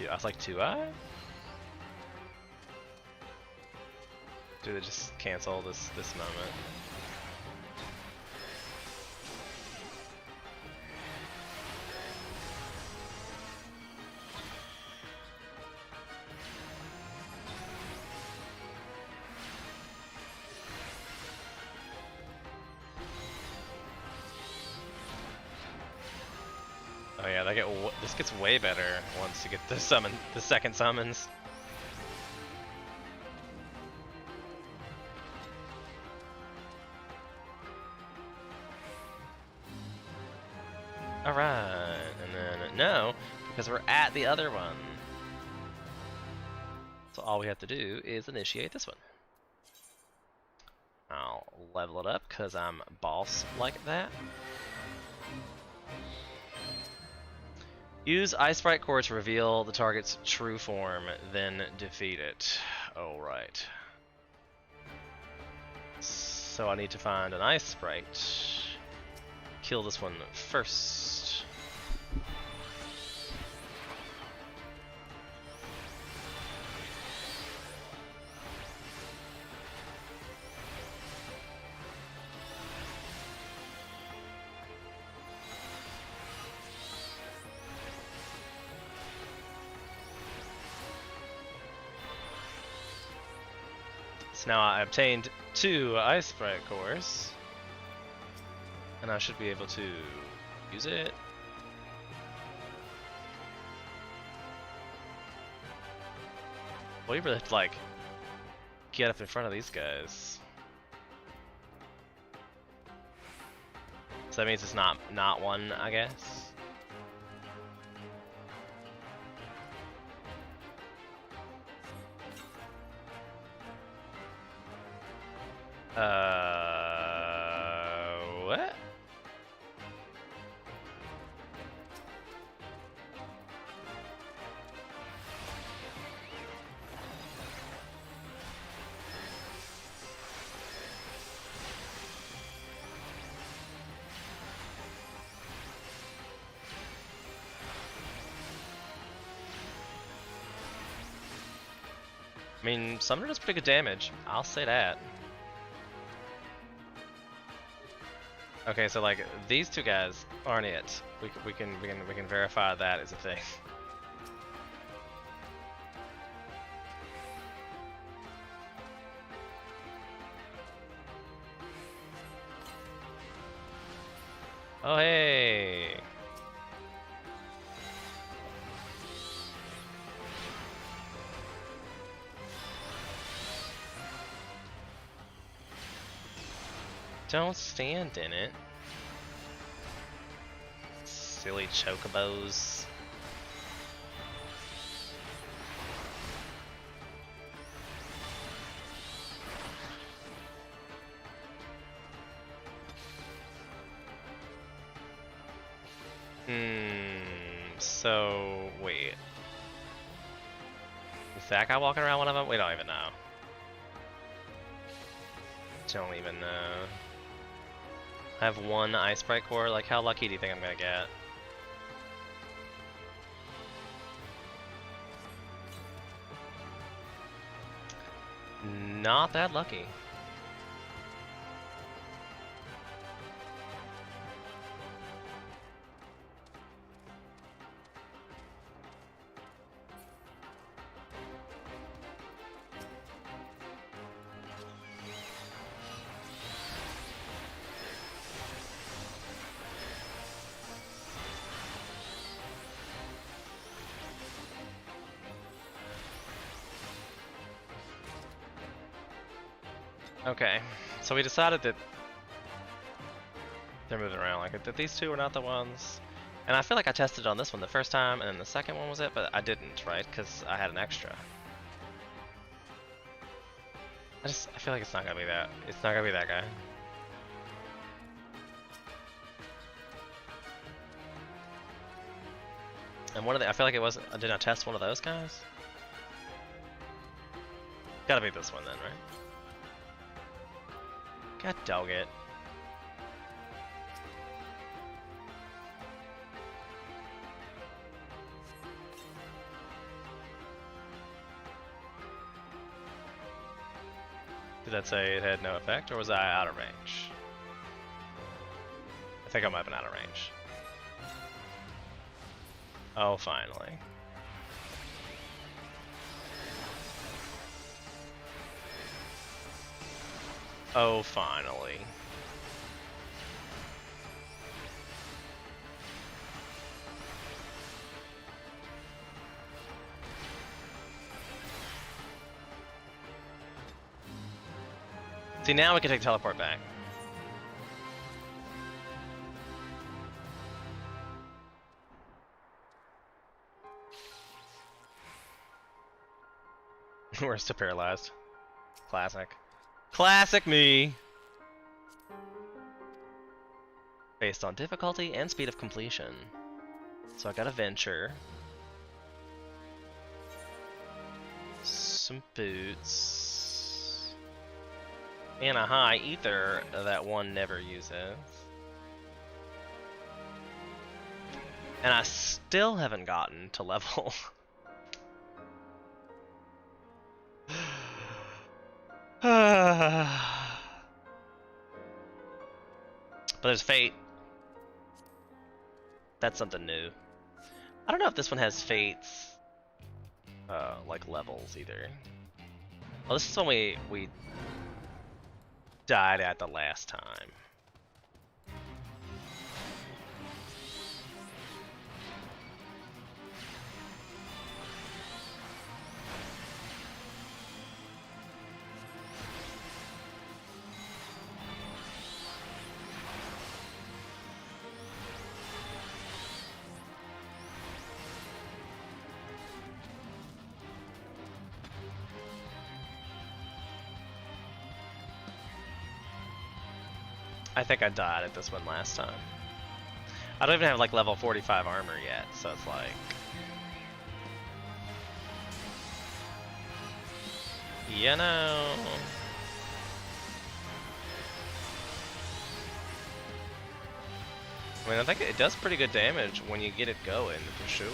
I was like 2-eye? Do they just cancel this moment? Oh yeah, this gets way better once you get the second summons. Alright, and then no, because we're at the other one. So all we have to do is initiate this one. I'll level it up because I'm boss like that. Use Ice Sprite Core to reveal the target's true form, then defeat it. Oh, right. So I need to find an Ice Sprite. Kill this one first. So now I obtained 2 Ice Sprite Cores, and I should be able to use it. Well, you really have to, like, get up in front of these guys. So that means it's not one, I guess. What? I mean, Summoner does pretty good damage. I'll say that. Okay, so like these 2 guys aren't it. We can verify that as a thing. Oh hey. Don't stand in it. Silly chocobos. So, wait. Is that guy walking around one of them? We don't even know. Don't even know. I have one Ice Sprite core. Like, how lucky do you think I'm gonna get? Not that lucky. Okay, so we decided that they're moving around, like that these two are not the ones. And I feel like I tested on this one the first time, and then the second one was it, but I didn't, right? Because I had an extra. I feel like it's not gonna be that. It's not gonna be that guy. And one of the, I feel like it was, did I test one of those guys? Gotta be this one then, right? God dog it. Did that say it had no effect, or was I out of range? I think I might have been out of range. Oh, finally. Oh, finally. See, now we can take teleport back. We're still paralyzed. Classic. Classic me! Based on difficulty and speed of completion. So I got a venture. Some boots. And a high ether that one never uses. And I still haven't gotten to level. But there's fate. That's something new. I don't know if this one has fates, like levels either. Well, this is when we died at the last time. I think I died at this one last time. I don't even have like level 45 armor yet, so it's like... You know... I mean, I think it does pretty good damage when you get it going, for sure.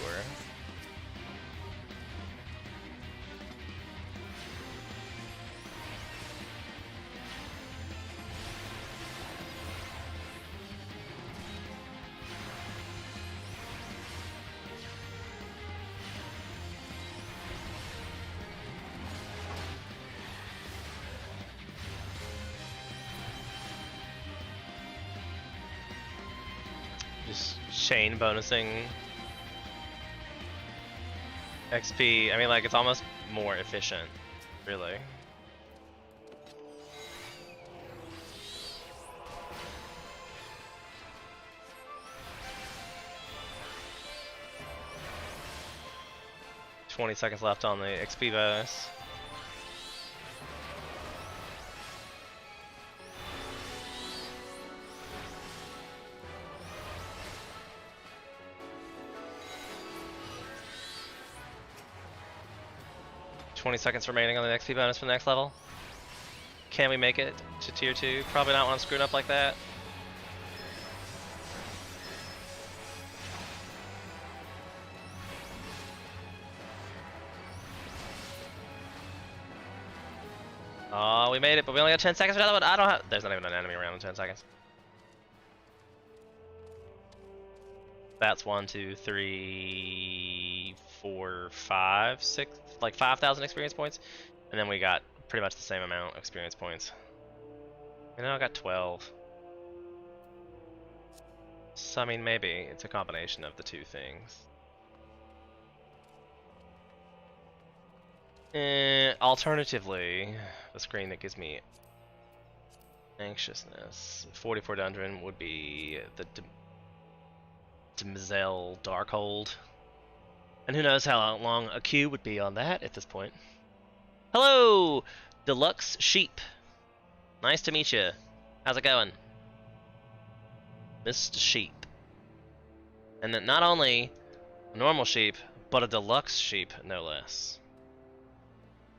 Just chain bonusing XP. I mean, like, it's almost more efficient, really. 20 seconds left on the XP bonus. $20 remaining on the XP bonus for the next level. Can we make it to tier 2? Probably not when I'm screwing up like that. Oh, we made it, but we only got 10 seconds for another one. I don't have. There's not even an enemy around in 10 seconds. That's 1, 2, 3, 4, 5, 6, like 5,000 experience points. And then we got pretty much the same amount of experience points. And now I got 12. So, I mean, maybe it's a combination of the two things. Alternatively, the screen that gives me anxiousness, 44 dungeon would be the Demoiselle Darkhold. And who knows how long a queue would be on that at this point. Hello, Deluxe Sheep. Nice to meet you. How's it going? Mr. Sheep. And then not only a normal sheep, but a deluxe sheep, no less.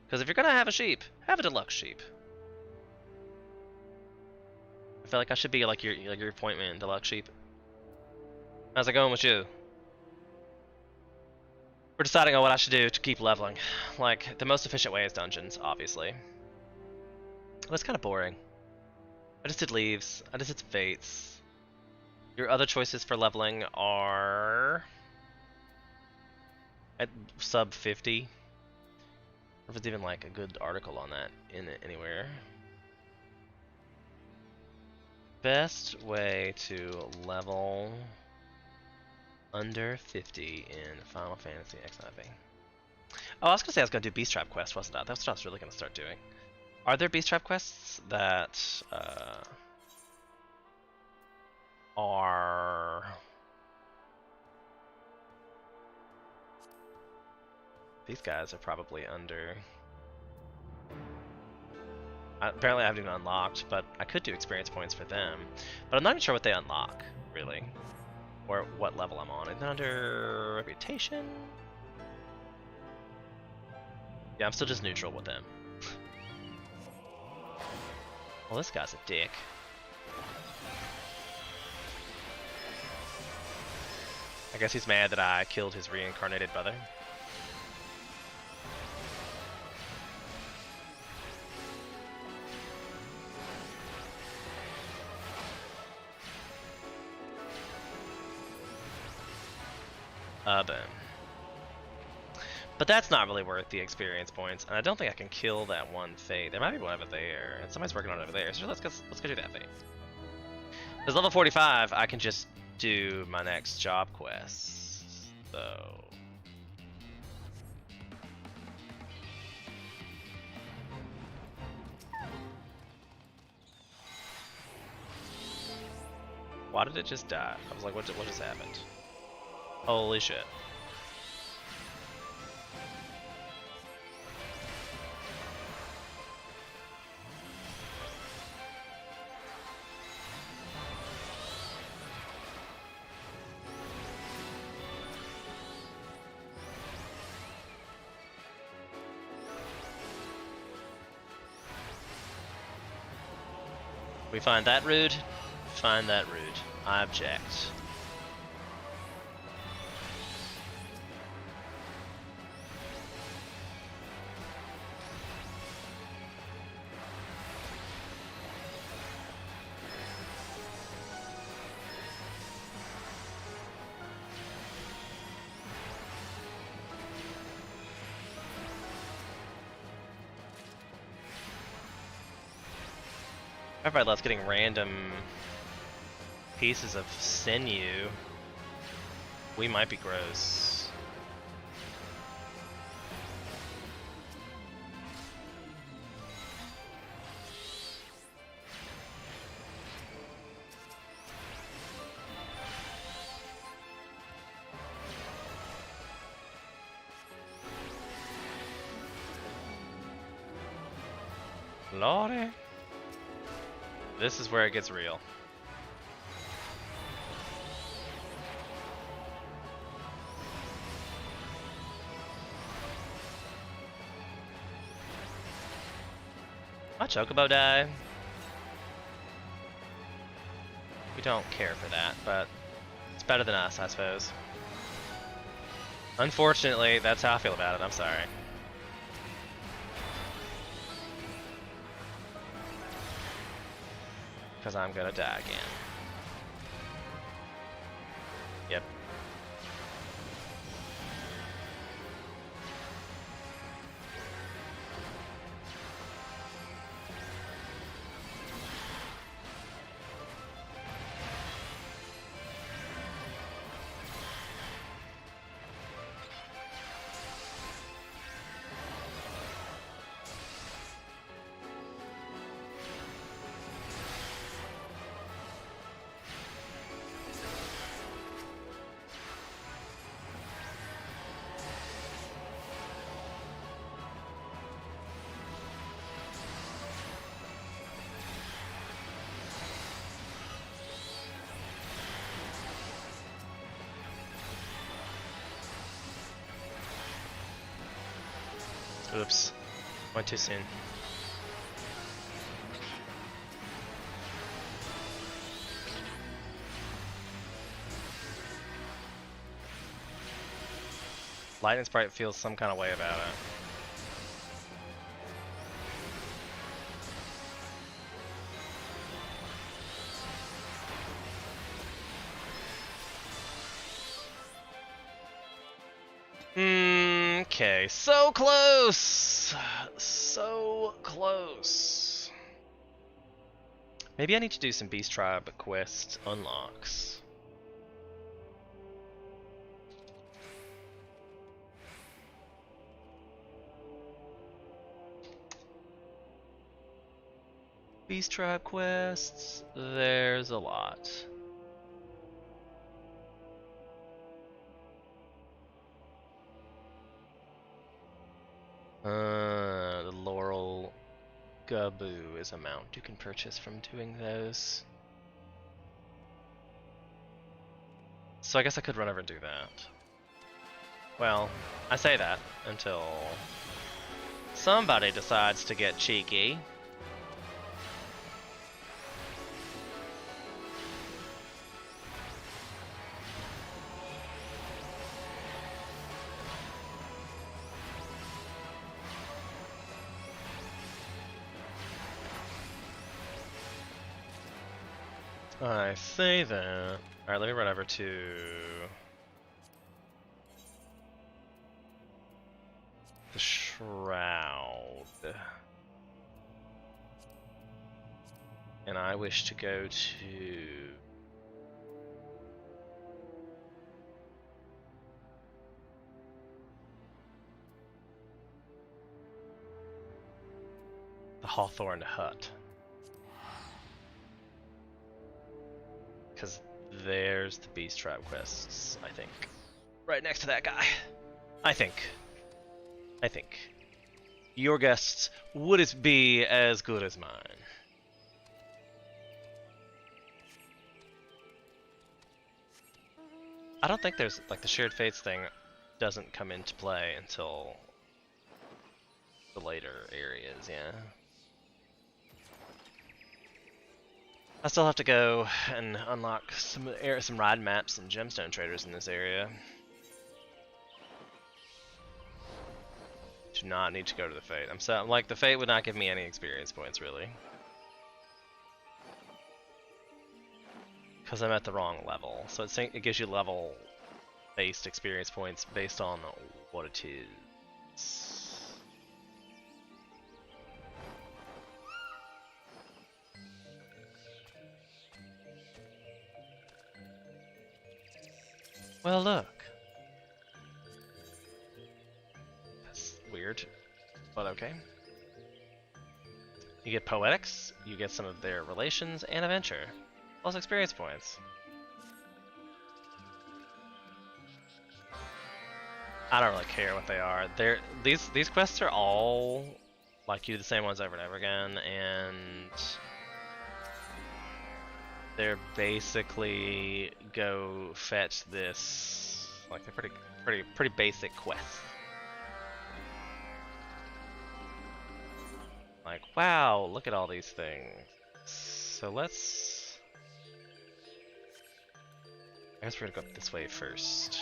Because if you're gonna have a sheep, have a deluxe sheep. I feel like I should be like your appointment, deluxe sheep. How's it going with you? We're deciding on what I should do to keep leveling. Like, the most efficient way is dungeons, obviously. That's kind of boring. I just did leaves. I just did fates. Your other choices for leveling are at sub 50. Or if it's even like a good article on that in it anywhere. Best way to level under 50 in Final Fantasy X9. Oh, I was gonna say I was gonna do Beast Trap quest, wasn't I? That's what I was really gonna start doing. Are there Beast Trap quests that are these guys are probably under. Apparently I haven't even unlocked, but I could do experience points for them. But I'm not even sure what they unlock, really. Or what level I'm on. Is it under reputation? Yeah, I'm still just neutral with them. Well, this guy's a dick. I guess he's mad that I killed his reincarnated brother. Boom. But that's not really worth the experience points, and I don't think I can kill that one fate. There might be one over there, and somebody's working on it over there, so let's go do that fate. Because level 45, I can just do my next job quest. So... why did it just die? I was like, what just happened? Holy shit. We find that rude? Find that rude. I object. Everybody loves getting random pieces of sinew. We might be gross. Lordy. This is where it gets real. My Chocobo die. We don't care for that, but it's better than us, I suppose. Unfortunately, that's how I feel about it. I'm sorry. Because I'm gonna die again. Yep. Oops. Went too soon. Lightning Sprite feels some kind of way about it. Okay, so close! So close. Maybe I need to do some Beast Tribe quest unlocks. Beast Tribe quests, there's a lot. The Laurel Gaboo is a mount you can purchase from doing those. So I guess I could run over and do that. Well, I say that until somebody decides to get cheeky. I say that. Alright, let me run over to the Shroud. And I wish to go to the Hawthorne Hut. Because there's the Beast Tribe quests, I think. Right next to that guy. I think. Your guess, would it be as good as mine? I don't think there's, like, the Shared Fates thing doesn't come into play until the later areas, yeah. I still have to go and unlock some ride maps and gemstone traders in this area. Do not need to go to the Fate. I'm like, the Fate would not give me any experience points, really. Because I'm at the wrong level. So it gives you level-based experience points based on what it is. Well, look. That's weird, but okay. You get Poetics, you get some of their relations, and Adventure, plus experience points. I don't really care what they are. These quests are all Like, you do the same ones over and over again, and they're basically go fetch this. Like, they're pretty basic quests. Like, wow, look at all these things. So let's... I guess we're gonna go up this way first.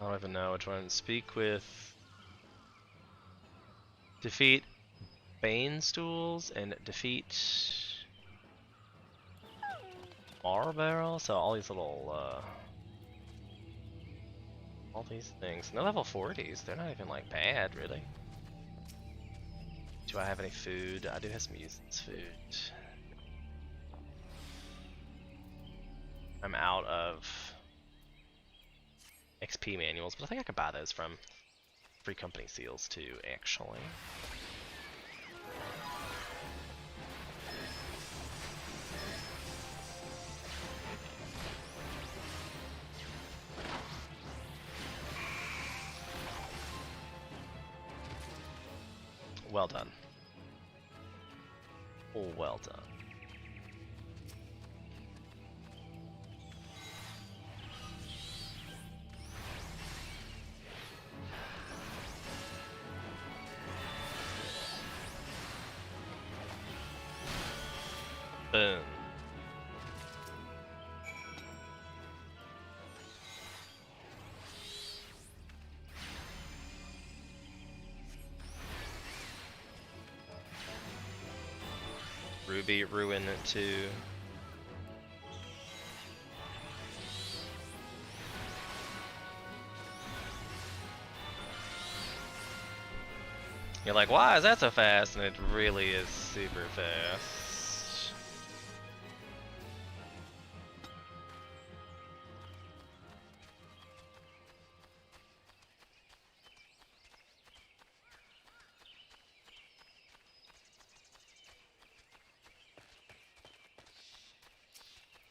I don't even know which one. Speak with... Defeat Bane Stools and defeat... Barbarrel? So all these little, all these things. No level 40s. They're not even, like, bad, really. Do I have any food? I do have some Muse's food. I'm out of XP manuals, but I think I could buy those from Free Company Seals too, actually. Well done. Oh, well done. Boom. Ruby Ruin 2. You're like, why is that so fast? And it really is super fast.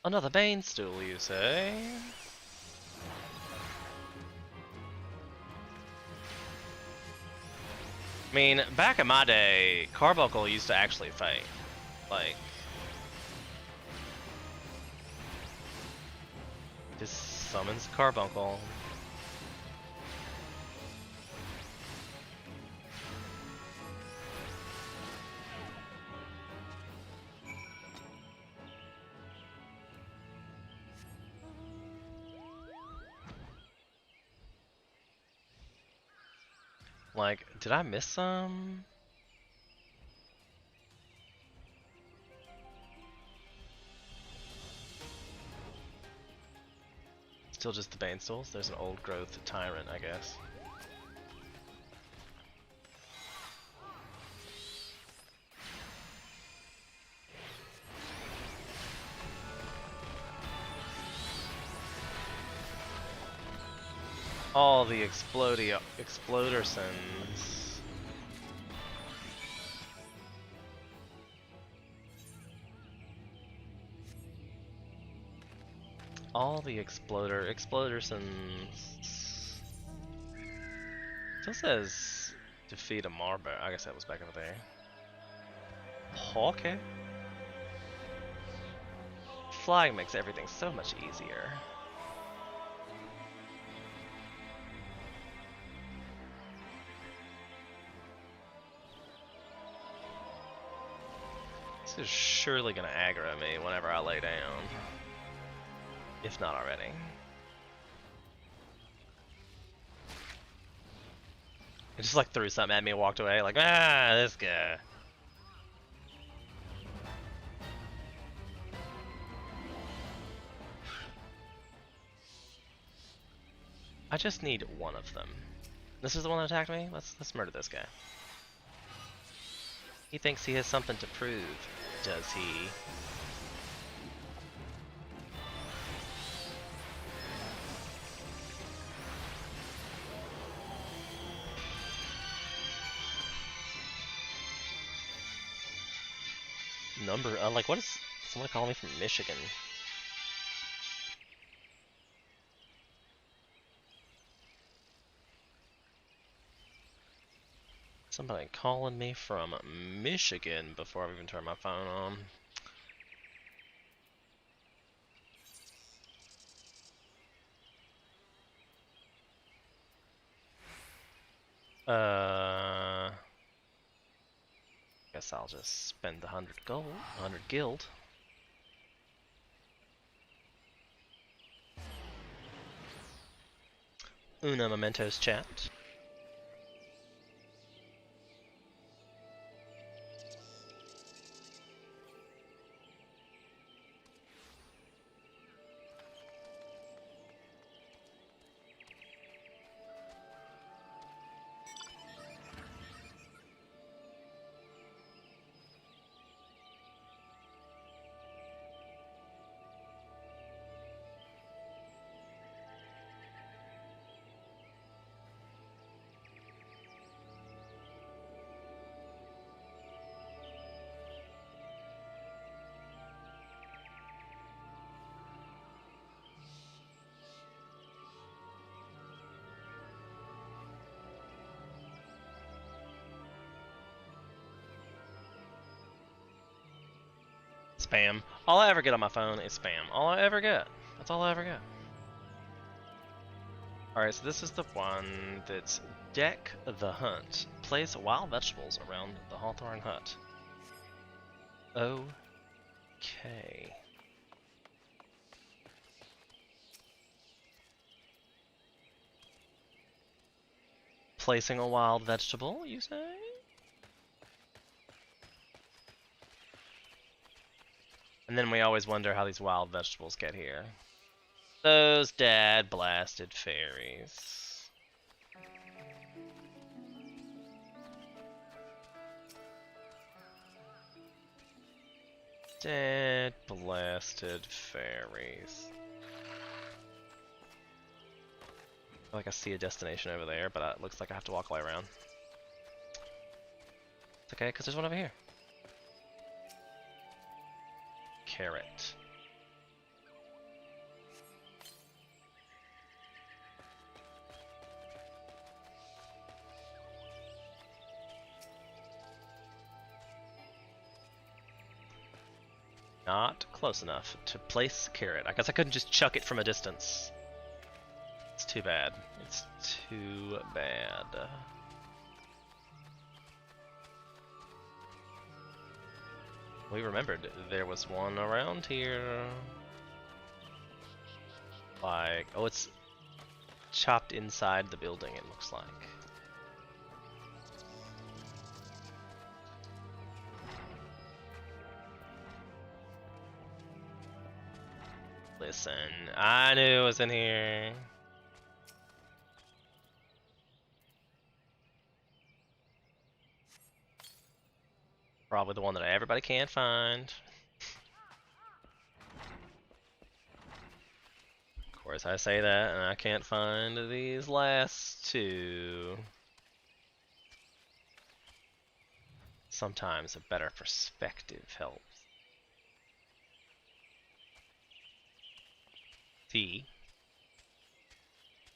Another Bane Stool, you say? I mean, back in my day, Carbuncle used to actually fight. Like, just summons Carbuncle. Like, did I miss some? Still just the Bane Stools? There's an old growth tyrant, I guess. All the Explodersons. All the Explodersons. Still says defeat a Marber. I guess that was back over there. Okay. Flying makes everything so much easier. This is surely gonna aggro me whenever I lay down. If not already. It just like threw something at me and walked away, like, ah, this guy. I just need one of them. This is the one that attacked me? Let's murder this guy. He thinks he has something to prove, does he? number? Like, what is someone calling me from Michigan? Somebody calling me from Michigan before I've even turned my phone on. Guess I'll just spend the 100 gold, 100 guild. Una mementos, chat. Spam. All I ever get on my phone is spam. All I ever get. That's all I ever get. Alright, so this is the one that's Deck the Hunt. Place wild vegetables around the Hawthorne Hut. Okay. Placing a wild vegetable, you say? And then we always wonder how these wild vegetables get here. Those dad blasted fairies. Dad blasted fairies. I feel like I see a destination over there, but it looks like I have to walk all the way around. It's okay, because there's one over here. Carrot. Not close enough to place carrot. I guess I couldn't just chuck it from a distance. It's too bad. It's too bad. We remembered there was one around here. Like, oh, it's chopped inside the building, it looks like. Listen, I knew it was in here. Probably the one that everybody can't find. Of course I say that, and I can't find these last two. Sometimes a better perspective helps.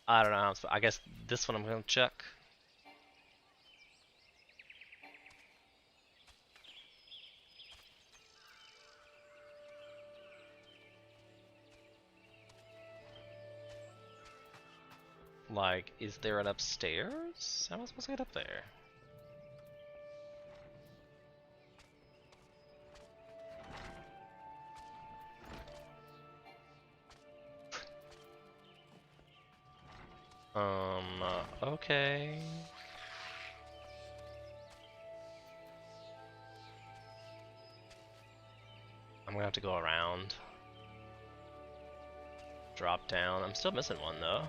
I don't know how I guess this one I'm gonna chuck. Like, is there an upstairs? How am I supposed to get up there? Okay. I'm gonna have to go around. Drop down. I'm still missing one though.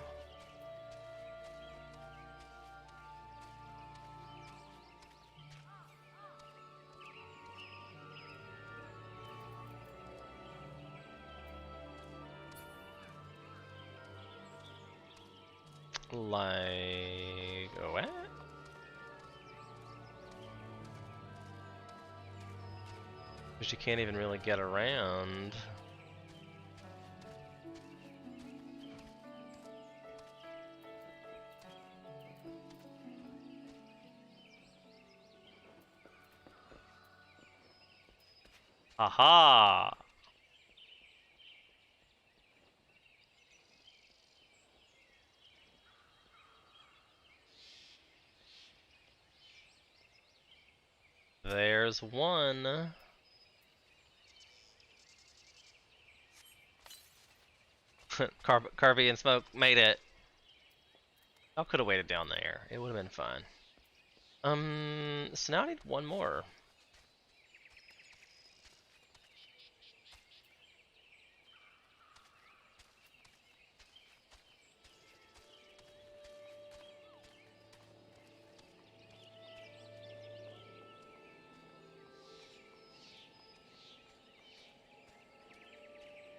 Like, what? Because you can't even really get around. Aha! There's one. Carvey and Smoke made it. I could have waited down there. It would have been fine. So now I need one more.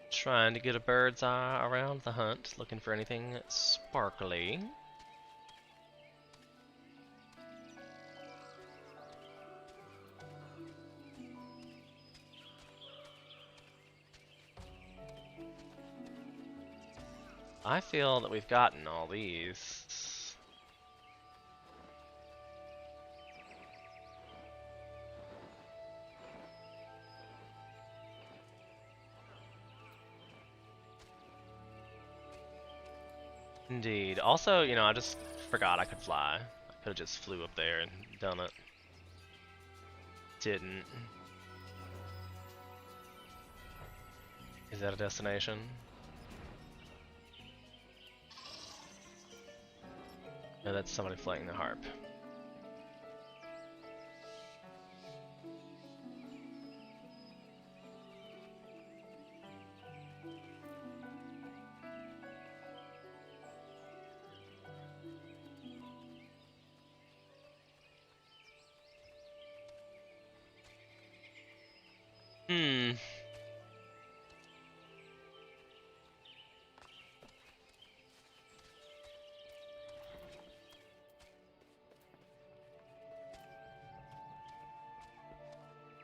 Trying to get a bird's eye around the hunt, looking for anything sparkly. I feel that we've gotten all these. Indeed. Also, you know, I just forgot I could fly. I could have just flew up there and done it. Didn't. Is that a destination? No, that's somebody playing the harp.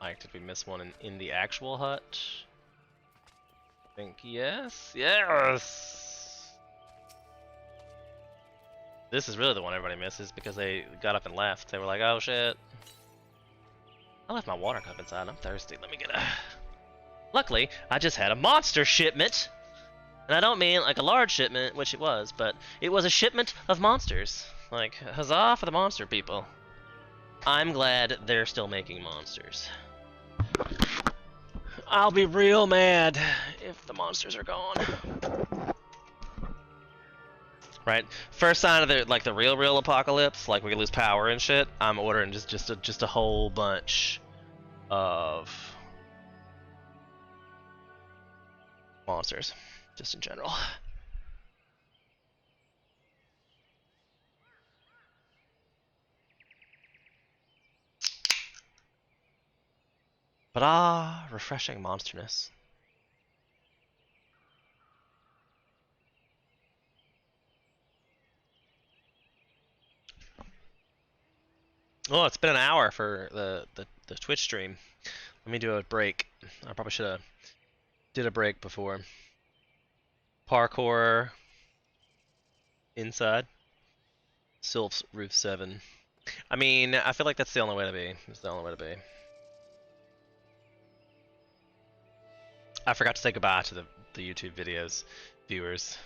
Like, did we miss one in the actual hut? I think yes. Yes! This is really the one everybody misses because they got up and left. They were like, oh shit. I left my water cup inside. I'm thirsty. Let me get a... Luckily, I just had a monster shipment. And I don't mean like a large shipment, which it was, but it was a shipment of monsters. Like, huzzah for the monster people. I'm glad they're still making monsters. I'll be real mad if the monsters are gone. Right, first sign of the real apocalypse, like we lose power and shit. I'm ordering just a whole bunch of monsters, just in general. But refreshing monsterness. Oh, it's been an hour for the Twitch stream. Let me do a break. I probably should have did a break before. Parkour inside. Sylph's Roof 7. I mean, I feel like that's the only way to be. It's the only way to be. I forgot to say goodbye to the YouTube videos viewers.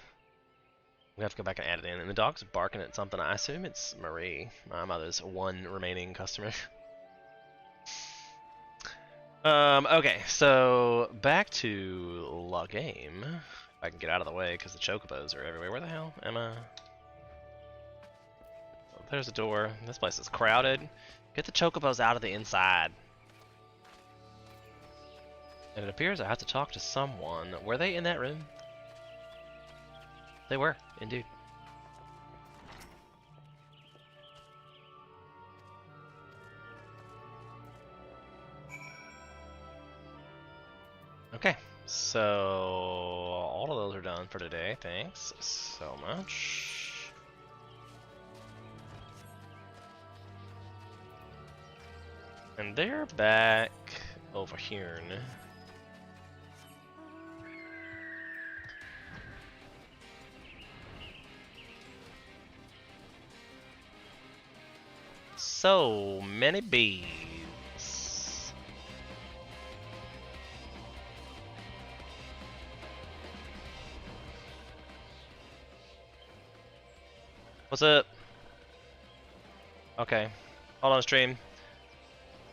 We have to go back and add it in. And the dog's barking at something. I assume it's Marie, my mother's one remaining customer. Okay, so back to the game. If I can get out of the way, because the chocobos are everywhere. Where the hell am I? Oh, there's a door. This place is crowded. Get the chocobos out of the inside. And it appears I have to talk to someone. Were they in that room? They were, indeed. Okay, so all of those are done for today. Thanks so much. And they're back over here. So many bees. What's up? Okay. Hold on stream.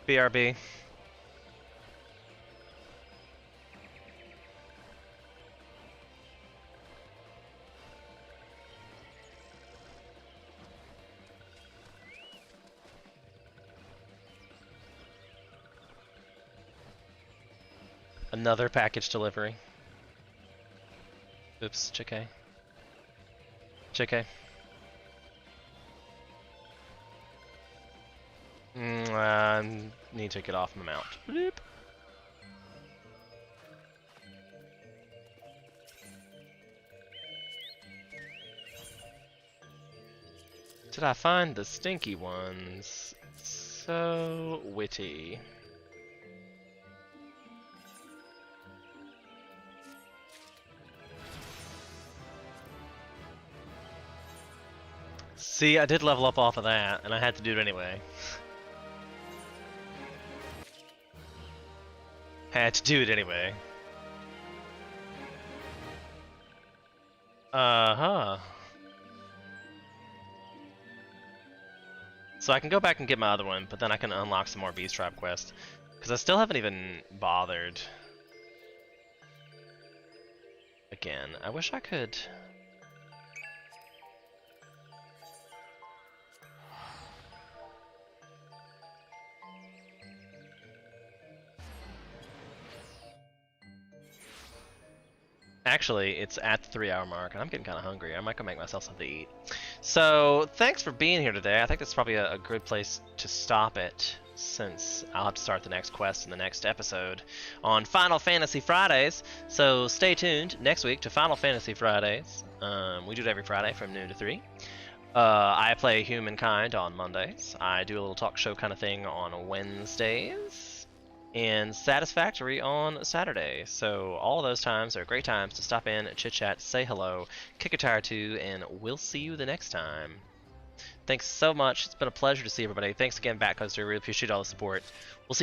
BRB. Another package delivery. Oops, Chick-A. Chick-A. Need to get off my mount. Bloop. Did I find the stinky ones? So witty. See, I did level up off of that, and I had to do it anyway. Had to do it anyway. Uh-huh. So I can go back and get my other one, but then I can unlock some more Beast Trap quests. Because I still haven't even bothered. Again, I wish I could... Actually, it's at the 3-hour mark, and I'm getting kind of hungry. I might go make myself something to eat. So, thanks for being here today. I think that's probably a good place to stop it, since I'll have to start the next quest in the next episode on Final Fantasy Fridays. So, stay tuned next week to Final Fantasy Fridays. We do it every Friday from noon to 3. I play Humankind on Mondays. I do a little talk show kind of thing on Wednesdays. And Satisfactory on Saturday. So all of those times are great times to stop in, chit chat, say hello, kick a tire too, and we'll see you the next time. Thanks so much. It's been a pleasure to see everybody. Thanks again, Backcoaster. Really appreciate all the support. We'll see you